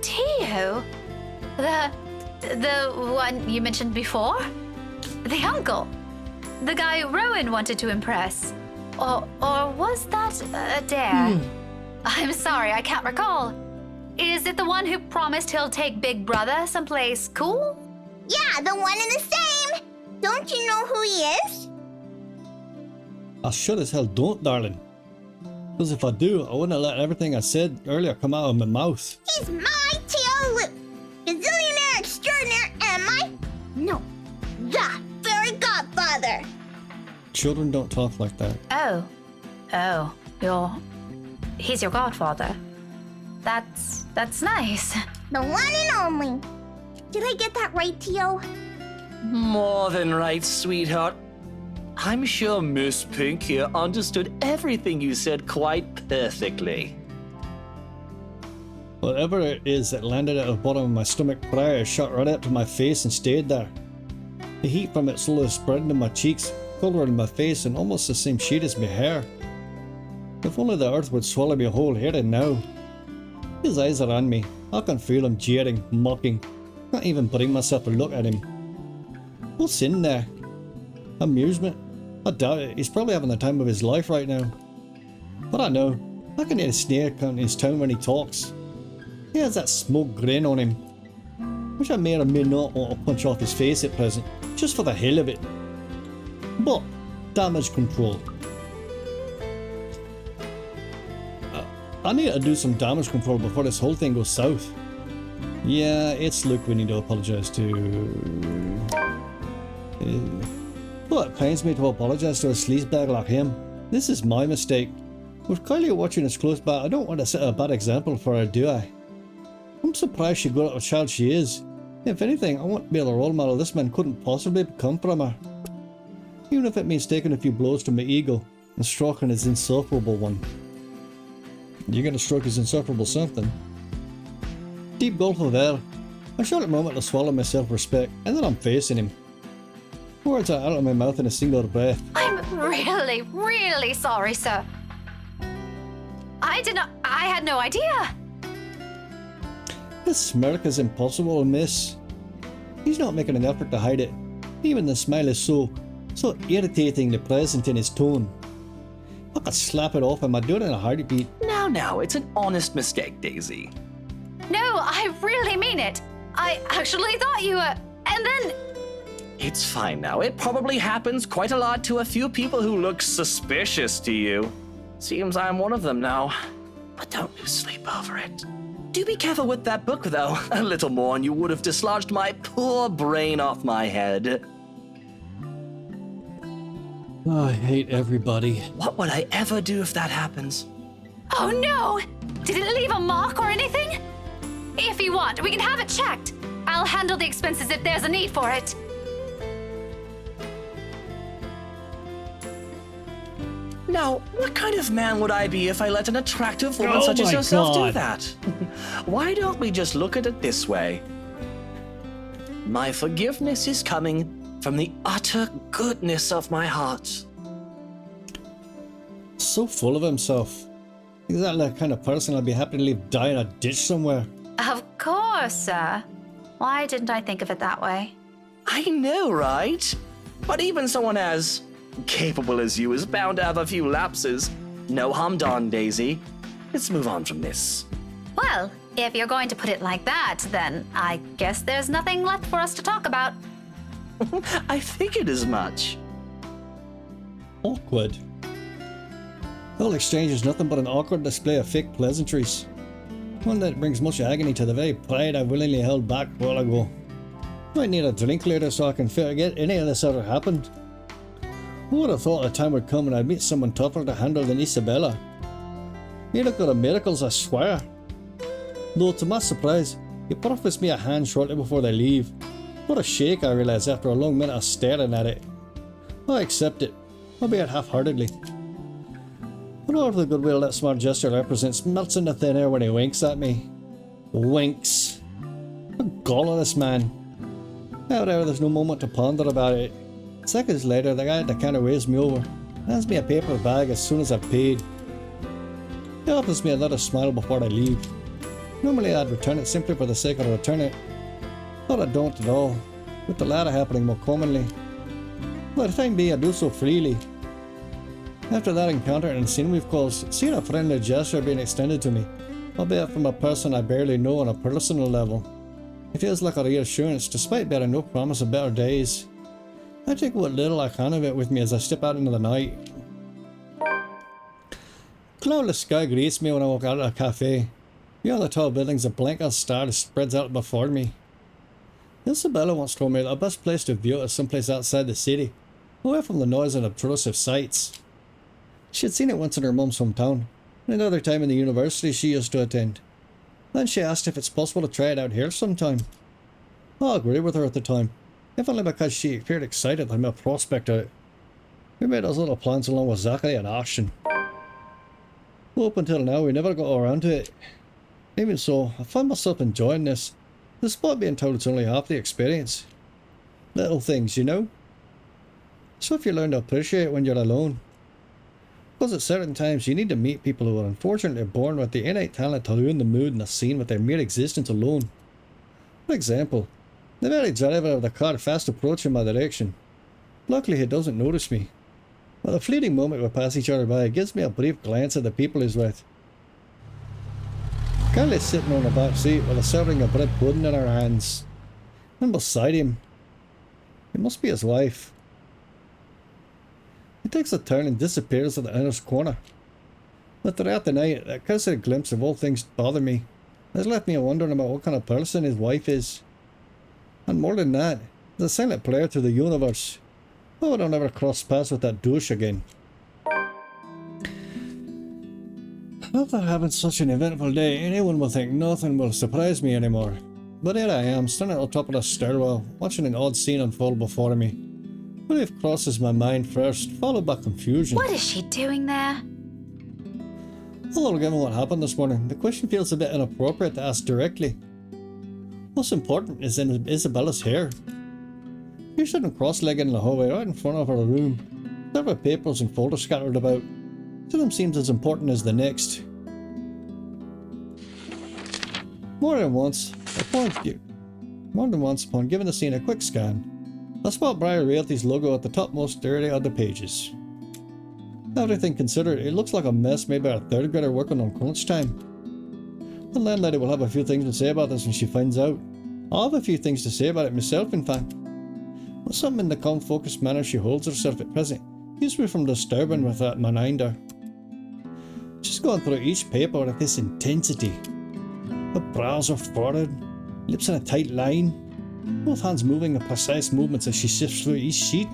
Speaker 15: Theo? The one you mentioned before? The uncle? The guy Rowan wanted to impress? Or was that a dare? I'm sorry, I can't recall. Is it the one who promised he'll take Big Brother someplace cool?
Speaker 6: Yeah, the one and the same! Don't you know who he is?
Speaker 1: I sure as hell don't, darling. Because if I do, I wouldn't let everything I said earlier come out of my mouth.
Speaker 6: He's my Teal Luke! Gazillionaire extraordinaire, am I? No, the fairy godfather!
Speaker 1: Children don't talk like that.
Speaker 15: He's your godfather. That's nice.
Speaker 6: The one and only. Did I get that right, Teal?
Speaker 10: More than right, sweetheart. I'm sure Miss Pink here understood everything you said quite perfectly.
Speaker 1: Whatever it is that landed at the bottom of my stomach prior shot right up to my face and stayed there. The heat from it slowly spread into my cheeks, colored in my face, and almost the same shade as my hair. If only the earth would swallow me whole here and now. His eyes are on me. I can feel him jeering, mocking. Not even bring myself to look at him. What's in there? Amusement? I doubt it. He's probably having the time of his life right now. But I know. I can hear a sneer coming in his tone when he talks. He has that smug grin on him, which I may or may not want to punch off his face at present, just for the hell of it. But, damage control. I need to do some damage control before this whole thing goes south. Yeah, it's Luke we need to apologise to. But it pains me to apologise to a sleazebag like him. This is my mistake. With Kylie watching us close by, I don't want to set a bad example for her, do I? I'm surprised she got out of child she is. If anything, I want to be the role model this man couldn't possibly become from her. Even if it means taking a few blows to my ego and stroking his insufferable one. You're gonna stroke his insufferable something. Deep gulp of air. A short moment to swallow my self-respect, and then I'm facing him. Words are out of my mouth in a single breath.
Speaker 15: I'm really, really sorry, sir. I had no idea.
Speaker 1: This smirk is impossible to miss. He's not making an effort to hide it. Even the smile is so irritatingly present in his tone. I could slap it off him. I'd do it in a heartbeat.
Speaker 10: Now, it's an honest mistake, Daisy.
Speaker 15: No, I really mean it. I actually thought you were... And then...
Speaker 10: It's fine now. It probably happens quite a lot to a few people who look suspicious to you. Seems I'm one of them now. But don't lose sleep over it. Do be careful with that book, though. A little more and you would have dislodged my poor brain off my head.
Speaker 1: Oh, I hate everybody.
Speaker 10: What would I ever do if that happens?
Speaker 15: Oh no! Did it leave a mark or anything? If you want, we can have it checked. I'll handle the expenses if there's a need for it.
Speaker 10: Now, what kind of man would I be if I let an attractive woman such as yourself do that? Why don't we just look at it this way? My forgiveness is coming from the utter goodness of my heart.
Speaker 1: So full of himself. Exactly the kind of person I'd be happy to leave die in a ditch somewhere.
Speaker 15: Of course, sir. Why didn't I think of it that way?
Speaker 10: I know, right? But even someone as capable as you is bound to have a few lapses. No harm done, Daisy. Let's move on from this.
Speaker 15: Well, if you're going to put it like that, then I guess there's nothing left for us to talk about.
Speaker 10: I figured as much.
Speaker 1: Awkward. The whole exchange is nothing but an awkward display of fake pleasantries. One that brings much agony to the very pride I willingly held back a while ago. Might need a drink later so I can forget any of this ever happened. Who would have thought a time would come when I'd meet someone tougher to handle than Isabella? Miracle of miracles, I swear. Though to my surprise, he proffers me a hand shortly before they leave. What a shake, I realise after a long minute of staring at it. I accept it, albeit half-heartedly. But all of the goodwill that smart gesture represents melts into thin air when he winks at me. Winks. The gall of this man. However, there's no moment to ponder about it. Seconds later, the guy at the counter waves me over, hands me a paper bag as soon as I've paid. He offers me another smile before I leave. Normally I'd return it simply for the sake of returning it, but I don't at all, with the latter happening more commonly. By the time being, I do so freely. After that encounter and scene we've caused, seeing a friendly gesture being extended to me, albeit from a person I barely know on a personal level, it feels like a reassurance despite bearing no promise of better days. I take what little I can of it with me as I step out into the night. Cloudless sky greets me when I walk out of a cafe. Beyond the tall buildings, a blanket star spreads out before me. Isabella once told me that the best place to view it is someplace outside the city, away from the noise and obtrusive sights. She had seen it once in her mum's hometown, and another time in the university she used to attend. Then she asked if it's possible to try it out here sometime. I agreed with her at the time, if only because she appeared excited at my prospect of it. We made those little plans along with Zachary and Ashton. Up until now we never got around to it. Even so, I find myself enjoying this, despite being told it's only half the experience. Little things, you know? Stuff you learn to appreciate when you're alone. Because at certain times you need to meet people who are unfortunately born with the innate talent to ruin the mood and the scene with their mere existence alone. For example, The very driver of the car fast approaching my direction. Luckily he doesn't notice me. But the fleeting moment we pass each other by gives me a brief glance at the people he's with. Carly's sitting on the back seat with a serving of bread pudding in her hands. And beside him, it must be his wife. He takes a turn and disappears at the innerst corner. But throughout the night, that cursory glimpse of all things bother me has left me wondering about what kind of person his wife is. And more than that, as a silent player to the universe, I would never cross paths with that douche again. After having such an eventful day, anyone will think nothing will surprise me anymore. But here I am, standing at the top of the stairwell, watching an odd scene unfold before me. Relief crosses my mind first, followed by confusion.
Speaker 15: What is she doing there?
Speaker 1: Although given what happened this morning, the question feels a bit inappropriate to ask directly. What's important is in Isabella's hair. She's sitting cross-legged in the hallway right in front of her room. Several papers and folders scattered about. Each of them seems as important as the next. More than once, upon giving the scene a quick scan, I spot Briar Realty's logo at the topmost area of the pages. Everything considered, it looks like a mess made by a third grader working on crunch time. The landlady will have a few things to say about this when she finds out. I'll have a few things to say about it myself, in fact. But something in the calm, focused manner she holds herself at present keeps me from disturbing with that reminder. She's gone through each paper with this intensity. Her brows are furrowed, lips in a tight line, both hands moving in precise movements as she sifts through each sheet.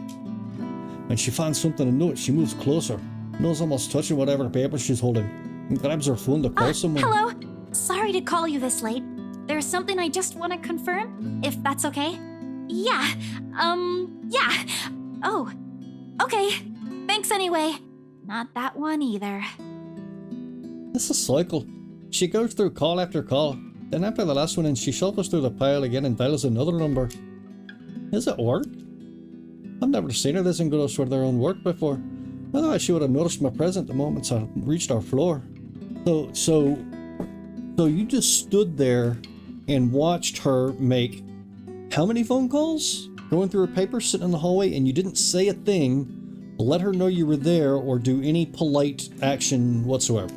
Speaker 1: When she finds something to note, she moves closer, nose almost touching whatever paper she's holding, and grabs her phone to call someone.
Speaker 16: Hello. Sorry to call you this late. There's something I just want to confirm, if that's okay. Yeah. Yeah. Oh. Okay. Thanks anyway. Not that one either.
Speaker 1: It's a cycle. She goes through call after call, then after the last one and she shuffles through the pile again and dials another number. Is it work? I've never seen her this engrossed with her own work before. Otherwise she would have noticed my presence the moment I reached our floor. So you just stood there and watched her make how many phone calls? Going through her papers, sitting in the hallway, and you didn't say a thing, let her know you were there, or do any polite action whatsoever.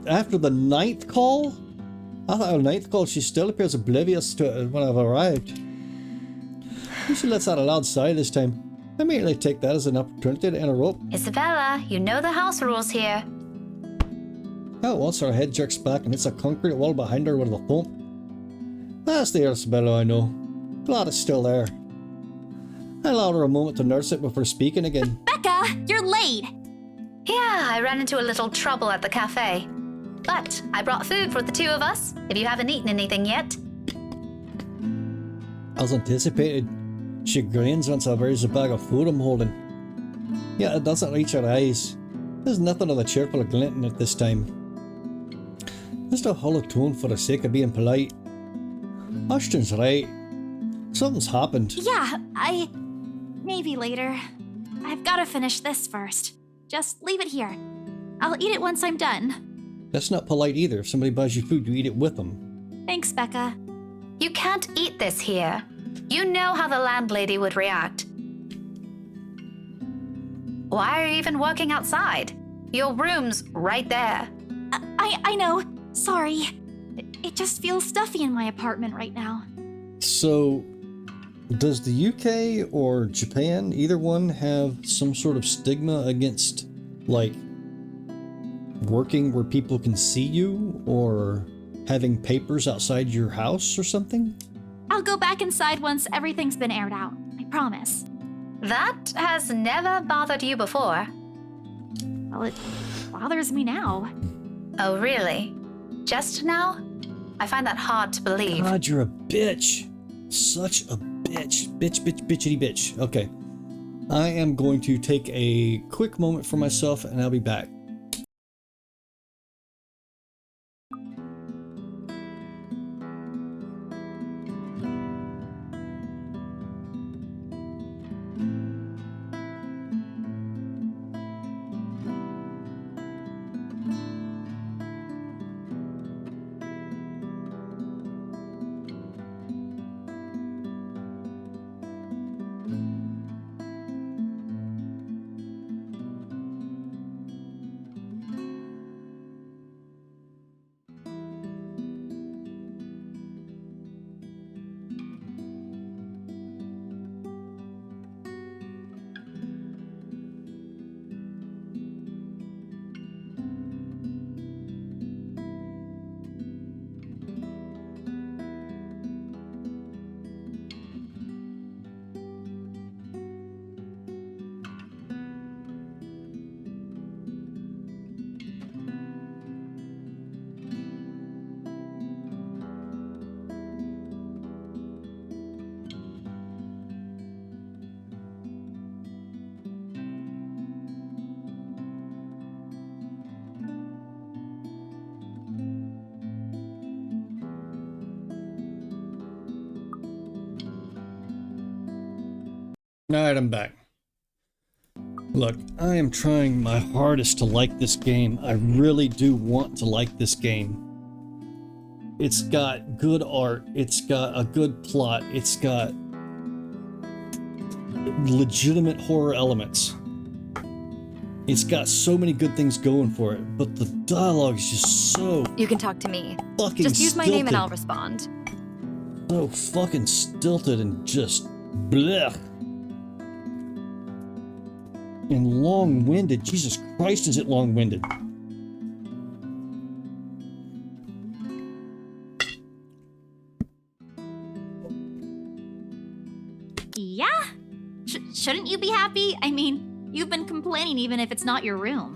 Speaker 1: After the 9th call? After the 9th call, she still appears oblivious to it when I've arrived. She lets out a loud sigh this time. I immediately take that as an opportunity to interrupt.
Speaker 15: Isabella, you know the house rules here.
Speaker 1: At once her head jerks back and hits a concrete wall behind her with a thump. That's the Isabella I know. Glad it's still there. I allowed her a moment to nurse it before speaking again.
Speaker 16: Becca, you're late!
Speaker 15: Yeah, I ran into a little trouble at the cafe. But I brought food for the two of us, if you haven't eaten anything yet.
Speaker 1: As anticipated, she grins once I raise the bag of food I'm holding. Yet it doesn't reach her eyes. There's nothing of the cheerful glinting at this time. Just a hollow tone for the sake of being polite. Ashton's right. Something's happened.
Speaker 16: Yeah, maybe later. I've gotta finish this first. Just leave it here. I'll eat it once I'm done.
Speaker 1: That's not polite either. If somebody buys you food, you eat it with them.
Speaker 16: Thanks, Becca.
Speaker 15: You can't eat this here. You know how the landlady would react. Why are you even working outside? Your room's right there.
Speaker 16: I know. Sorry. It just feels stuffy in my apartment right now.
Speaker 1: So, does the UK or Japan, either one, have some sort of stigma against, like, working where people can see you, or having papers outside your house or something?
Speaker 16: I'll go back inside once everything's been aired out. I promise.
Speaker 15: That has never bothered you before.
Speaker 16: Well, it bothers me now.
Speaker 15: Oh, really? Just now? I find that hard to believe.
Speaker 1: God, you're a bitch. Such a bitch. Bitchity bitch. Okay. I am going to take a quick moment for myself and I'll be back. Alright, I'm back. Look, I am trying my hardest to like this game. I really do want to like this game. It's got good art, it's got a good plot, it's got legitimate horror elements. It's got so many good things going for it, but the dialogue is just so
Speaker 2: You can talk to me.
Speaker 1: fucking
Speaker 2: Just use my name and
Speaker 1: stilted.
Speaker 2: I'll respond.
Speaker 1: So fucking stilted and just blech. And long-winded. Jesus Christ, is it long-winded?
Speaker 16: Yeah? Shouldn't you be happy? I mean, you've been complaining even if it's not your room.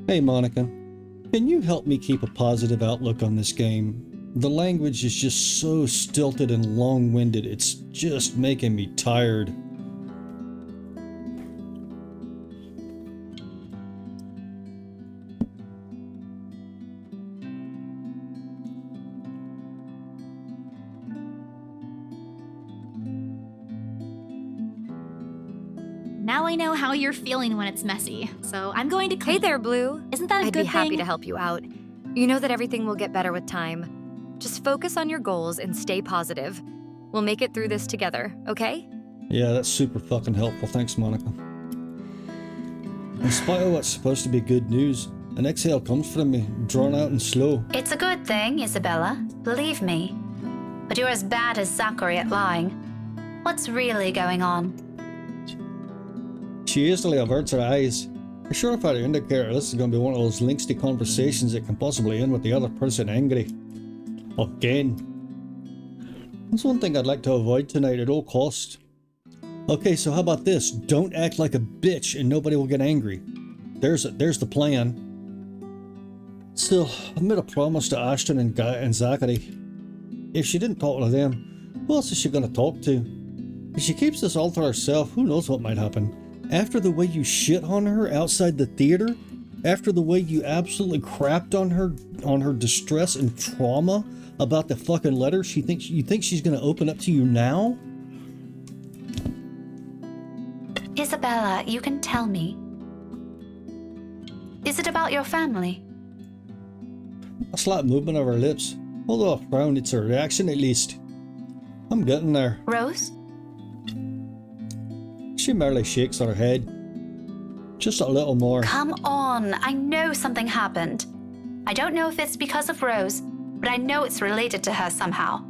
Speaker 1: Hey Monica, can you help me keep a positive outlook on this game? The language is just so stilted and long-winded, it's just making me tired.
Speaker 16: Now I know how you're feeling when it's messy, so I'm going to clean.
Speaker 2: Hey there, Blue.
Speaker 16: Isn't that a
Speaker 2: I'd
Speaker 16: good
Speaker 2: be happy
Speaker 16: thing?
Speaker 2: to help you out. You know that everything will get better with time. Just focus on your goals and stay positive. We'll make it through this together, okay?
Speaker 1: Yeah, that's super fucking helpful. Thanks, Monica. In spite of what's supposed to be good news, an exhale comes from me, drawn out and slow.
Speaker 3: It's a good thing, Isabella. Believe me. But you're as bad as Zachary at lying. What's really going on?
Speaker 1: She hastily averts her eyes. I'm sure if I'd indicated this is going to be one of those lengthy conversations that can possibly end with the other person angry. Again. That's one thing I'd like to avoid tonight at all costs. Okay, so how about this? Don't act like a bitch and nobody will get angry. There's the plan. Still, I've made a promise to Ashton and Zachary. If she didn't talk to them, who else is she going to talk to? If she keeps this all to herself, who knows what might happen. After the way you shit on her outside the theater, after the way you absolutely crapped on her distress and trauma about the fucking letter, you think she's gonna open up to you now?
Speaker 3: Isabella, you can tell me. Is it about your family?
Speaker 1: A slight movement of her lips. Although a frown, it's a reaction at least. I'm getting there.
Speaker 3: Rose?
Speaker 1: She merely shakes her head. Just a little more.
Speaker 3: Come on, I know something happened. I don't know if it's because of Rose, but I know it's related to her somehow.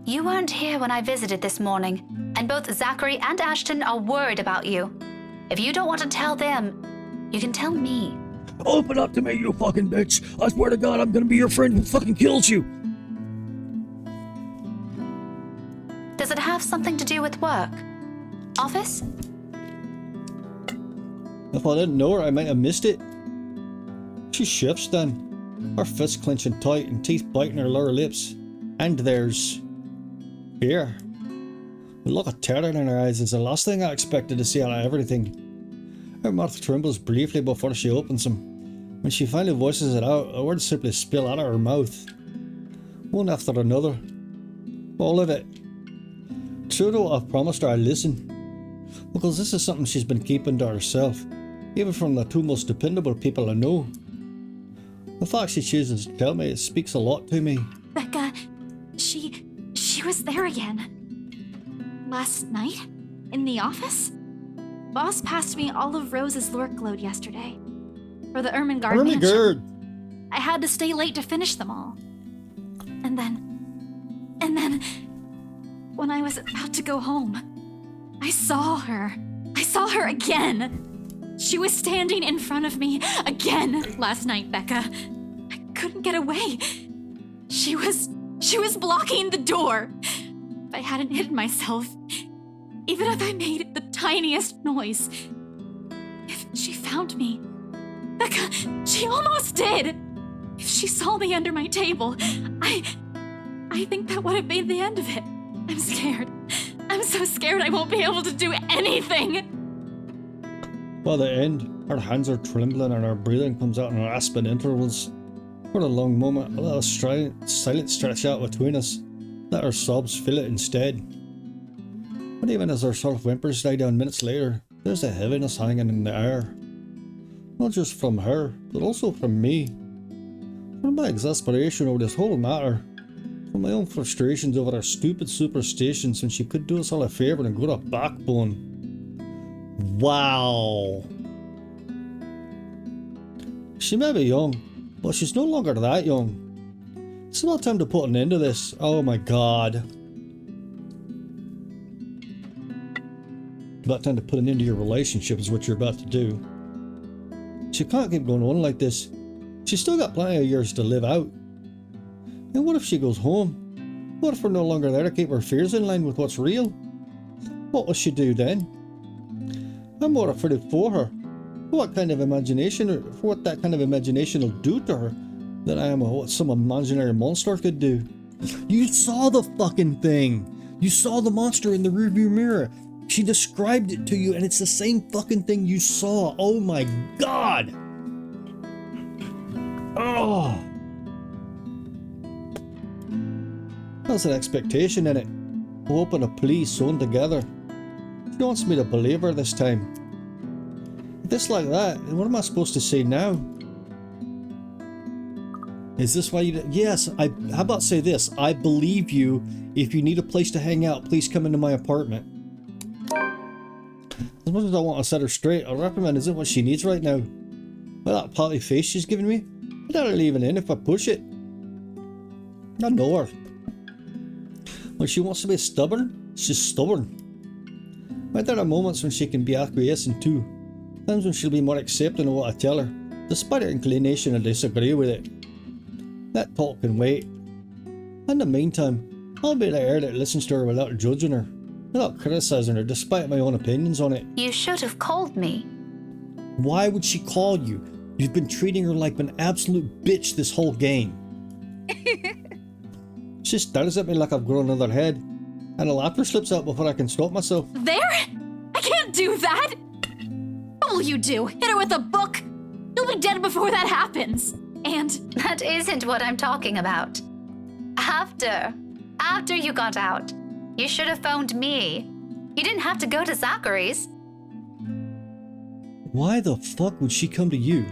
Speaker 3: You weren't here when I visited this morning, and both Zachary and Ashton are worried about you. If you don't want to tell them, you can tell me.
Speaker 1: Open up to me, you fucking bitch! I swear to God, I'm gonna be your friend who fucking kills you!
Speaker 3: Does it have something to do with work? Office?
Speaker 1: If I didn't know her, I might have missed it. She shifts then, her fists clenching tight and teeth biting her lower lips. And there's fear. The look of terror in her eyes is the last thing I expected to see out of everything. Her mouth trembles briefly before she opens them. When she finally voices it out, the words simply spill out of her mouth. One after another. All of it. True to what I've promised her, I listen. Because this is something she's been keeping to herself, even from the two most dependable people I know. The fact she chooses to tell me, it speaks a lot to me.
Speaker 16: Becca, she was there again. Last night? In the office? Boss passed me all of Rose's lurk load yesterday. For the Ermengarde mansion.
Speaker 1: Ermengarde!
Speaker 16: I had to stay late to finish them all. And then, when I was about to go home, I saw her. I saw her again. She was standing in front of me again last night, Becca. I couldn't get away. She was blocking the door. If I hadn't hidden myself, even if I made the tiniest noise, if she found me, Becca, she almost did. If she saw me under my table, I think that would have been the end of it. I'm scared. I'm so scared I won't be able to do anything.
Speaker 1: By the end, our hands are trembling and our breathing comes out in rasping intervals. For a long moment, a little silence stretched out between us. Let our sobs fill it instead. But even as our soft whimpers die down minutes later, there's a heaviness hanging in the air. Not just from her, but also from me. From my exasperation over this whole matter. From my own frustrations over our stupid superstitions when she could do us all a favour and grow a backbone. Wow. She may be young, but she's no longer that young. It's about time to put an end to this. Oh my god. About time to put an end to your relationship is what you're about to do. She can't keep going on like this. She's still got plenty of years to live out. And what if she goes home? What if we're no longer there to keep her fears in line with what's real? What will she do then? I'm more afraid for her. For what kind of imagination, or for what that kind of imagination will do to her, than I am what some imaginary monster could do. You saw the fucking thing. You saw the monster in the rearview mirror. She described it to you, and it's the same fucking thing you saw. Oh my god. Oh. There's an expectation in it. Hope and a plea sewn together. She wants me to believe her this time. If it's like that, then what am I supposed to say now? Is this why you... Yes, how about say this? I believe you. If you need a place to hang out, please come into my apartment. As much as I want to set her straight, a reprimand isn't what she needs right now. With that pouty face she's giving me, I'd let her leave it in if I push it. I know her. When she wants to be stubborn, she's stubborn. But there are moments when she can be acquiescent too. Times when she'll be more accepting of what I tell her, despite her inclination to disagree with it. That talk can wait. In the meantime, I'll be the heir that listens to her without judging her, without criticizing her despite my own opinions on it.
Speaker 15: You should have called me.
Speaker 1: Why would she call you? You've been treating her like an absolute bitch this whole game. She stares at me like I've grown another head, and a laughter slips out before I can stop myself.
Speaker 16: There? I can't do that! What will you do? Hit her with a book? You'll be dead before that happens. And...
Speaker 15: That isn't what I'm talking about. After you got out, you should have phoned me. You didn't have to go to Zachary's.
Speaker 1: Why the fuck would she come to you?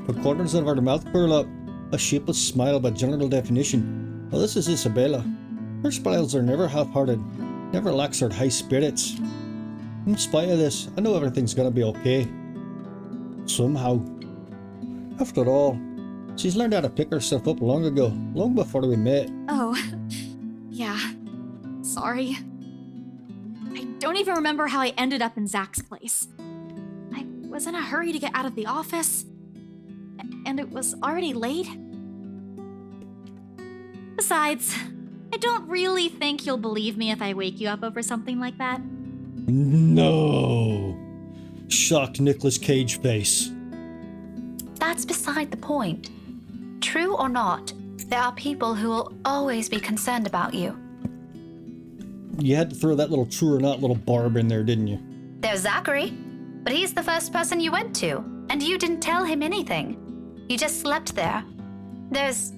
Speaker 1: The corners of her mouth curl up, a shapeless smile by general definition. Well, this is Isabella. Her smiles are never half-hearted, never lacks her high spirits. In spite of this, I know everything's gonna be okay. Somehow. After all, she's learned how to pick herself up long ago, long before we met.
Speaker 16: Oh, yeah. Sorry. I don't even remember how I ended up in Zach's place. I was in a hurry to get out of the office, and it was already late. Besides, I don't really think you'll believe me if I wake you up over something like that.
Speaker 1: No! Shocked Nicolas Cage face.
Speaker 15: That's beside the point. True or not, there are people who will always be concerned about you.
Speaker 1: You had to throw that little true or not little barb in there, didn't you?
Speaker 15: There's Zachary, but he's the first person you went to, and you didn't tell him anything. You just slept there. There's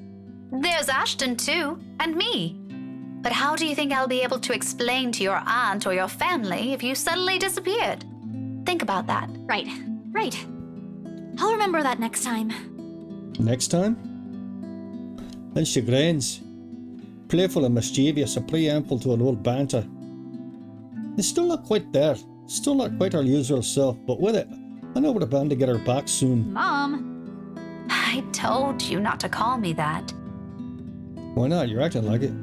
Speaker 15: Ashton too, and me. But how do you think I'll be able to explain to your aunt or your family if you suddenly disappeared? Think about that.
Speaker 16: Right. I'll remember that next time.
Speaker 1: Next time? Then she grins. Playful and mischievous, a preamble to an old banter. It's still not quite there. Still not quite our usual self, but with it, I know we're bound to get her back soon.
Speaker 16: Mom!
Speaker 15: I told you not to call me that.
Speaker 1: Why not? You're acting like it.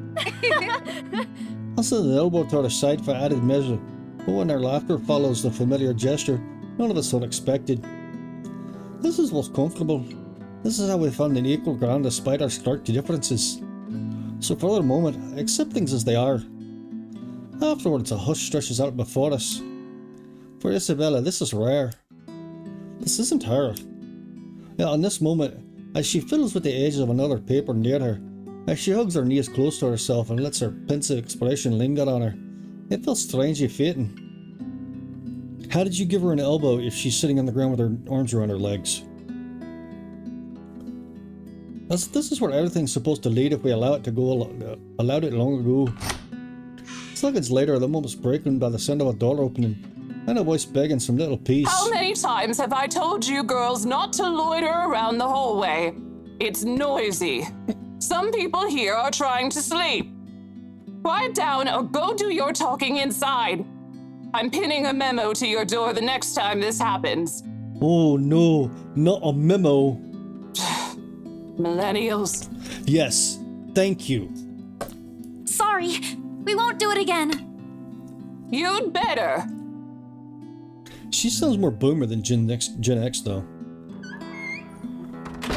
Speaker 1: I'll send an elbow to her side for added measure, but when her laughter follows the familiar gesture, none of it's unexpected. This is what's comfortable. This is how we found an equal ground despite our stark differences. So for the moment, accept things as they are. Afterwards, a hush stretches out before us. For Isabella, this is rare. This isn't her. Yet in this moment, as she fiddles with the edges of another paper near her, as she hugs her knees close to herself and lets her pensive expression linger on her, it feels strangely fitting. How did you give her an elbow if she's sitting on the ground with her arms around her legs? This is where everything's supposed to lead if we allow it to go. Allowed it long ago. Seconds later, the moment's breaking by the sound of a door opening and a voice begging some little peace.
Speaker 21: How many times have I told you girls not to loiter around the hallway? It's noisy. Some people here are trying to sleep. Quiet down or go do your talking inside. I'm pinning a memo to your door the next time this happens.
Speaker 1: Oh no, not a memo.
Speaker 21: Millennials.
Speaker 1: Yes, thank you.
Speaker 16: Sorry, we won't do it again.
Speaker 21: You'd better.
Speaker 1: She sounds more boomer than Gen X though.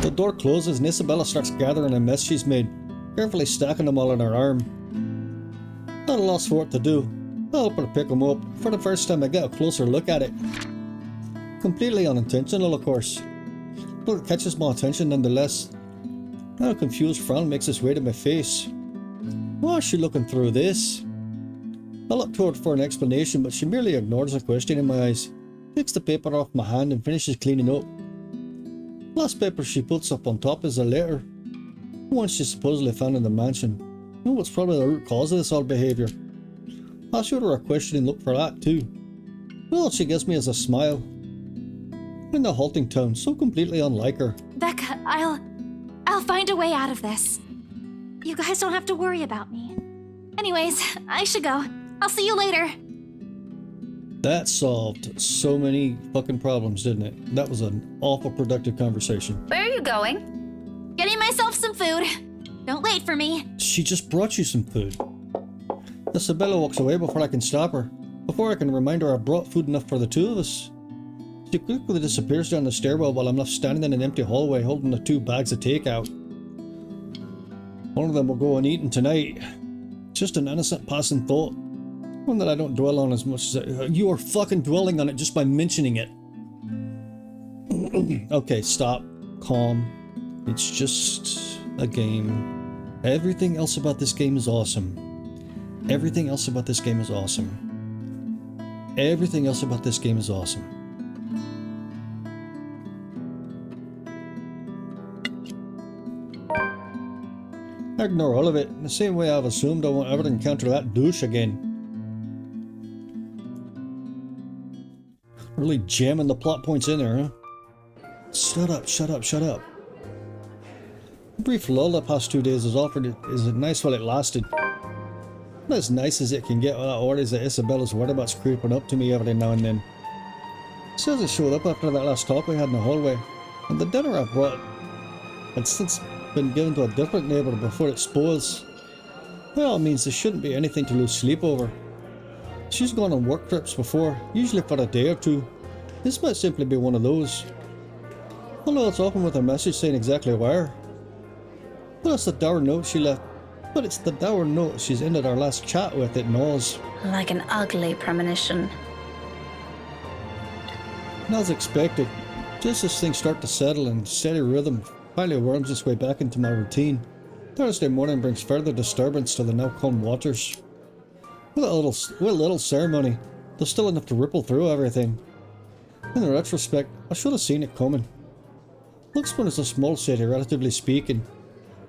Speaker 1: The door closes and Isabella starts gathering a mess she's made, carefully stacking them all on her arm. Not a loss for what to do. I help her pick them up. For the first time I get a closer look at it. Completely unintentional, of course. But it catches my attention nonetheless. Now a confused frown makes its way to my face. Why is she looking through this? I look toward her for an explanation, but she merely ignores the question in my eyes, picks the paper off my hand and finishes cleaning up. Last paper she puts up on top is a letter. One she supposedly found in the mansion. You know what's probably the root cause of this odd behaviour? I showed her a questioning look for that too. All she gives me is a smile. In the halting tone, so completely unlike her.
Speaker 16: Becca, I'll find a way out of this. You guys don't have to worry about me. Anyways, I should go. I'll see you later.
Speaker 1: That solved so many fucking problems, didn't it? That was an awful productive conversation.
Speaker 15: Where are you going?
Speaker 16: Getting myself some food. Don't wait for me.
Speaker 1: She just brought you some food. Isabella walks away before I can stop her. Before I can remind her I brought food enough for the two of us. She quickly disappears down the stairwell while I'm left standing in an empty hallway holding the 2 bags of takeout. One of them will go uneaten tonight. Just an innocent passing thought. One that I don't dwell on as much as you are fucking dwelling on it just by mentioning it. Okay, stop. Calm. It's just a game. Everything else about this game is awesome. Everything else about this game is awesome. Everything else about this game is awesome. I ignore all of it, in the same way I've assumed I won't ever encounter that douche again. Really jamming the plot points in there, huh? Shut up, shut up, shut up. A brief lull the past 2 days has offered is nice while it lasted. Not as nice as it can get without orders that Isabella's whereabouts creeping up to me every now and then. She hasn't showed up after that last talk we had in the hallway, and the dinner I brought had since been given to a different neighbour before it spoils. By all means, there shouldn't be anything to lose sleep over. She's gone on work trips before, usually for a day or two. This might simply be one of those. Although it's often with a message saying exactly where. But it's the dour note she left. But it's the dour note she's ended our last chat with that gnaws.
Speaker 15: Like an ugly premonition.
Speaker 1: And as expected, just as things start to settle and steady rhythm finally worms its way back into my routine, Thursday morning brings further disturbance to the now calm waters. With a little ceremony, there's still enough to ripple through everything. In retrospect, I should have seen it coming. Luxburn is a small city, relatively speaking.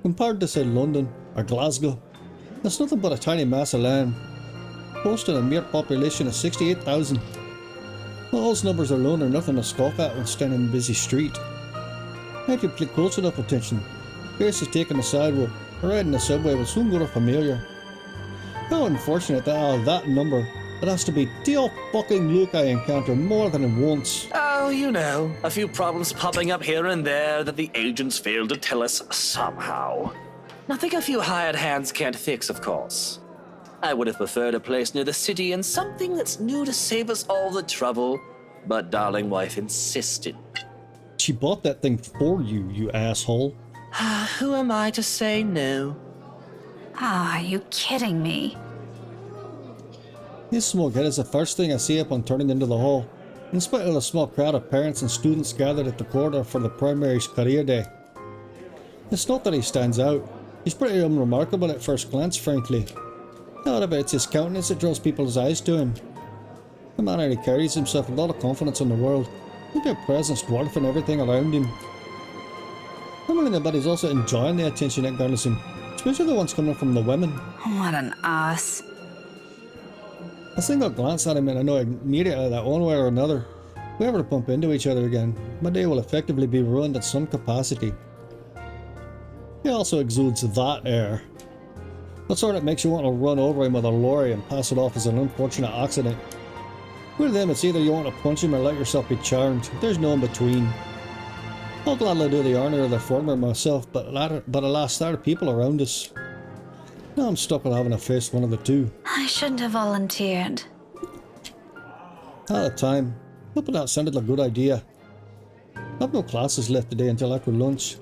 Speaker 1: Compared to, say, London or Glasgow, it's nothing but a tiny mass of land, boasting a mere population of 68,000. Well, those numbers alone are nothing to scoff at when standing in a busy street. If you pay close enough attention, faces taking the sidewalk or riding the subway will soon grow familiar. How unfortunate that out of that number, it has to be the fucking Luke I encounter more than once.
Speaker 10: Oh, you know, a few problems popping up here and there that the agents failed to tell us somehow. Nothing a few hired hands can't fix, of course. I would have preferred a place near the city and something that's new to save us all the trouble, but darling wife insisted.
Speaker 1: She bought that thing for you, you asshole.
Speaker 10: Who am I to say no?
Speaker 15: Are you kidding me?
Speaker 1: This smokehead is the first thing I see upon turning into the hall, in spite of the small crowd of parents and students gathered at the corridor for the primary's career day. It's not that he stands out. He's pretty unremarkable at first glance, frankly. However, it's his countenance that draws people's eyes to him. The man already carries himself with a lot of confidence in the world. Look at presence dwarfing everything around him. I'm willing to bet he's also enjoying the attention it garners him, especially the ones coming from the women.
Speaker 15: What an ass.
Speaker 1: A single glance at him and I know immediately that one way or another, if we ever bump into each other again, my day will effectively be ruined in some capacity. He also exudes that air. The sort that makes you want to run over him with a lorry and pass it off as an unfortunate accident. With them, it's either you want to punch him or let yourself be charmed. There's no in between. I'll gladly do the honour of the former myself, but alas, there are people around us. Now I'm stuck with having to face one of the two.
Speaker 15: I shouldn't have volunteered.
Speaker 1: At the time, hoping that sounded like a good idea. I've no classes left today until after lunch.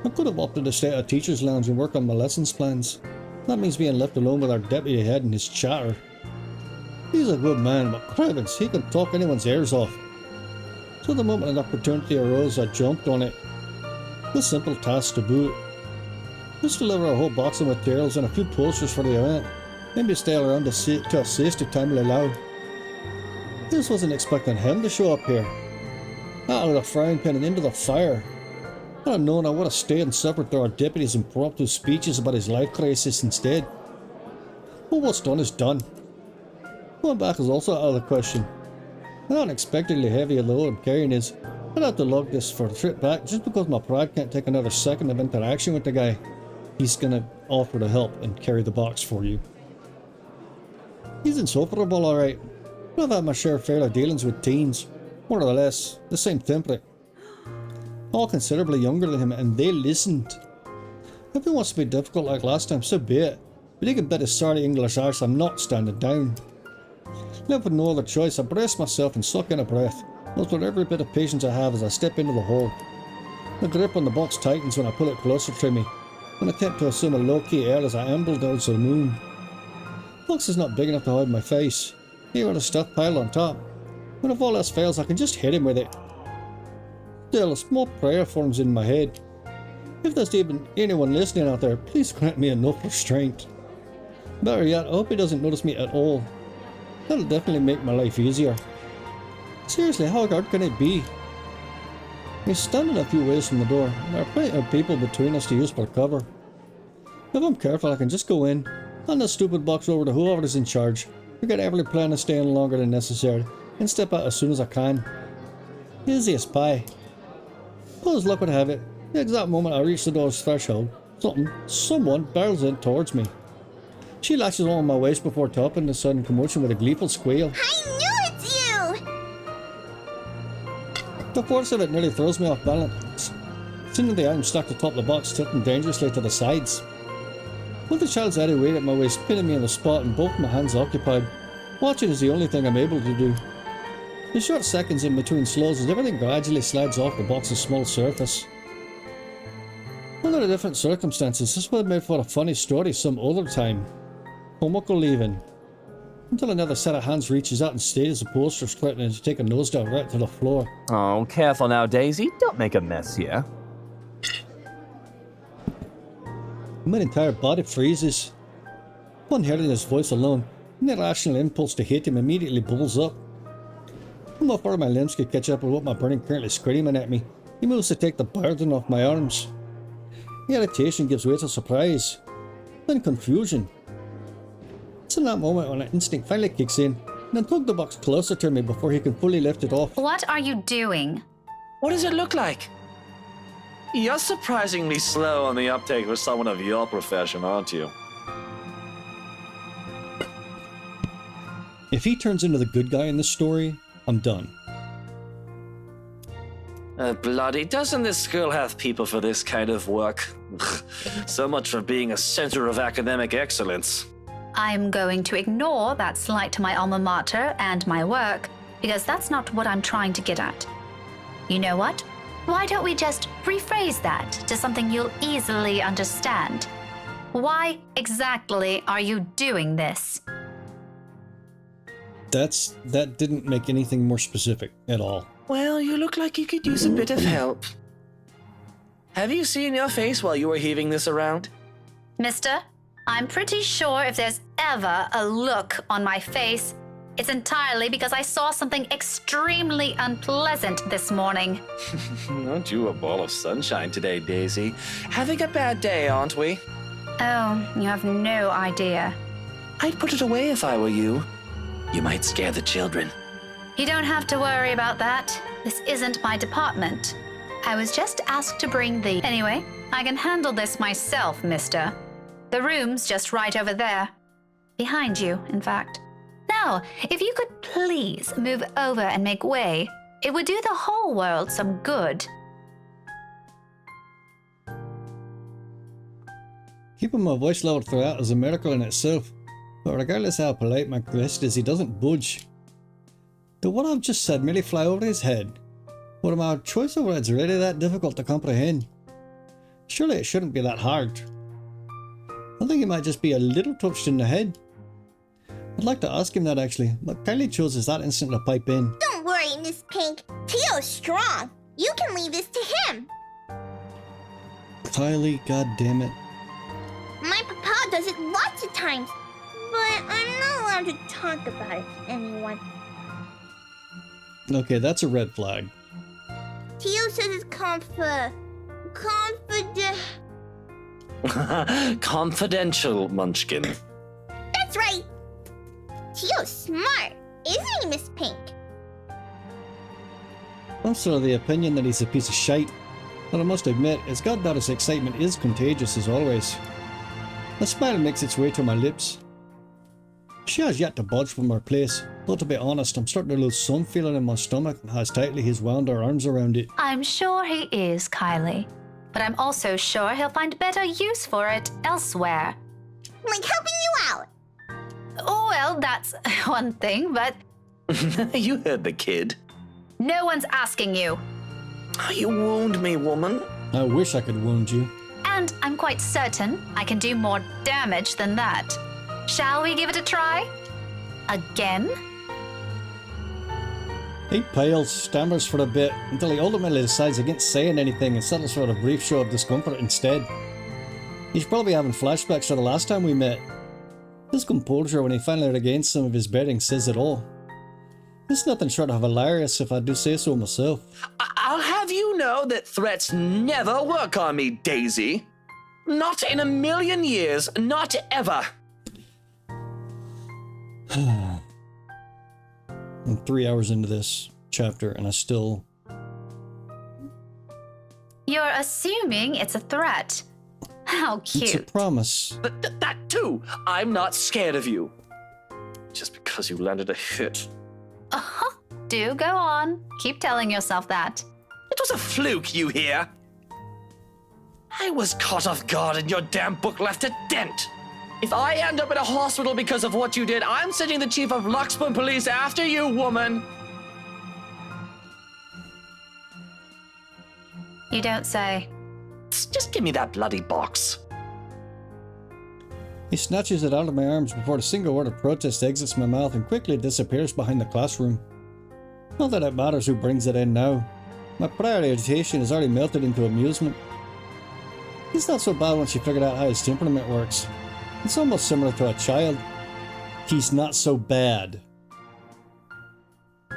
Speaker 1: I could have opted to stay at a teacher's lounge and work on my lessons plans. That means being left alone with our deputy head and his chatter. He's a good man, but crevens, he can talk anyone's ears off. So the moment an opportunity arose, I jumped on it. The simple task to boot. Just deliver a whole box of materials and a few posters for the event. Maybe stay around to assist if time will allow. Just wasn't expecting him to show up here. Out of the frying pan and into the fire. Had I known, I would have stayed and suffered through our deputy's impromptu speeches about his life crisis instead. But what's done is done. Going back is also out of the question. How unexpectedly heavy a load I'm carrying is, I'd have to lug this for a trip back just because my pride can't take another second of interaction with the guy. He's gonna offer to help and carry the box for you. He's insufferable, alright. I've had my share fair of dealings with teens, more or less, the same temperate. All considerably younger than him, and they listened. If he wants to be difficult like last time, so be it. But he can bet his sorry English arse I'm not standing down. Left with no other choice, I brace myself and suck in a breath, most with every bit of patience I have as I step into the hole. The grip on the box tightens when I pull it closer to me, and attempt to assume a low-key air as I amble down to the moon. The box is not big enough to hide my face, here with a stuff piled on top. But if all else fails, I can just hit him with it. Still, a small prayer forms in my head. If there's even anyone listening out there, please grant me enough restraint. Better yet, I hope he doesn't notice me at all. That'll definitely make my life easier. Seriously, how hard can it be? He's standing a few ways from the door, and there are plenty of people between us to use for cover. If I'm careful, I can just go in, hand the stupid box over to whoever is in charge, forget every plan of staying longer than necessary, and step out as soon as I can. Easy as pie. But as luck would have it, the exact moment I reach the door's threshold, someone barrels in towards me. She latches on my waist before topping the sudden commotion with a gleeful squeal.
Speaker 6: I knew it's you!
Speaker 1: The force of it nearly throws me off balance. Seeing the item stuck atop the box, tilting dangerously to the sides. With the child's added weight at my waist, pinning me on the spot and both my hands occupied, watching is the only thing I'm able to do. The short seconds in between slows as everything gradually slides off the box's small surface. Under the different circumstances, this would have made for a funny story some other time. Comical even. Until another set of hands reaches out and stays the posters threatening to take a nosedive right to the floor.
Speaker 4: Oh, careful now, Daisy. Don't make a mess here.
Speaker 1: My entire body freezes. Upon hearing his voice alone, an irrational impulse to hate him immediately bubbles up. Before my limbs could catch up with what my brain currently screaming at me, he moves to take the burden off my arms. The irritation gives way to surprise, then confusion. It's in that moment when an instinct finally kicks in, and then tug the box closer to me before he can fully lift it off.
Speaker 15: What are you doing?
Speaker 10: What does it look like? You're surprisingly slow on the uptake for someone of your profession, aren't you?
Speaker 1: If he turns into the good guy in this story, I'm done.
Speaker 10: Bloody, doesn't this school have people for this kind of work? So much for being a center of academic excellence.
Speaker 15: I'm going to ignore that slight to my alma mater and my work, because that's not what I'm trying to get at. You know what? Why don't we just rephrase that to something you'll easily understand? Why exactly are you doing this?
Speaker 1: That didn't make anything more specific at all.
Speaker 10: Well, you look like you could use a bit of help. Have you seen your face while you were heaving this around?
Speaker 15: Mister, I'm pretty sure if there's ever a look on my face, It's entirely because I saw something extremely unpleasant this morning.
Speaker 10: Aren't you a ball of sunshine today, Daisy? Having a bad day, aren't we?
Speaker 15: Oh, you have no idea.
Speaker 10: I'd put it away if I were you. You might scare the children.
Speaker 15: You don't have to worry about that. This isn't my department. I was just asked to bring the... Anyway, I can handle this myself, mister. The room's just right over there. Behind you, in fact. Now, if you could please move over and make way, it would do the whole world some good.
Speaker 1: Keeping my voice level throughout is a miracle in itself, but regardless how polite my guest is, he doesn't budge. Did what I've just said merely fly over his head? Or am my choice of words really that difficult to comprehend? Surely it shouldn't be that hard. I think he might just be a little touched in the head. I'd like to ask him that actually, but Kylie chose that instant to pipe in.
Speaker 6: Don't worry, Miss Pink. Tio's strong. You can leave this to him.
Speaker 1: Kylie, goddammit.
Speaker 6: My papa does it lots of times, but I'm not allowed to talk about it to anyone.
Speaker 1: Okay, that's a red flag.
Speaker 6: Tio says it's
Speaker 10: Confidential, Munchkin.
Speaker 6: That's right. Tio's smart, isn't he, Miss Pink?
Speaker 1: I'm still of the opinion that he's a piece of shite, but I must admit, his goddaughter's excitement is contagious as always. A smile makes its way to my lips. She has yet to budge from her place, though to be honest, I'm starting to lose some feeling in my stomach as tightly he's wound her arms around it.
Speaker 15: I'm sure he is, Kylie. But I'm also sure he'll find better use for it elsewhere.
Speaker 6: Like helping you out.
Speaker 15: Oh, well, that's one thing, but...
Speaker 10: You heard the kid.
Speaker 15: No one's asking you.
Speaker 10: You wound me, woman.
Speaker 1: I wish I could wound you.
Speaker 15: And I'm quite certain I can do more damage than that. Shall we give it a try? Again?
Speaker 1: He pales, stammers for a bit, until he ultimately decides against saying anything and settles for a brief show of discomfort instead. He's probably having flashbacks to the last time we met. His composure when he finally regains some of his bearings says it all. It's nothing short of hilarious if I do say so myself.
Speaker 10: I'll have you know that threats never work on me, Daisy. Not in a million years, not ever.
Speaker 1: I'm 3 hours into this chapter and I still...
Speaker 15: You're assuming it's a threat. How cute.
Speaker 1: It's a promise.
Speaker 10: That too. I'm not scared of you. Just because you landed a hit.
Speaker 15: Uh-huh. Do go on. Keep telling yourself that.
Speaker 10: It was a fluke, you hear? I was caught off guard and your damn book left a dent. If I end up in a hospital because of what you did, I'm sending the chief of Luxburn Police after you, woman.
Speaker 15: You don't say.
Speaker 10: Just give me that bloody box.
Speaker 1: He snatches it out of my arms before a single word of protest exits my mouth and quickly disappears behind the classroom. Not that it matters who brings it in now. My prior irritation has already melted into amusement. He's not so bad once you figured out how his temperament works. It's almost similar to a child. He's not so bad.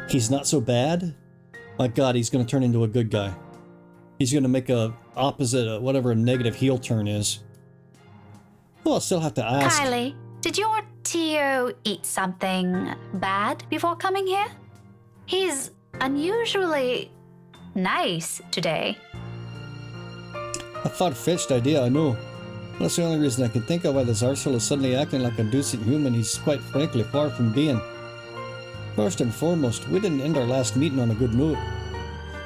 Speaker 1: He's not so bad? My god, he's gonna turn into a good guy. He's gonna make a opposite of whatever a negative heel turn is. Well, I'll still have to ask.
Speaker 15: Kylie, did your Tio eat something bad before coming here? He's unusually nice today.
Speaker 1: A far-fetched idea, I know. That's the only reason I can think of why this arsehole is suddenly acting like a decent human he's quite frankly far from being. First and foremost, we didn't end our last meeting on a good note.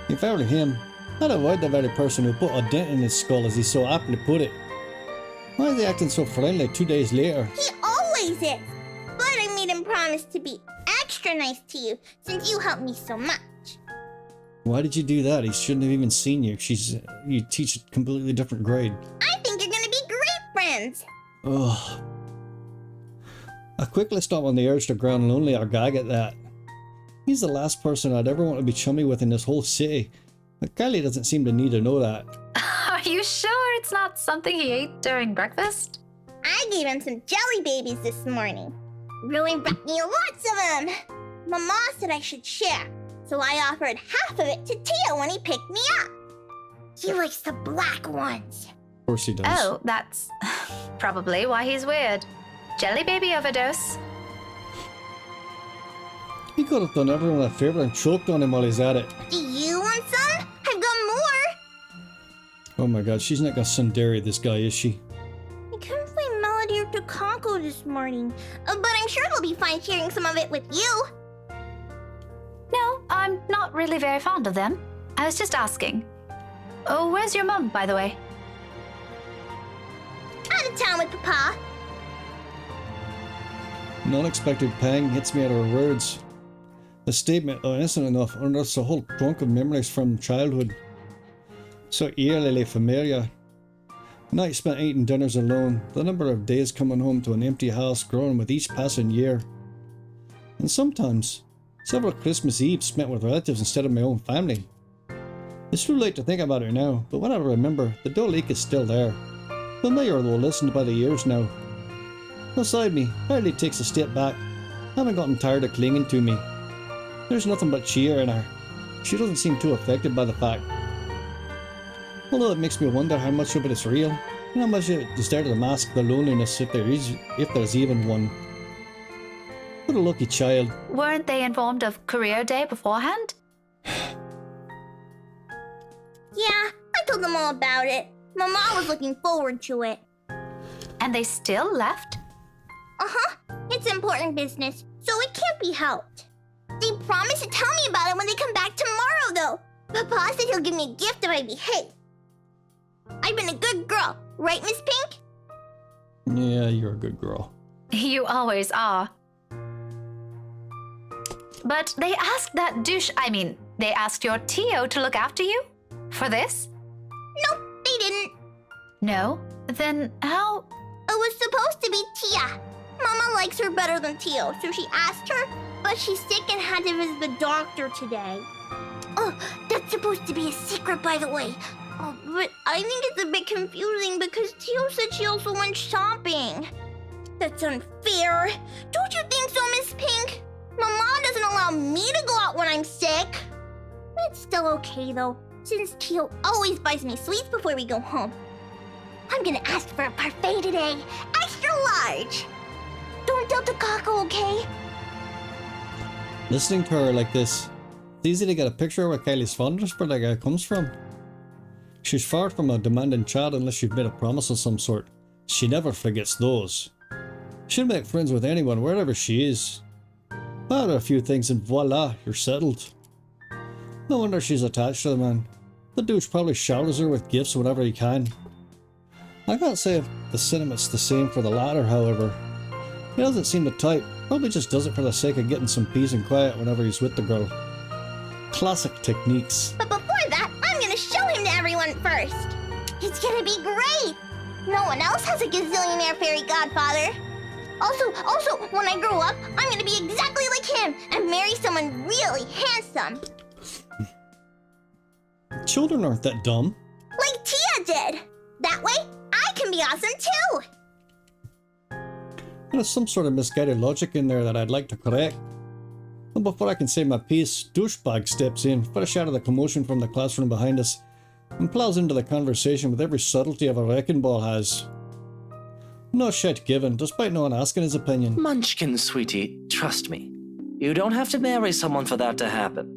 Speaker 1: If I were him, I'd avoid the very person who put a dent in his skull, as he so aptly put it. Why is he acting so friendly 2 days later?
Speaker 6: He always is. But I made him promise to be extra nice to you since you helped me so much.
Speaker 1: Why did you do that? He shouldn't have even seen you. You teach a completely different grade.
Speaker 6: I think you're gonna be great friends.
Speaker 1: Ugh. I quickly stop on the urge to ground lonely or gag at that. He's the last person I'd ever want to be chummy with in this whole city. But Kylie doesn't seem to need to know that.
Speaker 15: Are you sure it's not something he ate during breakfast?
Speaker 6: I gave him some jelly babies this morning. Rowan brought me lots of them. Mama said I should share, so I offered half of it to Tio when he picked me up. He likes the black ones.
Speaker 1: Of course he does.
Speaker 15: Oh, that's probably why he's weird. Jelly baby overdose.
Speaker 1: He could have done everyone a favor and choked on him while he's at it.
Speaker 6: Do you want some? I've got more.
Speaker 1: Oh my god, she's not gonna tsundere this guy, is she?
Speaker 6: I couldn't find Melody or Takako this morning, but I'm sure they'll be fine sharing some of it with you.
Speaker 15: No, I'm not really very fond of them. I was just asking. Oh, where's your mum, by the way?
Speaker 6: Out of town with Papa.
Speaker 1: An unexpected pang hits me at her words. The statement, though innocent enough, unearths a whole trunk of memories from childhood. So eerily familiar. Nights spent eating dinners alone, the number of days coming home to an empty house growing with each passing year. And sometimes, several Christmas Eves spent with relatives instead of my own family. It's too late to think about it now, but when I remember, the dull ache is still there. Familiar though, listened by the years now. Beside me, hardly takes a step back, having gotten tired of clinging to me. There's nothing but cheer in her. She doesn't seem too affected by the fact. Although it makes me wonder how much of it is real, and how much it is there to mask the loneliness if there's even one. What a lucky child.
Speaker 15: Weren't they informed of career day beforehand?
Speaker 6: Yeah, I told them all about it. Mama was looking forward to it.
Speaker 15: And they still left?
Speaker 6: Uh-huh. It's important business, so it can't be helped. They promised to tell me about it when they come back tomorrow, though. Papa said he'll give me a gift if I behave. I've been a good girl, right, Miss Pink?
Speaker 1: Yeah, you're a good girl.
Speaker 15: You always are. But they asked they asked your Tio to look after you? For this?
Speaker 6: Nope, they didn't.
Speaker 15: No? Then how?
Speaker 6: It was supposed to be Tia. Mama likes her better than Tio, so she asked her, but she's sick and had to visit the doctor today. Oh, that's supposed to be a secret, by the way. Oh, but I think it's a bit confusing because Tio said she also went shopping. That's unfair. Don't you think so, Miss Pink? Mama doesn't allow me to go out when I'm sick. It's still okay, though, since Tio always buys me sweets before we go home. I'm gonna ask for a parfait today. Extra large. Don't tell Takako, okay?
Speaker 1: Listening to her like this, it's easy to get a picture of where Kylie's fondness for that guy comes from. She's far from a demanding child unless you've made a promise of some sort. She never forgets those. She'll make friends with anyone wherever she is. Add a few things and voila, you're settled. No wonder she's attached to the man. The douche probably showers her with gifts whenever he can. I can't say if the sentiment's the same for the latter, however. He doesn't seem the type, probably just does it for the sake of getting some peace and quiet whenever he's with the girl. Classic techniques.
Speaker 6: But before that, I'm gonna show him to everyone first. It's gonna be great. No one else has a gazillionaire fairy godfather. Also, when I grow up, I'm gonna be exactly like him and marry someone really handsome.
Speaker 1: Children aren't that dumb.
Speaker 6: Like Tia did. That way, I can be awesome too.
Speaker 1: There's some sort of misguided logic in there that I'd like to correct. And before I can say my piece, douchebag steps in, fresh out of the commotion from the classroom behind us, and plows into the conversation with every subtlety of a wrecking ball has. No shit given, despite no one asking his opinion.
Speaker 10: Munchkin, sweetie, trust me. You don't have to marry someone for that to happen.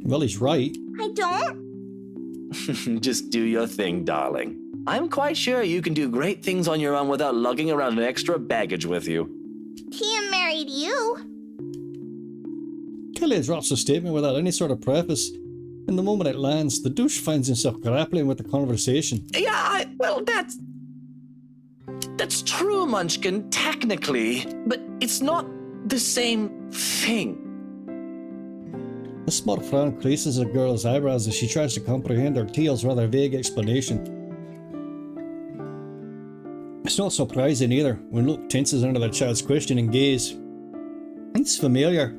Speaker 1: Well, he's right.
Speaker 6: I don't.
Speaker 10: Just do your thing, darling. I'm quite sure you can do great things on your own without lugging around an extra baggage with you.
Speaker 6: Tia married you.
Speaker 1: Kylie drops the statement without any sort of preface. And the moment it lands, the douche finds himself grappling with the conversation.
Speaker 10: Yeah, well, that's true, Munchkin, technically, but it's not the same thing.
Speaker 1: A small frown creases a girl's eyebrows as she tries to comprehend her Teal's rather vague explanation. It's not surprising either when Luke tenses under the child's questioning gaze. It's familiar.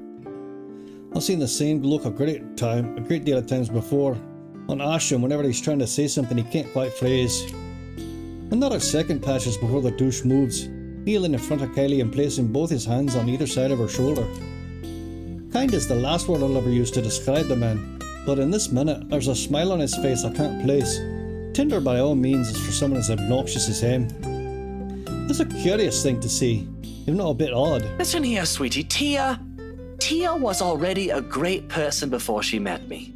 Speaker 1: I've seen the same look a great deal of times before on Asham whenever he's trying to say something he can't quite phrase. Another second passes before the douche moves, kneeling in front of Kylie and placing both his hands on either side of her shoulder. Kind is the last word I'll ever use to describe the man, but in this minute there's a smile on his face I can't place. Tinder by all means is for someone as obnoxious as him. It's a curious thing to see, if not a bit odd.
Speaker 10: Listen here, sweetie. Tia was already a great person before she met me.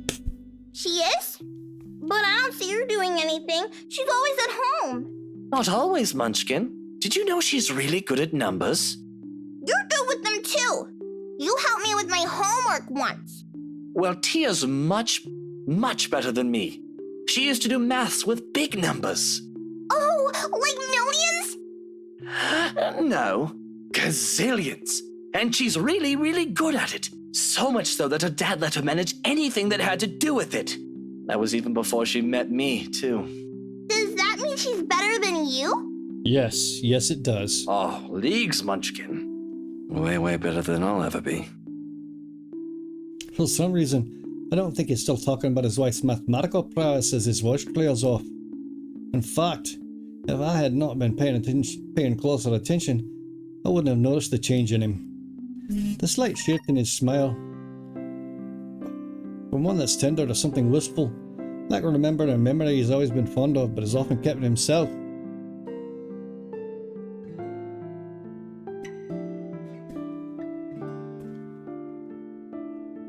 Speaker 6: She is? But I don't see her doing anything. She's always at home.
Speaker 10: Not always, Munchkin. Did you know she's really good at numbers?
Speaker 6: You're good with them too. You helped me with my homework once.
Speaker 10: Well, Tia's much, much better than me. She used to do maths with big numbers.
Speaker 6: Oh, like millions?
Speaker 10: No, gazillions. And she's really, really good at it. So much so that her dad let her manage anything that had to do with it. That was even before she met me, too.
Speaker 6: Does that mean she's better than you?
Speaker 1: Yes, it does.
Speaker 10: Oh, leagues, Munchkin. Way, way better than I'll ever be.
Speaker 1: For some reason, I don't think he's still talking about his wife's mathematical prowess as his voice clears off. In fact, if I had not been paying closer attention, I wouldn't have noticed the change in him. The slight shift in his smile, from one that's tender to something wistful, like remembering a memory he's always been fond of but has often kept to himself.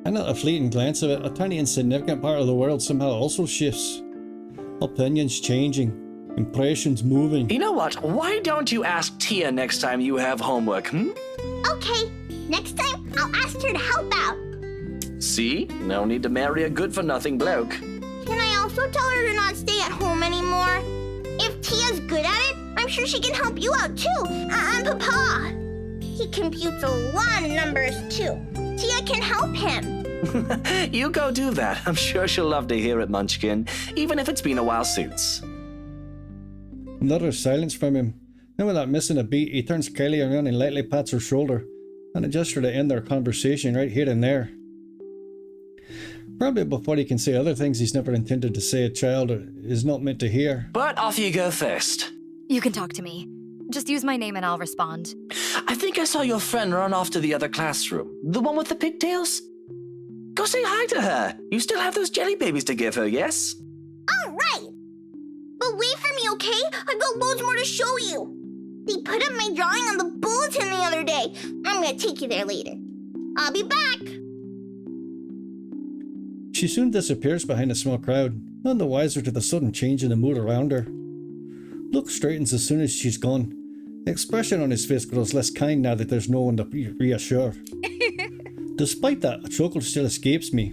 Speaker 1: And at a fleeting glance of it, a tiny insignificant part of the world somehow also shifts. Opinions changing, impressions moving.
Speaker 10: You know what? Why don't you ask Tia next time you have homework,
Speaker 6: Okay, next time I'll ask her to help out.
Speaker 10: See? No need to marry a good-for-nothing bloke.
Speaker 6: Can I also tell her to not stay at home anymore? If Tia's good at it, I'm sure she can help you out too. And Papa. He computes a lot of numbers too. Tia can help him.
Speaker 10: You go do that. I'm sure she'll love to hear it, Munchkin, even if it's been a while since.
Speaker 1: Another silence from him. Then without missing a beat, he turns Kylie around and lightly pats her shoulder, and a gesture to end their conversation right here and there. Probably before he can say other things he's never intended to say a child is not meant to hear.
Speaker 10: But off you go first.
Speaker 2: You can talk to me. Just use my name and I'll respond.
Speaker 10: I think I saw your friend run off to the other classroom. The one with the pigtails? Go say hi to her. You still have those jelly babies to give her, yes?
Speaker 6: All right. But wait for me, okay? I've got loads more to show you. They put up my drawing on the bulletin the other day. I'm gonna take you there later. I'll be back.
Speaker 1: She soon disappears behind a small crowd, none the wiser to the sudden change in the mood around her. Luke straightens as soon as she's gone. The expression on his face grows less kind now that there's no one to reassure. Despite that, a chuckle still escapes me.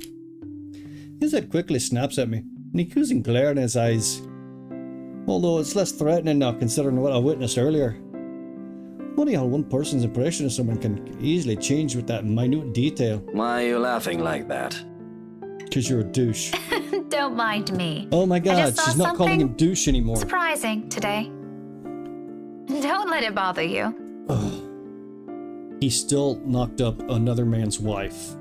Speaker 1: His head quickly snaps at me, an accusing glare in his eyes. Although it's less threatening now considering what I witnessed earlier. Funny how one person's impression of someone can easily change with that minute detail.
Speaker 10: Why are you laughing like that?
Speaker 1: Because you're a douche.
Speaker 15: Don't mind me.
Speaker 1: Oh my
Speaker 15: I
Speaker 1: god,
Speaker 15: just saw
Speaker 1: she's not calling him douche anymore.
Speaker 15: Surprising today. Don't let it bother you.
Speaker 1: He still knocked up another man's wife.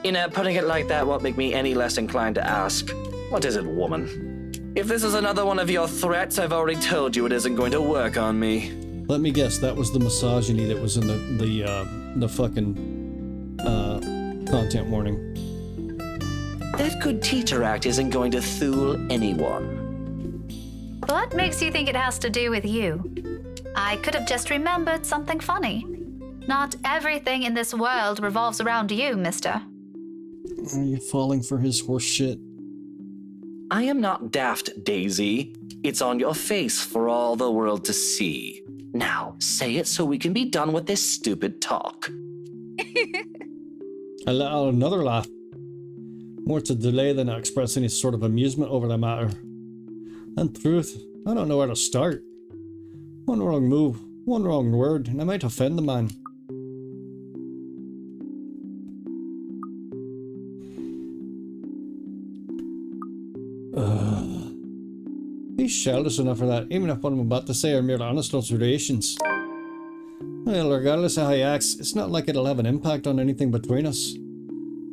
Speaker 10: You know, putting it like that won't make me any less inclined to ask. What is it, woman? If this is another one of your threats, I've already told you it isn't going to work on me.
Speaker 1: Let me guess, that was the misogyny that was in the fucking content warning.
Speaker 10: That good teacher act isn't going to fool anyone.
Speaker 15: What makes you think it has to do with you? I could have just remembered something funny. Not everything in this world revolves around you, mister.
Speaker 1: Are you falling for his horse shit?
Speaker 10: I am not daft, Daisy. It's on your face for all the world to see. Now, say it so we can be done with this stupid talk.
Speaker 1: I let out another laugh. More to delay than to express any sort of amusement over the matter. In truth, I don't know where to start. One wrong move, one wrong word, and I might offend the man. He's childish enough for that, even if what I'm about to say are mere honest observations. Well, regardless of how he acts, it's not like it'll have an impact on anything between us.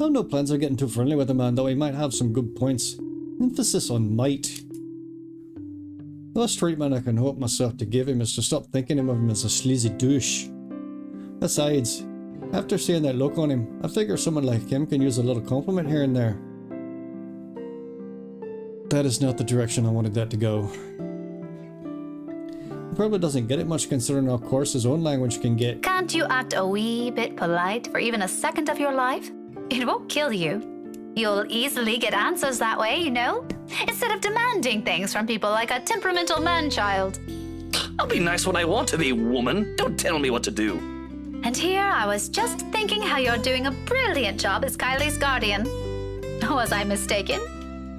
Speaker 1: I have no plans of getting too friendly with the man, though he might have some good points. Emphasis on might. The best treatment I can hope myself to give him is to stop thinking of him as a sleazy douche. Besides, after seeing that look on him, I figure someone like him can use a little compliment here and there. That is not the direction I wanted that to go. He probably doesn't get it much considering how coarse his own language can get.
Speaker 15: Can't you act a wee bit polite for even a second of your life? It won't kill you. You'll easily get answers that way, you know? Instead of demanding things from people like a temperamental man-child.
Speaker 10: I'll be nice when I want to be, woman. Don't tell me what to do.
Speaker 15: And here I was just thinking how you're doing a brilliant job as Kylie's guardian. Was I mistaken?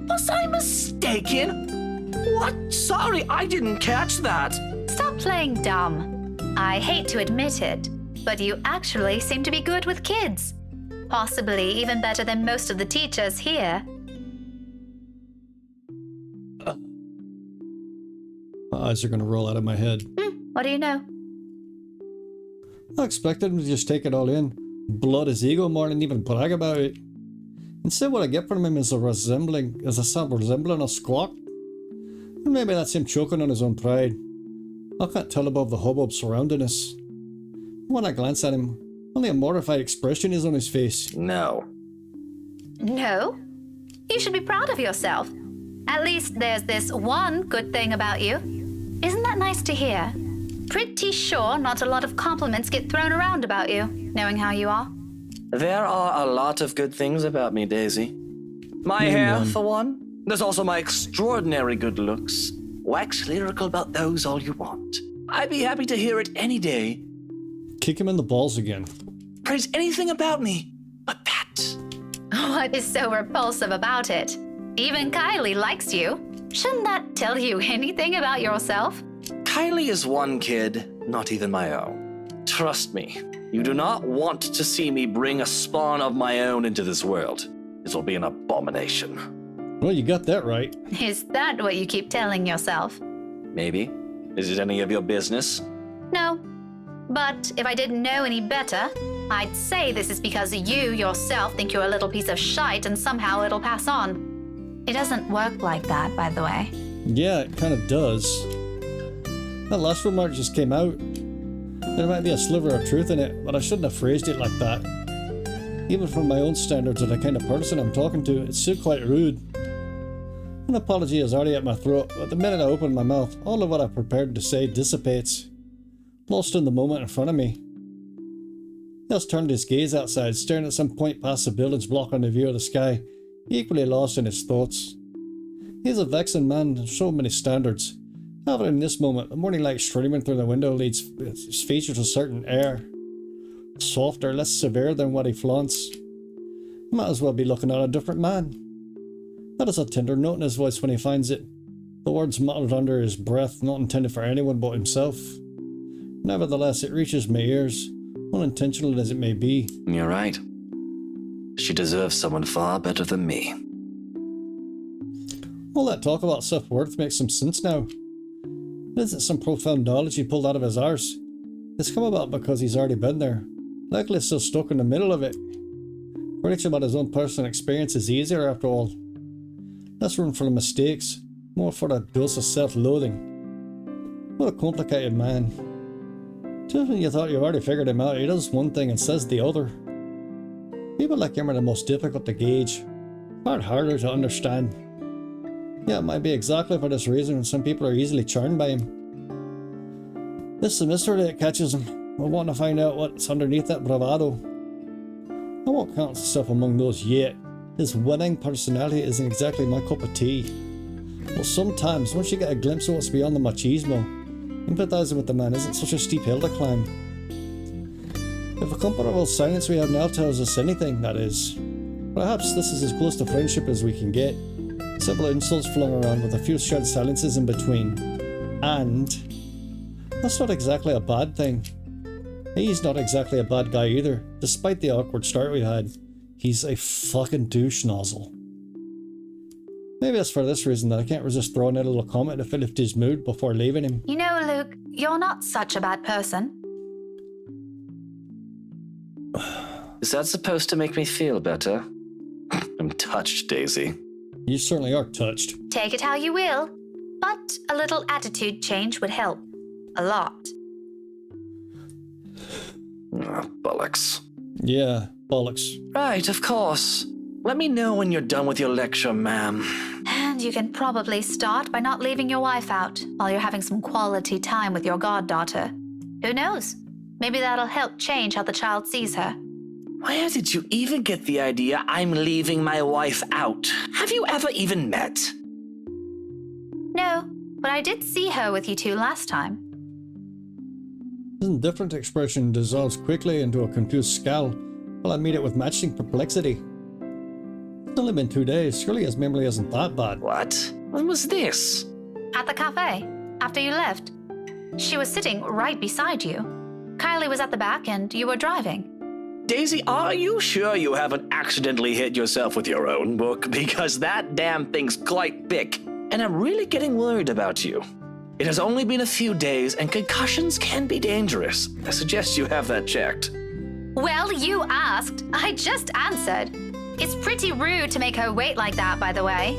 Speaker 10: Was I mistaken? What? Sorry, I didn't catch that.
Speaker 15: Stop playing dumb. I hate to admit it, but you actually seem to be good with kids. Possibly even better than most of the teachers here.
Speaker 1: My eyes are going to roll out of my head.
Speaker 15: What do you know?
Speaker 1: I expected him to just take it all in, blood his ego more than even brag about it. Instead, what I get from him is a resembling a squawk. And maybe that's him choking on his own pride. I can't tell above the hubbub surrounding us. When I glance at him, only a mortified expression is on his face.
Speaker 10: No.
Speaker 15: No? You should be proud of yourself. At least there's this one good thing about you. Isn't that nice to hear? Pretty sure not a lot of compliments get thrown around about you, knowing how you are.
Speaker 10: There are a lot of good things about me, Daisy. My hair, for one. There's also my extraordinary good looks. Wax lyrical about those all you want. I'd be happy to hear it any day.
Speaker 1: Kick him in the balls again.
Speaker 10: Praise anything about me but that.
Speaker 15: What is so repulsive about it? Even Kylie likes you. Shouldn't that tell you anything about yourself?
Speaker 10: Kylie is one kid, not even my own. Trust me, you do not want to see me bring a spawn of my own into this world. This will be an abomination.
Speaker 1: Well, you got that right.
Speaker 15: Is that what you keep telling yourself?
Speaker 10: Maybe. Is it any of your business?
Speaker 15: No. But if I didn't know any better, I'd say this is because you yourself think you're a little piece of shite and somehow it'll pass on. It doesn't work like that, by the way.
Speaker 1: Yeah, it kind of does. That last remark just came out. There might be a sliver of truth in it, but I shouldn't have phrased it like that. Even from my own standards of the kind of person I'm talking to, it's still quite rude. An apology is already at my throat, but the minute I open my mouth, all of what I've prepared to say dissipates. Lost in the moment in front of me. He has turned his gaze outside, staring at some point past the buildings blocking the view of the sky, equally lost in his thoughts. He is a vexing man of so many standards. However, in this moment, the morning light streaming through the window leads his features a certain air. Softer, less severe than what he flaunts. He might as well be looking at a different man. That is a tender note in his voice when he finds it. The words muttered under his breath, not intended for anyone but himself. Nevertheless, it reaches my ears, unintentional as it may be.
Speaker 10: You're right. She deserves someone far better than me.
Speaker 1: All that talk about self-worth makes some sense now. It isn't some profound knowledge he pulled out of his arse. It's come about because he's already been there, likely still stuck in the middle of it. Preaching about his own personal experience is easier after all. Less room for the mistakes, more for a dose of self-loathing. What a complicated man. Just when you thought you already figured him out, he does one thing and says the other. People like him are the most difficult to gauge, far harder to understand. Yeah, it might be exactly for this reason some people are easily charmed by him. This is the mystery that catches him. I want to find out what's underneath that bravado. I won't count myself among those yet. His winning personality isn't exactly my cup of tea. But sometimes, once you get a glimpse of what's beyond the machismo, empathizing with the man isn't such a steep hill to climb. If a comfortable silence we have now tells us anything, that is. Perhaps this is as close to friendship as we can get. Simple insults flung around with a few shared silences in between. And that's not exactly a bad thing. He's not exactly a bad guy either, despite the awkward start we had. He's a fucking douche nozzle. Maybe it's for this reason that I can't resist throwing out a little comment to lift his mood before leaving him.
Speaker 15: You know, Luke, you're not such a bad person.
Speaker 10: Is that supposed to make me feel better? I'm touched, Daisy.
Speaker 1: You certainly are touched.
Speaker 15: Take it how you will. But a little attitude change would help. A lot.
Speaker 10: Bollocks.
Speaker 1: Yeah, bollocks.
Speaker 10: Right, of course. Let me know when you're done with your lecture, ma'am.
Speaker 15: And you can probably start by not leaving your wife out while you're having some quality time with your goddaughter. Who knows? Maybe that'll help change how the child sees her.
Speaker 10: Where did you even get the idea I'm leaving my wife out? Have you ever even met?
Speaker 15: No, but I did see her with you two last time.
Speaker 1: This different expression dissolves quickly into a confused scowl, while I meet it with matching perplexity. It's only been 2 days. Surely his memory isn't that bad.
Speaker 10: What? When was this?
Speaker 15: At the cafe, after you left. She was sitting right beside you. Kylie was at the back and you were driving.
Speaker 10: Daisy, are you sure you haven't accidentally hit yourself with your own book? Because that damn thing's quite big, and I'm really getting worried about you. It has only been a few days, and concussions can be dangerous. I suggest you have that checked.
Speaker 15: Well, you asked. I just answered. It's pretty rude to make her wait like that, by the way.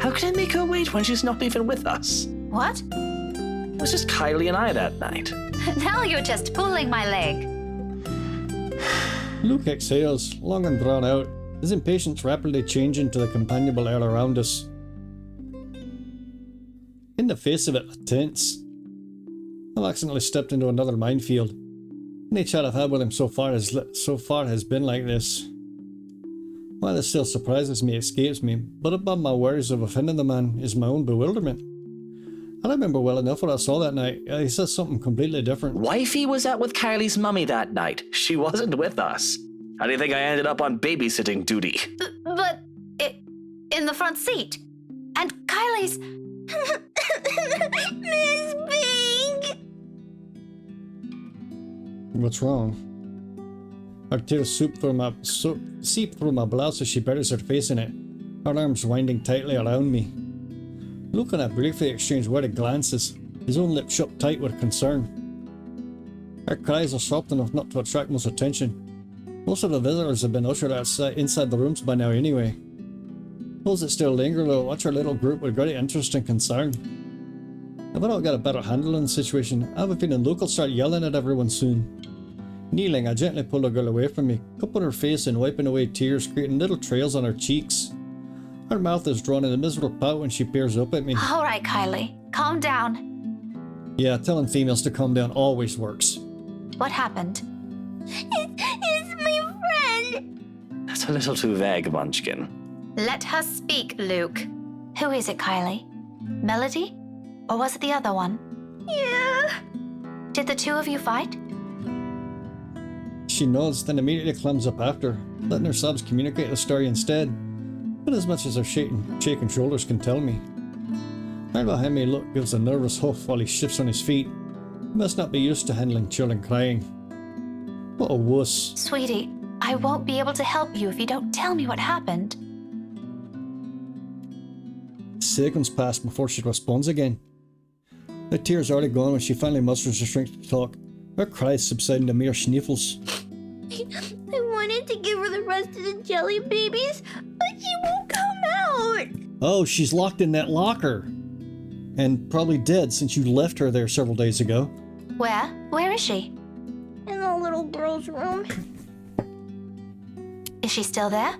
Speaker 10: How can I make her wait when she's not even with us?
Speaker 15: What?
Speaker 10: It was just Kylie and I that night.
Speaker 15: Now you're just pulling my leg.
Speaker 1: Luke exhales, long and drawn out, his impatience rapidly changing to the companionable air around us. In the face of it, tense. I've accidentally stepped into another minefield. Any chat I've had with him so far has been like this. Why this still surprises me escapes me, but above my worries of offending the man is my own bewilderment. I remember well enough what I saw that night. He said something completely different.
Speaker 10: Wifey was out with Kylie's mummy that night. She wasn't with us. How do you think I ended up on babysitting duty?
Speaker 15: But in the front seat. And Kylie's...
Speaker 6: Miss Pink!
Speaker 1: What's wrong? Her tears seep through my blouse as she buries her face in it, her arms winding tightly around me. Luke and I briefly exchanged worried glances, his own lips shut tight with concern. Her cries are soft enough not to attract much attention. Most of the visitors have been ushered inside the rooms by now anyway. Those that still linger will watch our little group with great interest and concern. If I don't get a better handle on the situation, I have a feeling Luke will start yelling at everyone soon. Kneeling, I gently pull the girl away from me, cupping her face and wiping away tears, creating little trails on her cheeks. Her mouth is drawn in a miserable pout when she peers up at me.
Speaker 15: All right, Kylie. Calm down.
Speaker 1: Yeah, telling females to calm down always works.
Speaker 15: What happened?
Speaker 6: It's my friend!
Speaker 10: That's a little too vague, Munchkin.
Speaker 15: Let her speak, Luke. Who is it, Kylie? Melody? Or was it the other one?
Speaker 6: Yeah.
Speaker 15: Did the two of you fight?
Speaker 1: She nods, then immediately climbs up after, letting her sobs communicate the story instead. But as much as her shaking shoulders can tell me. Right behind me, Luke gives a nervous huff while he shifts on his feet. He must not be used to handling children crying. What a wuss.
Speaker 15: Sweetie, I won't be able to help you if you don't tell me what happened.
Speaker 1: Seconds pass before she responds again. The tears are already gone when she finally musters the strength to talk. Her cries subside into mere sniffles.
Speaker 6: I wanted to give her the rest of the jelly babies, but she won't come out.
Speaker 1: Oh, she's locked in that locker. And probably dead since you left her there several days ago.
Speaker 15: Where? Where is she?
Speaker 6: In the little girl's room.
Speaker 15: Is she still there?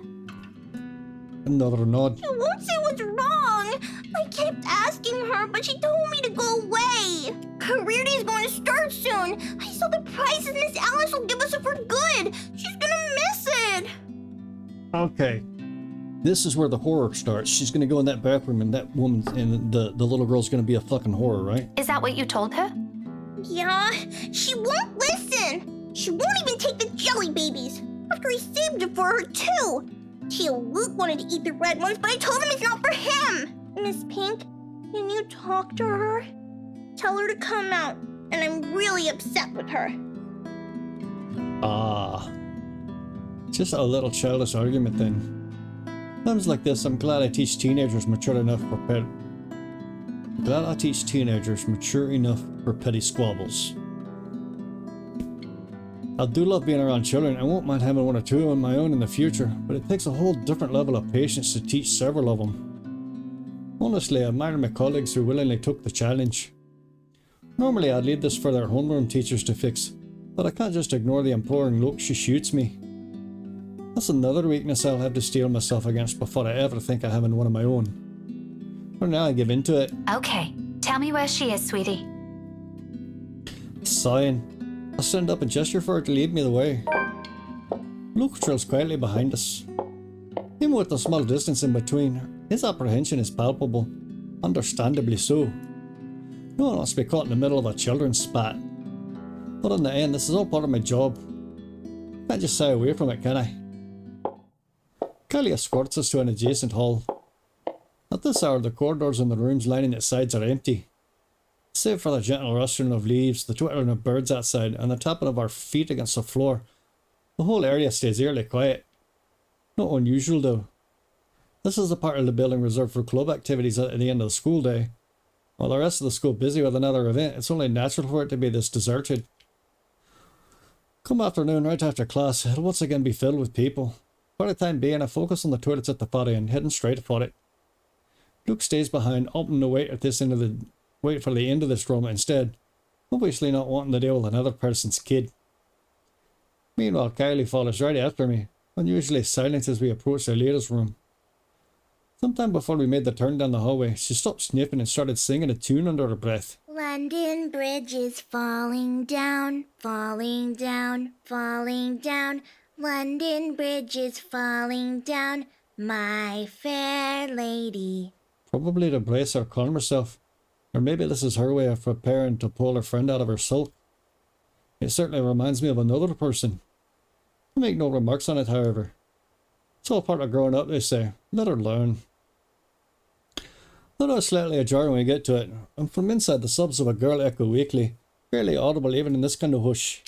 Speaker 1: Another nod.
Speaker 6: She won't say what's wrong. I kept asking her, but she told me to go away. Career Day's going to start soon. I saw the prizes Miss Alice will give us for good. She's gonna miss it.
Speaker 1: Okay. This is where the horror starts. She's gonna go in that bathroom and that woman and the little girl's gonna be a fucking horror, right?
Speaker 15: Is that what you told her?
Speaker 6: Yeah, she won't listen. She won't even take the jelly babies. After he saved it for her too. Luke wanted to eat the red ones, but I told him it's not for him. Miss Pink, can you talk to her? Tell her to come out, and I'm really upset with her.
Speaker 1: Ah. Just a little childish argument then. Times like this, I'm glad I teach teenagers mature enough for petty squabbles. I do love being around children. I won't mind having one or two on my own in the future, but it takes a whole different level of patience to teach several of them. Honestly, I admire my colleagues who willingly took the challenge. Normally I'd leave this for their homeroom teachers to fix, but I can't just ignore the imploring look she shoots me. That's another weakness I'll have to steel myself against before I ever think of having one of my own. For now I give in to it.
Speaker 15: Okay, tell me where she is, sweetie.
Speaker 1: Sighing, I stand up and gesture for her to lead me the way. Luke trails quietly behind us. Even with the small distance in between, his apprehension is palpable, understandably so. No one wants to be caught in the middle of a children's spat. But in the end, this is all part of my job. Can't just shy away from it, can I? Kylie escorts us to an adjacent hall. At this hour, the corridors and the rooms lining its sides are empty. Save for the gentle rustling of leaves, the twittering of birds outside, and the tapping of our feet against the floor, the whole area stays eerily quiet. Not unusual though. This is the part of the building reserved for club activities at the end of the school day. While the rest of the school busy with another event, it's only natural for it to be this deserted. Come afternoon, right after class, it'll once again be filled with people. For the time being, I focus on the toilets at the far end, heading straight for it. Luke stays behind, opting to wait for the end of this drama instead, obviously not wanting to deal with another person's kid. Meanwhile, Kylie follows right after me, unusually silent as we approach the ladies' room. Sometime before we made the turn down the hallway, she stopped sniffing and started singing a tune under her breath.
Speaker 6: London Bridge is falling down, falling down, falling down. London Bridge is falling down, my fair lady.
Speaker 1: Probably to brace or calm herself, or maybe this is her way of preparing to pull her friend out of her sulk. It certainly reminds me of another person. I make no remarks on it, however. It's all part of growing up, they say. Let her learn. The door is slightly ajar when we get to it, and from inside the sobs of a girl echo weakly, barely audible even in this kind of hush.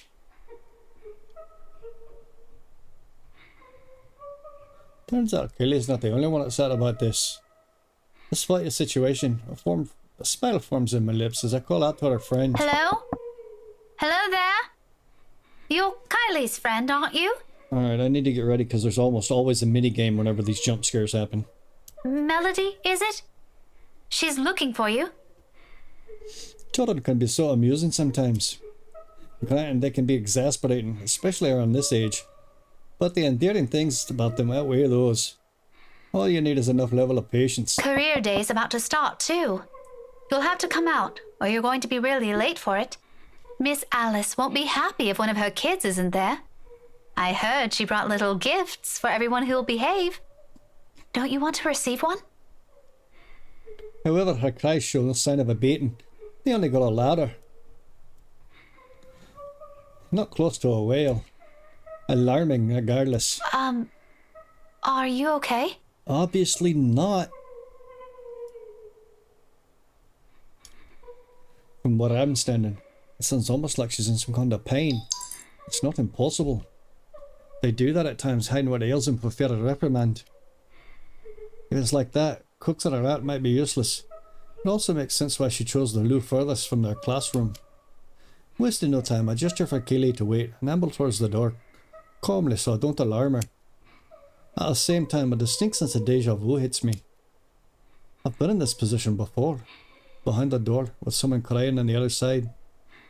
Speaker 1: Turns out Kaylee's not the only one upset about this. Despite the situation, a smile forms in my lips as I call out to her friend.
Speaker 15: Hello? Hello there? You're Kylie's friend, aren't you?
Speaker 1: Alright, I need to get ready because there's almost always a mini-game whenever these jump scares happen.
Speaker 15: Melody, is it? She's looking for you.
Speaker 1: Children can be so amusing sometimes. Granted, they can be exasperating, especially around this age. But the endearing things about them outweigh those. All you need is enough level of patience.
Speaker 15: Career day's about to start, too. You'll have to come out, or you're going to be really late for it. Miss Alice won't be happy if one of her kids isn't there. I heard she brought little gifts for everyone who'll behave. Don't you want to receive one?
Speaker 1: However, her cries show no sign of abating. They only got louder. Not close to a wail. Alarming, regardless.
Speaker 15: Are you okay?
Speaker 1: Obviously not. From where I'm standing, it sounds almost like she's in some kind of pain. It's not impossible. They do that at times, hiding what ails them for fear of reprimand. If it's like that, cooks that are out might be useless. It also makes sense why she chose the loo furthest from their classroom. Wasting no time, I gesture for Kaylee to wait and amble towards the door, calmly so I don't alarm her. At the same time, a distinct sense of deja vu hits me. I've been in this position before, behind the door with someone crying on the other side.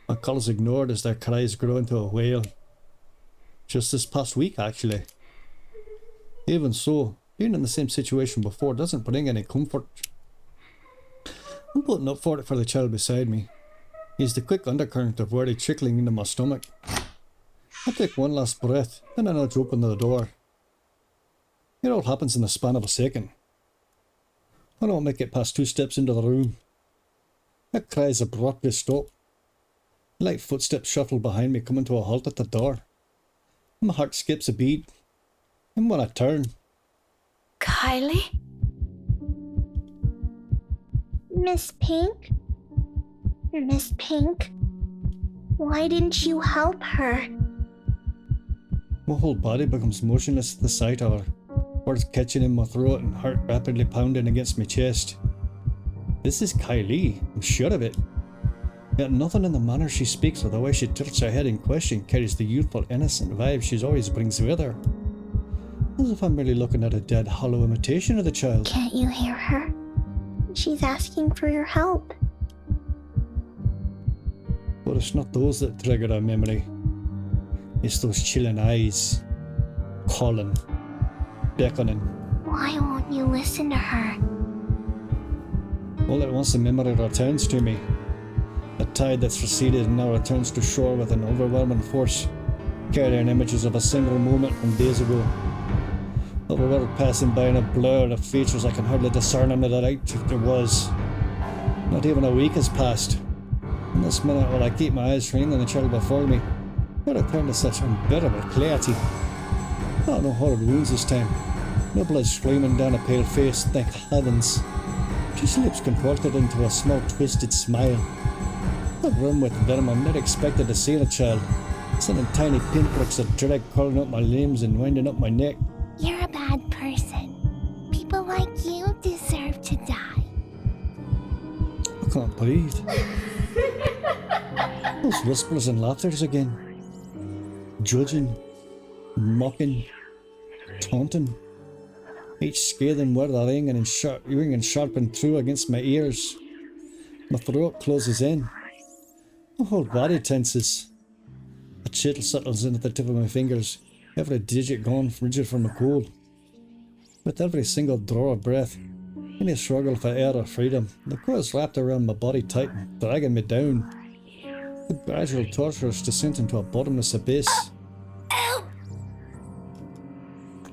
Speaker 1: My calls ignored as their cries grow into a wail. Just this past week, actually. Even so, being in the same situation before doesn't bring any comfort. I'm putting up for it for the child beside me. He's the quick undercurrent of worry trickling into my stomach. I take one last breath, then I nudge open the door. It all happens in the span of a second. I don't make it past 2 steps into the room. That cries abruptly stop. Light footsteps shuffle behind me, coming to a halt at the door. My heart skips a beat. And when I turn...
Speaker 15: Kylie?
Speaker 6: Miss Pink? Miss Pink? Why didn't you help her?
Speaker 1: My whole body becomes motionless at the sight of her. Words catching in my throat and heart rapidly pounding against my chest. This is Kylie, I'm sure of it. Yet nothing in the manner she speaks or the way she tilts her head in question carries the youthful, innocent vibe she always brings with her. As if I'm merely looking at a dead, hollow imitation of the child.
Speaker 6: Can't you hear her? She's asking for your help.
Speaker 1: But it's not those that trigger our memory. It's those chilling eyes, calling, beckoning.
Speaker 6: Why won't you listen to her?
Speaker 1: All at once the memory returns to me. The tide that's receded and now returns to shore with an overwhelming force, carrying images of a single moment from days ago. Of a world passing by in a blur of features I can hardly discern under the light if there was. Not even a week has passed. In this minute, while I keep my eyes trained on the child before me, I return to such unbearable clarity. Not no horrid wounds this time. No blood streaming down a pale face, thank heavens. Just lips contorted into a small twisted smile. Not rim with venom I'm not expected to see in a child. Sending tiny pinpricks of dread curling up my limbs and winding up my neck.
Speaker 6: You're a bad person. People like you deserve to die.
Speaker 1: I can't breathe. Those whispers and laughters again. Judging, mocking, taunting. Each scathing word ringing and sharpened through against my ears. My throat closes in. My whole body tenses. A chill settles in at the tip of my fingers, every digit gone rigid from the cold. With every single draw of breath, any struggle for air or freedom, the coils wrapped around my body tighten, dragging me down. The gradual torturous descent into a bottomless abyss.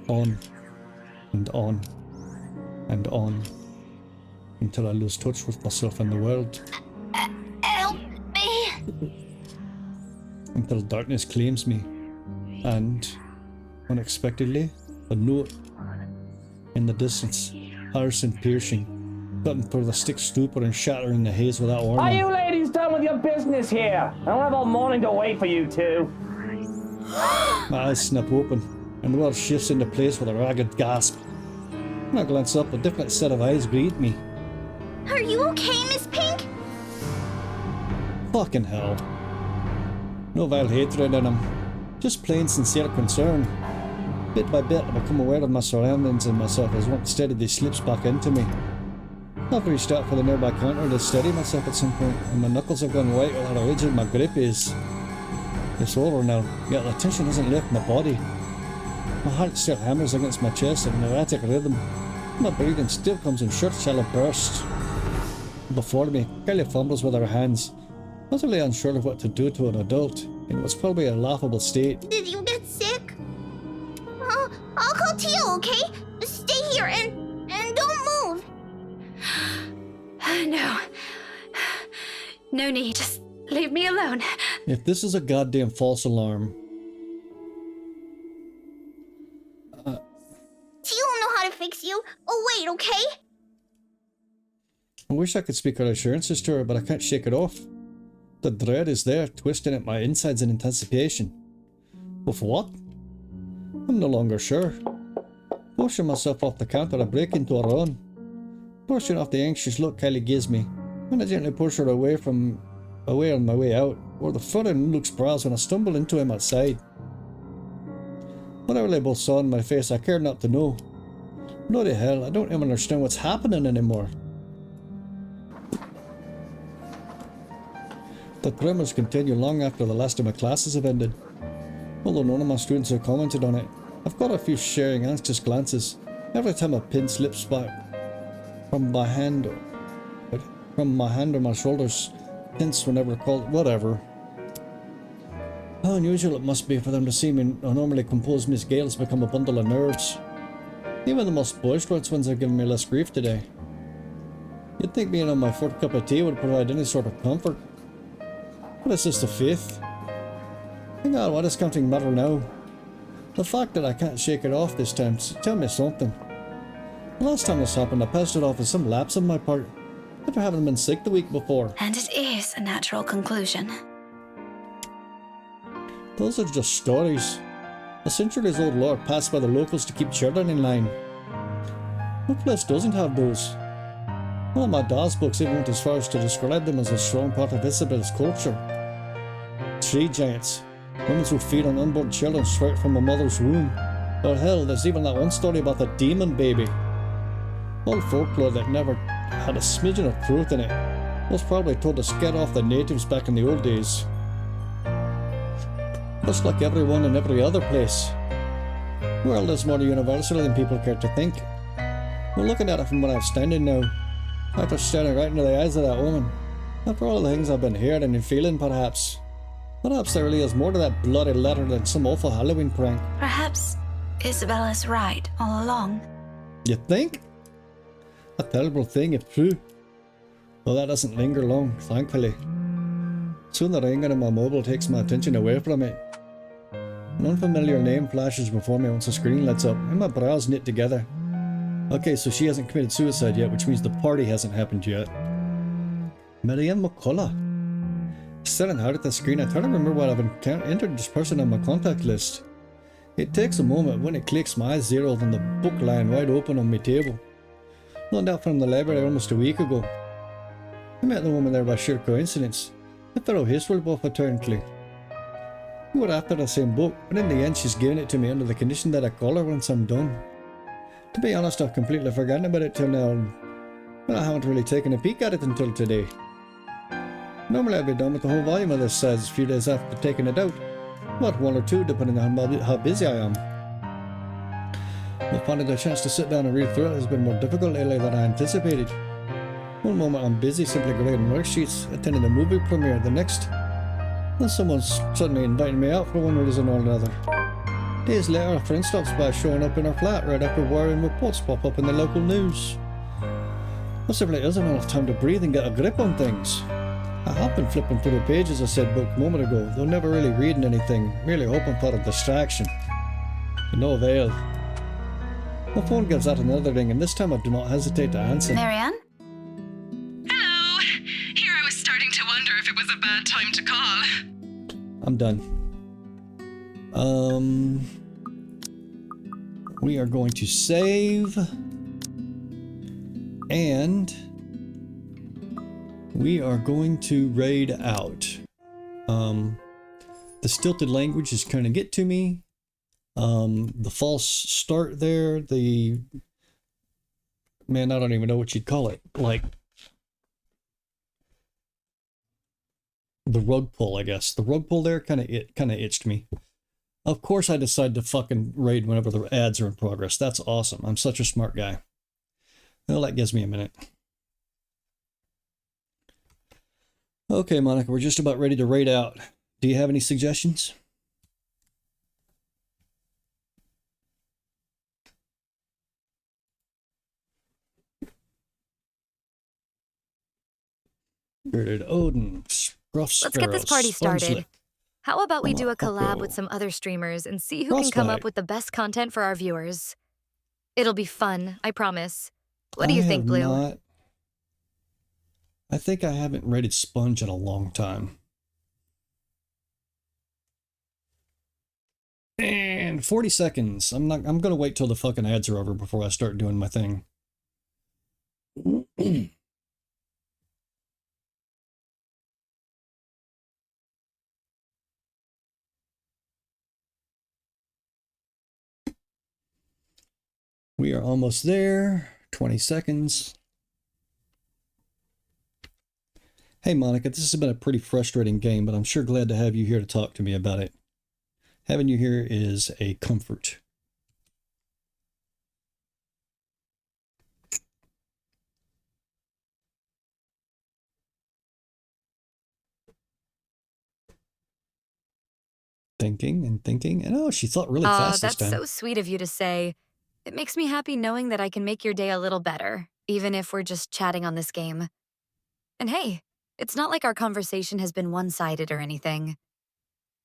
Speaker 1: On, and on, and on, until I lose touch with myself and the world.
Speaker 6: Help me!
Speaker 1: Until darkness claims me, and, unexpectedly, a note in the distance, harsh and piercing, cutting through the stick stupor and shattering the haze without warning.
Speaker 10: Are you ladies done with your business here? I don't have all morning to wait for you two.
Speaker 1: My eyes snap open, and the world shifts into place with a ragged gasp. When I glance up, a different set of eyes greet me.
Speaker 6: Are you okay, Miss Pink?
Speaker 1: Fucking hell. No vile hatred in them, just plain sincere concern. Bit by bit, I become aware of my surroundings and myself as one steadily slips back into me. I've reached out for the nearby counter to steady myself at some point, and my knuckles have gone white with how rigid my grip is. It's over now, yet the tension hasn't left my body. My heart still hammers against my chest in an erratic rhythm. My breathing still comes in short, shallow bursts. Before me, Kylie fumbles with her hands, utterly unsure of what to do to an adult in what's probably a laughable state.
Speaker 6: Did you get sick? I'll call Tio, okay? Stay here and don't move.
Speaker 15: No. No need. Just leave me alone.
Speaker 1: If this is a goddamn false alarm.
Speaker 6: Tio will know how to fix you. Oh, wait, okay?
Speaker 1: I wish I could speak her assurances to her, but I can't shake it off. The dread is there, twisting at my insides in anticipation. Of what? I'm no longer sure. Pushing myself off the counter, I break into a run. Brushing off the anxious look Kylie gives me, and I gently push her away on my way out, where the front end looks browse when I stumble into him outside. Whatever they both saw in my face, I cared not to know. Bloody hell, I don't even understand what's happening anymore. The tremors continue long after the last of my classes have ended. Although none of my students have commented on it, I've got a few sharing anxious glances every time a pin slips back from my hand or my shoulders, tense whenever called. Whatever. How unusual it must be for them to see me, a normally composed Miss Gales, become a bundle of nerves. Even the most boisterous ones have given me less grief today. You'd think being on my fourth cup of tea would provide any sort of comfort. But it's just a faith. Hang on, what is counting matter now? The fact that I can't shake it off this time, tell me something. The last time this happened, I passed it off as some lapse on my part, after having been sick the week before.
Speaker 15: And it is a natural conclusion.
Speaker 1: Those are just stories. A centuries-old lore passed by the locals to keep children in line. What place doesn't have those? One of my Dawes books even went as far as to describe them as a strong part of Isabel's culture. Tree giants, women who feed on unborn children straight from a mother's womb. Or hell, there's even that one story about the demon baby. All folklore that never had a smidgen of truth in it. Was probably told to scare off the natives back in the old days. Just like everyone in every other place. The world is more universal than people care to think. We're looking at it from where I'm standing now. After staring right into the eyes of that woman. After all the things I've been hearing and feeling, perhaps. Perhaps there really is more to that bloody letter than some awful Halloween prank.
Speaker 3: Perhaps Isabella's right all along.
Speaker 1: You think? A terrible thing if true. Well, that doesn't linger long, thankfully. Soon the ringing on my mobile takes my attention away from it. An unfamiliar name flashes before me once the screen lights up, and my brows knit together. Okay, so she hasn't committed suicide yet, which means the party hasn't happened yet. Marianne McCullough. Staring hard at the screen, I try to remember what I've entered this person on my contact list. It takes a moment. When it clicks, my eyes zeroed on the book lying wide open on my table. Loaned out from the library almost a week ago. I met the woman there by sheer coincidence. A thorough history buff apparently. We were after the same book, but in the end she's given it to me under the condition that I call her once I'm done. To be honest, I've completely forgotten about it till now, but I haven't really taken a peek at it until today. Normally I'd be done with the whole volume of this size a few days after taking it out. About one or two, depending on how busy I am. But finding a chance to sit down and read through it has been more difficult lately than I anticipated. One moment I'm busy simply grading worksheets, attending a movie premiere, the next, then someone's suddenly inviting me out for one reason or another. Days later, a friend stops by showing up in her flat right after worrying reports pop up in the local news. There simply isn't enough time to breathe and get a grip on things. I have been flipping through the pages I said book a moment ago, though never really reading anything, merely hoping for a distraction. To no avail. My phone gives out another ring, and this time I do not hesitate to answer.
Speaker 3: Marianne?
Speaker 17: Hello. Here I was starting to wonder if it was a bad time to call.
Speaker 1: I'm done. We are going to save. And we are going to raid out. The stilted language is kind of get to me. The false start there, man, I don't even know what you'd call it. Like the rug pull, I guess. The rug pull there kind of itched me. Of course I decide to fucking raid whenever the ads are in progress. That's awesome. I'm such a smart guy. Well, that gives me a minute. Okay, Monica, we're just about ready to raid out. Do you have any suggestions? Bearded Odin, Gruff Sparrow,
Speaker 2: Let's get this party started.
Speaker 1: Sponge Lick.
Speaker 2: How about we do a collab
Speaker 1: Bucko.
Speaker 2: with some other streamers and see who can come up
Speaker 1: Frostbite.
Speaker 2: with the best content for our viewers? It'll be fun, I promise. What do you think, Blue?
Speaker 1: I think I haven't rated Sponge in a long time. And 40 seconds. I'm gonna wait till the fucking ads are over before I start doing my thing. We are almost there. 20 seconds. Hey Monica, this has been a pretty frustrating game, but I'm sure glad to have you here to talk to me about it. Having you here is a comfort. Thinking and thinking, and oh, she thought really fast this
Speaker 2: That's
Speaker 1: time.
Speaker 2: so sweet of you to say. It makes me happy knowing that I can make your day a little better, even if we're just chatting on this game. And hey, it's not like our conversation has been one-sided or anything.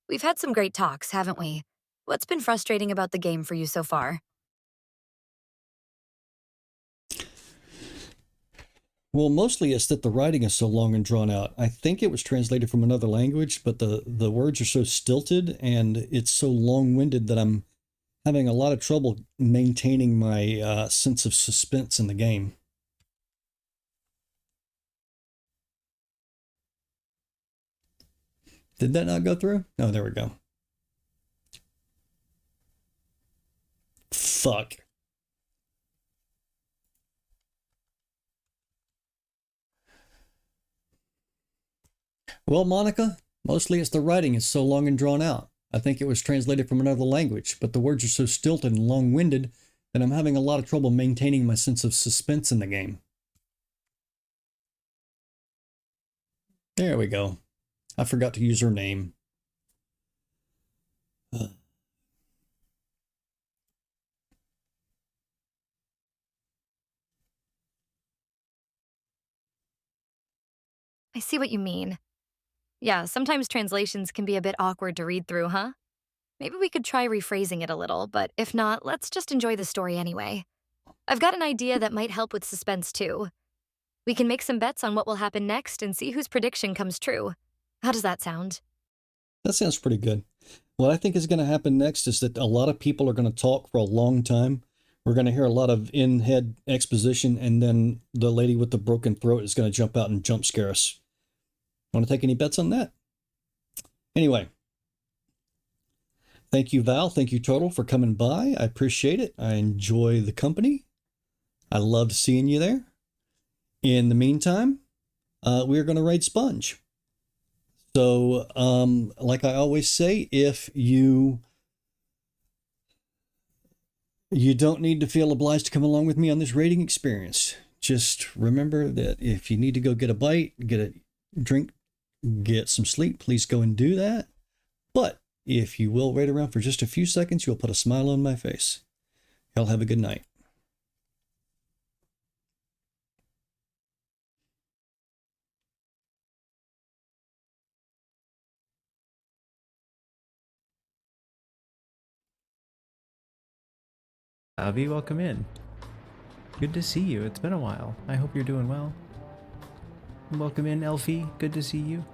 Speaker 2: We've had some great talks, haven't we? What's been frustrating about the game for you so far?
Speaker 1: Well, mostly it's that the writing is so long and drawn out. I think it was translated from another language, but the words are so stilted and it's so long-winded that I'm having a lot of trouble maintaining my sense of suspense in the game. Did that not go through? Oh, there we go. Fuck. Well, Monica, mostly it's the writing is so long and drawn out. I think it was translated from another language, but the words are so stilted and long-winded that I'm having a lot of trouble maintaining my sense of suspense in the game. There we go. I forgot to use her name.
Speaker 2: I see what you mean. Yeah, sometimes translations can be a bit awkward to read through, huh? Maybe we could try rephrasing it a little, but if not, let's just enjoy the story anyway. I've got an idea that might help with suspense too. We can make some bets on what will happen next and see whose prediction comes true. How does that sound?
Speaker 1: That sounds pretty good. What I think is going to happen next is that a lot of people are going to talk for a long time. We're going to hear a lot of in-head exposition, and then the lady with the broken throat is going to jump out and jump scare us. Want to take any bets on that? Anyway. Thank you, Val. Thank you, Turtle, for coming by. I appreciate it. I enjoy the company. I loved seeing you there. In the meantime, we're going to raid Sponge. So, like I always say, if you don't need to feel obliged to come along with me on this raiding experience. Just remember that if you need to go get a bite, get a drink, get some sleep, please go and do that. But if you will wait around for just a few seconds, you'll put a smile on my face. Y'all have a good night.
Speaker 9: Avi, welcome in. Good to see you. It's been a while. I hope you're doing well. Welcome in, Elfie. Good to see you.